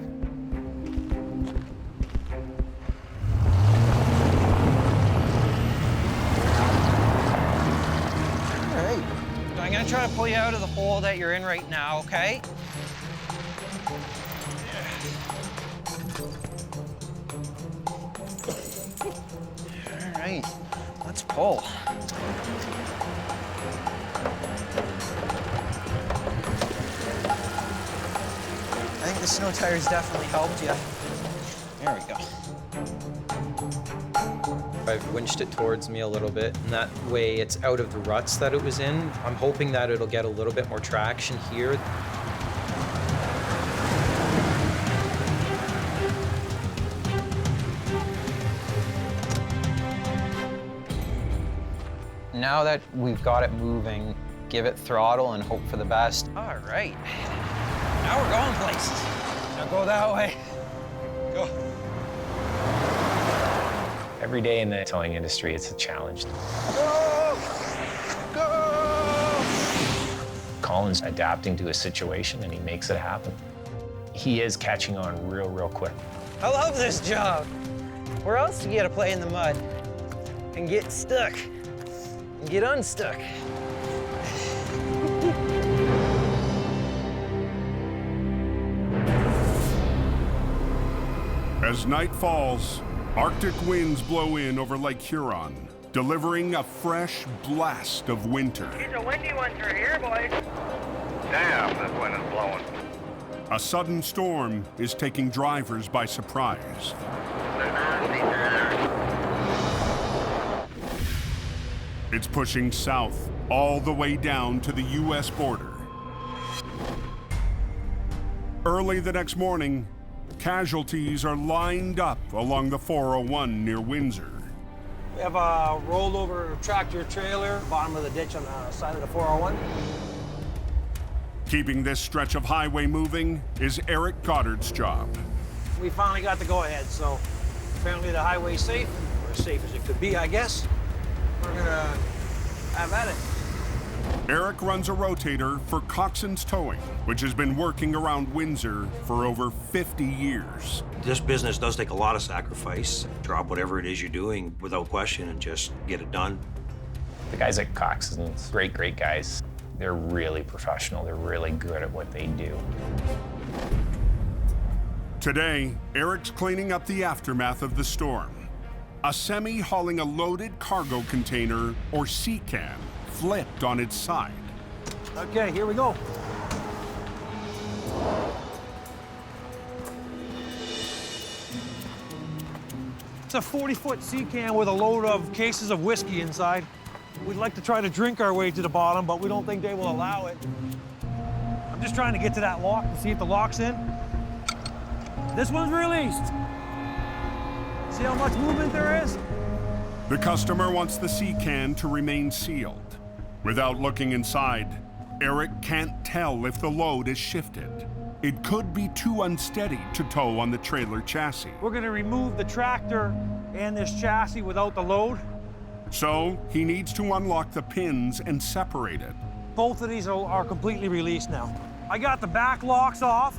All right, so I'm gonna try to pull you out of the hole that you're in right now, okay? All right, let's pull. I think the snow tires definitely helped you. There we go. I've winched it towards me a little bit, and that way it's out of the ruts that it was in. I'm hoping that it'll get a little bit more traction here. Now that we've got it moving, give it throttle and hope for the best. All right. Now we're going places. Now go that way. Go. Every day in the towing industry, it's a challenge. Go! Go! Colin's adapting to a situation, and he makes it happen. He is catching on real, real quick. I love this job. Where else do you get to play in the mud and get stuck and get unstuck? As night falls, Arctic winds blow in over Lake Huron, delivering a fresh blast of winter. These are windy ones right here, boys. Damn, this wind is blowing. A sudden storm is taking drivers by surprise. It's pushing south all the way down to the U.S. border. Early the next morning, casualties are lined up along the 401 near Windsor. We have a rolled over tractor trailer, bottom of the ditch on the side of the 401. Keeping this stretch of highway moving is Eric Goddard's job. We finally got the go-ahead, so apparently the highway's safe, or as safe as it could be, I guess. We're gonna have at it. Eric runs a rotator for Coxon's Towing, which has been working around Windsor for over 50 years. This business does take a lot of sacrifice. Drop whatever it is you're doing without question and just get it done. The guys at Coxon's, great guys. They're really professional. They're really good at what they do. Today, Eric's cleaning up the aftermath of the storm. A semi hauling a loaded cargo container, or sea can, flipped on its side. Okay, here we go. It's a 40-foot sea can with a load of cases of whiskey inside. We'd like to try to drink our way to the bottom, but we don't think they will allow it. I'm just trying to get to that lock to see if the lock's in. This one's released. See how much movement there is? The customer wants the sea can to remain sealed. Without looking inside, Eric can't tell if the load is shifted. It could be too unsteady to tow on the trailer chassis. We're gonna remove the tractor and this chassis without the load. So he needs to unlock the pins and separate it. Both of these are completely released now. I got the back locks off.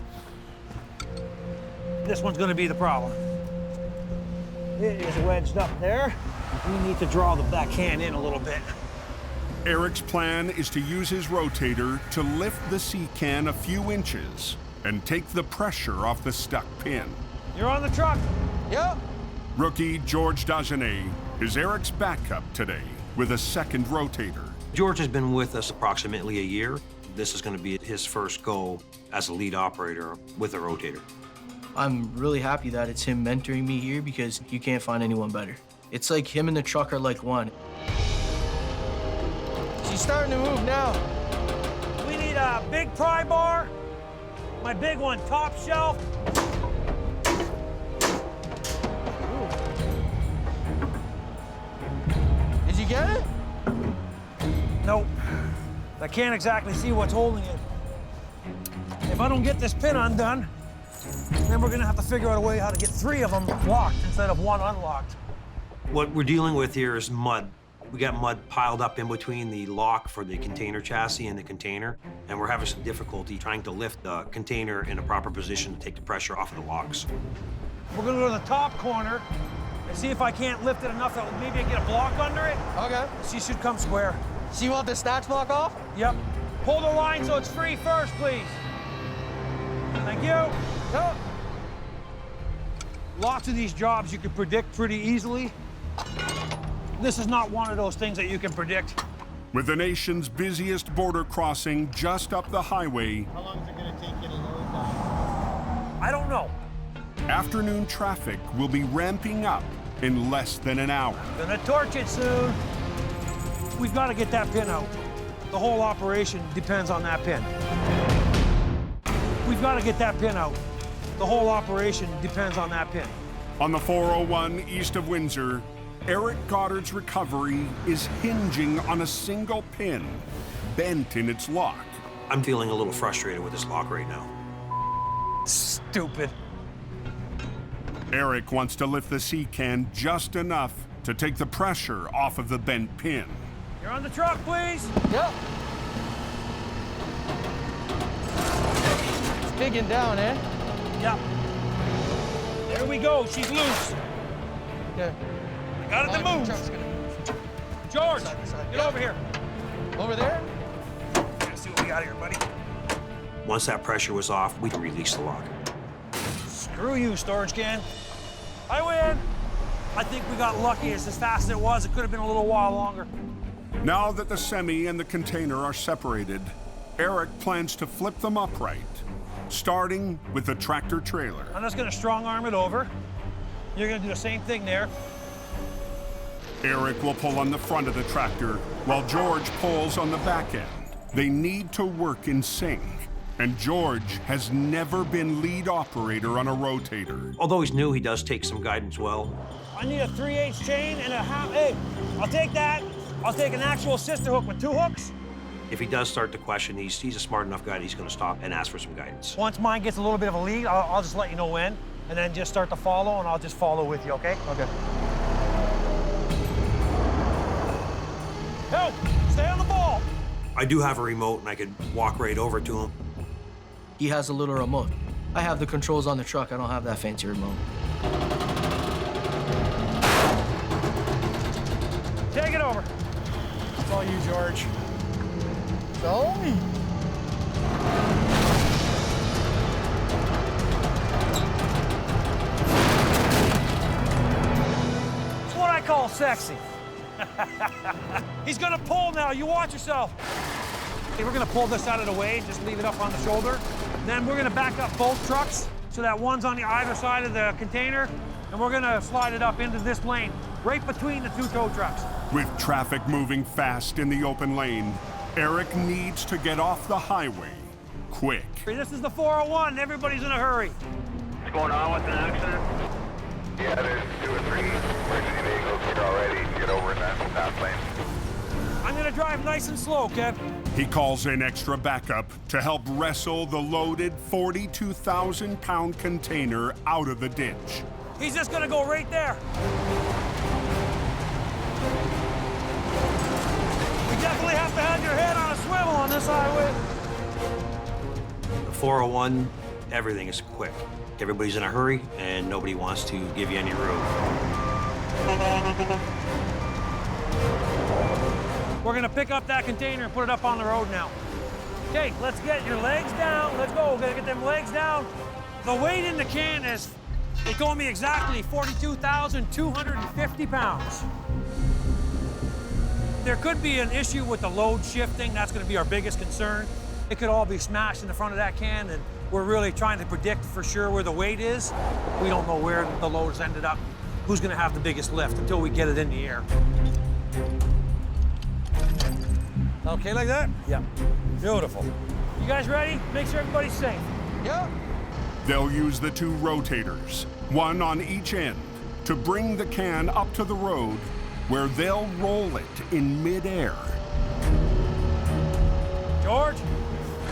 This one's gonna be the problem. It is wedged up there. We need to draw that can in a little bit. Eric's plan is to use his rotator to lift the sea can a few inches and take the pressure off the stuck pin. You're on the truck. Yep. Rookie George Dagenet is Eric's backup today with a second rotator. George has been with us approximately a year. This is going to be his first go as a lead operator with a rotator. I'm really happy that it's him mentoring me here because you can't find anyone better. It's like him and the truck are like one. She's starting to move now. We need a big pry bar. My big one, top shelf. Did you get it? Nope. I can't exactly see what's holding it. If I don't get this pin undone, then we're gonna have to figure out a way how to get 3 of them locked instead of 1 unlocked. What we're dealing with here is mud. We got mud piled up in between the lock for the container chassis and the container, and we're having some difficulty trying to lift the container in a proper position to take the pressure off of the locks. We're gonna go to the top corner and see if I can't lift it enough that maybe I get a block under it. Okay. She should come square. So you want the snatch block off? Yep. Pull the line so it's free first, please. Thank you. Yep. Lots of these jobs you can predict pretty easily. This is not one of those things that you can predict. With the nation's busiest border crossing just up the highway, How long is it going to take you to load that? I don't know. afternoon traffic will be ramping up in less than an hour. Gonna torch it soon. We've got to get that pin out. The whole operation depends on that pin. We've got to get that pin out. The whole operation depends on that pin. On the 401 east of Windsor, Eric Goddard's recovery is hinging on a single pin, bent in its lock. I'm feeling a little frustrated with this lock right now. Stupid. Eric wants to lift the sea can just enough to take the pressure off of the bent pin. You're on the truck, please. Yep. It's digging down, eh? Yep. There we go. She's loose. Okay. I got it to move. George, get over here. Over there? Let's see what we got here, buddy. Once that pressure was off, we can release the lock. Screw you, storage can. I win. I think we got lucky. It's as fast as it was. It could have been a little while longer. Now that the semi and the container are separated, Eric plans to flip them upright, starting with the tractor trailer. I'm just gonna strong arm it over. You're gonna do the same thing there. Eric will pull on the front of the tractor while George pulls on the back end. They need to work in sync, and George has never been lead operator on a rotator. Although he's new, he does take some guidance well. I need a 3/8 chain and a half. Hey, I'll take that. I'll take an actual sister hook with 2 hooks. If he does start to question, he's a smart enough guy that he's going to stop and ask for some guidance. Once mine gets a little bit of a lead, I'll just let you know when, and then just start to follow, and I'll just follow with you, okay? Okay. Help! Stay on the ball. I do have a remote and I could walk right over to him. He has a little remote. I have the controls on the truck. I don't have that fancy remote. Take it over. It's all you, George. It's all me. It's what I call sexy. He's gonna pull now. You watch yourself. Okay, we're gonna pull this out of the way, just leave it up on the shoulder. Then we're gonna back up both trucks so that one's on the either side of the container, and we're gonna slide it up into this lane, right between the two tow trucks. With traffic moving fast in the open lane, Eric needs to get off the highway quick. This is the 401. Everybody's in a hurry. What's going on with an accident? Yeah, there's 2 or 3 emergency vehicles here already. Get over in that fast lane. I'm gonna drive nice and slow, Kev. He calls in extra backup to help wrestle the loaded 42,000-pound container out of the ditch. He's just gonna go right there. You definitely have to have your head on a swivel on this highway. The 401, everything is quick. Everybody's in a hurry and nobody wants to give you any room. We're gonna pick up that container and put it up on the road now. Okay, let's get your legs down. Let's go. We're gonna get them legs down. The weight in the can is, they told me exactly, 42,250 pounds. There could be an issue with the load shifting. That's gonna be our biggest concern. It could all be smashed in the front of that can, and we're really trying to predict for sure where the weight is. We don't know where the load's ended up, who's gonna have the biggest lift until we get it in the air. Okay like that? Yeah. Beautiful. You guys ready? Make sure everybody's safe. Yeah. They'll use the 2 rotators, one on each end, to bring the can up to the road where they'll roll it in midair. George,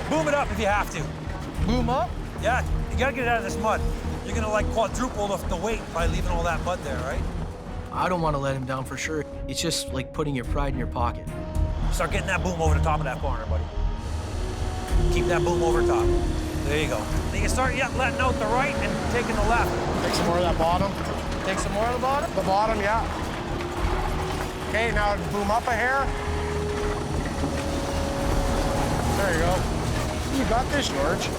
boom it up if you have to. Boom up? Yeah, you gotta get it out of this mud. You're gonna like quadruple the weight by leaving all that mud there, right? I don't want to let him down for sure. It's just like putting your pride in your pocket. Start getting that boom over the top of that corner, buddy. Keep that boom over top. There you go. Then you can start letting out the right and taking the left. Take some more of that bottom. Take some more of the bottom? The bottom, yeah. Okay, now boom up a hair. There you go. You got this, George.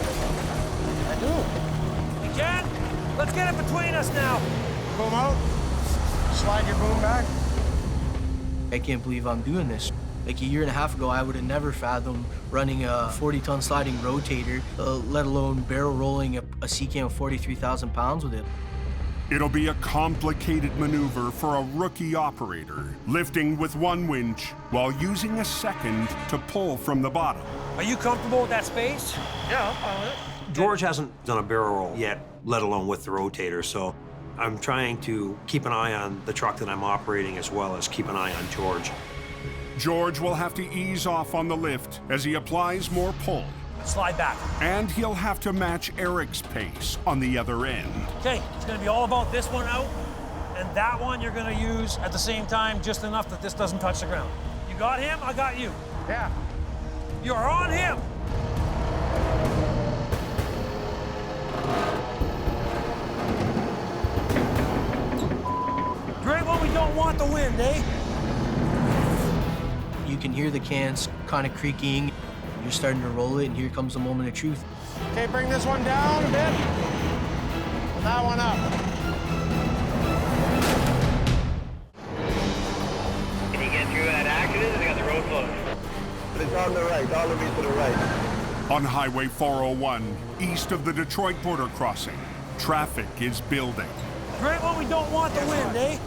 I do. You can? Let's get it between us now. Boom out. Slide your boom back. I can't believe I'm doing this. Like a year and a half ago, I would have never fathomed running a 40-ton sliding rotator, let alone barrel rolling a C-cam of 43,000 pounds with it. It'll be a complicated maneuver for a rookie operator, lifting with one winch while using a second to pull from the bottom. Are you comfortable with that space? Yeah, I'm fine with it. George hasn't done a barrel roll yet, let alone with the rotator, so I'm trying to keep an eye on the truck that I'm operating as well as keep an eye on George. George will have to ease off on the lift as he applies more pull. Slide back. And he'll have to match Eric's pace on the other end. Okay, it's gonna be all about this one out, and that one you're gonna use at the same time just enough that this doesn't touch the ground. You got him, I got you. Yeah. You're on him. Great when we don't want the wind, eh? You can hear the cans kind of creaking. You're starting to roll it, and here comes the moment of truth. Okay, bring this one down a bit. And that one up. Can you get through that accident? They got the road closed. It's on the right, all of you to the right. On Highway 401, east of the Detroit border crossing, traffic is building. Great when we don't want the wind, eh?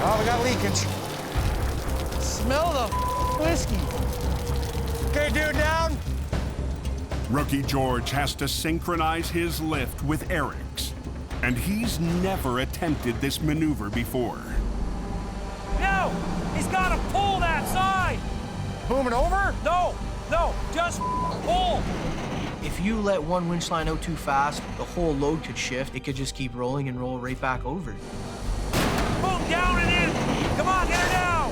Oh, we got leakage. Smell the whiskey. Okay, dude, down. Rookie George has to synchronize his lift with Eric's, and he's never attempted this maneuver before. No, he's got to pull that side. Boom it over? No, just pull. If you let one winch line out too fast, the whole load could shift. It could just keep rolling and roll right back over. Boom, down and in. Come on, get her down.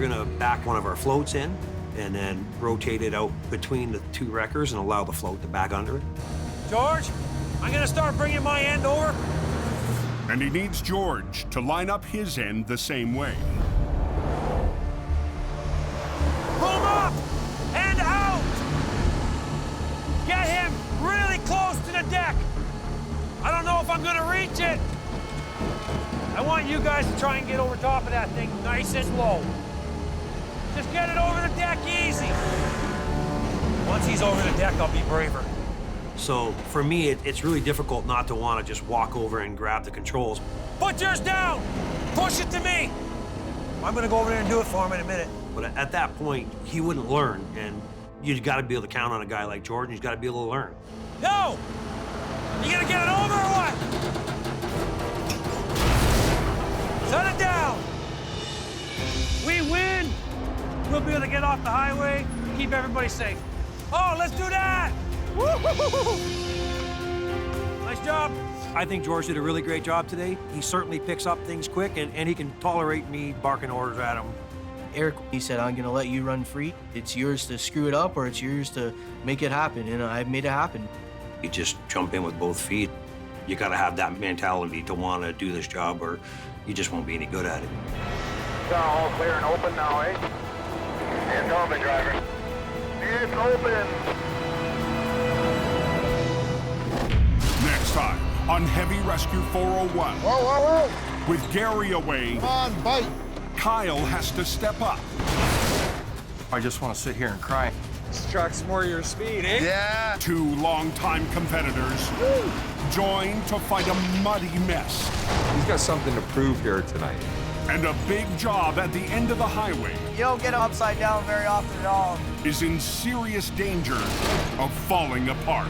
gonna back one of our floats in and then rotate it out between the two wreckers and allow the float to back under it. George, I'm gonna start bringing my end over. And he needs George to line up his end the same way. Boom up and out. Get him really close to the deck. I don't know if I'm gonna reach it. I want you guys to try and get over top of that thing nice and slow. Just get it over the deck easy. Once he's over the deck, I'll be braver. So for me, it's really difficult not to want to just walk over and grab the controls. Put yours down. Push it to me. I'm gonna go over there and do it for him in a minute. But at that point, he wouldn't learn, and you've got to be able to count on a guy like George, and he's got to be able to learn. No! You gonna get it over or what? Shut it down! We win! We'll be able to get off the highway, keep everybody safe. Oh, let's do that! Woo-hoo-hoo-hoo! Nice job. I think George did a really great job today. He certainly picks up things quick, and he can tolerate me barking orders at him. Eric, he said, I'm gonna let you run free. It's yours to screw it up or it's yours to make it happen, and I made it happen. You just jump in with both feet. You gotta have that mentality to wanna do this job or you just won't be any good at it. All clear and open now, eh? It's open, driver. It's open. Next time on Heavy Rescue 401. Whoa, whoa, whoa. With Gary away, Come on, bite. Kyle has to step up. I just want to sit here and cry. This truck's more your speed, eh? Yeah. Two longtime competitors join to fight a muddy mess. He's got something to prove here tonight. And a big job at the end of the highway You don't get upside down very often at all. is in serious danger of falling apart.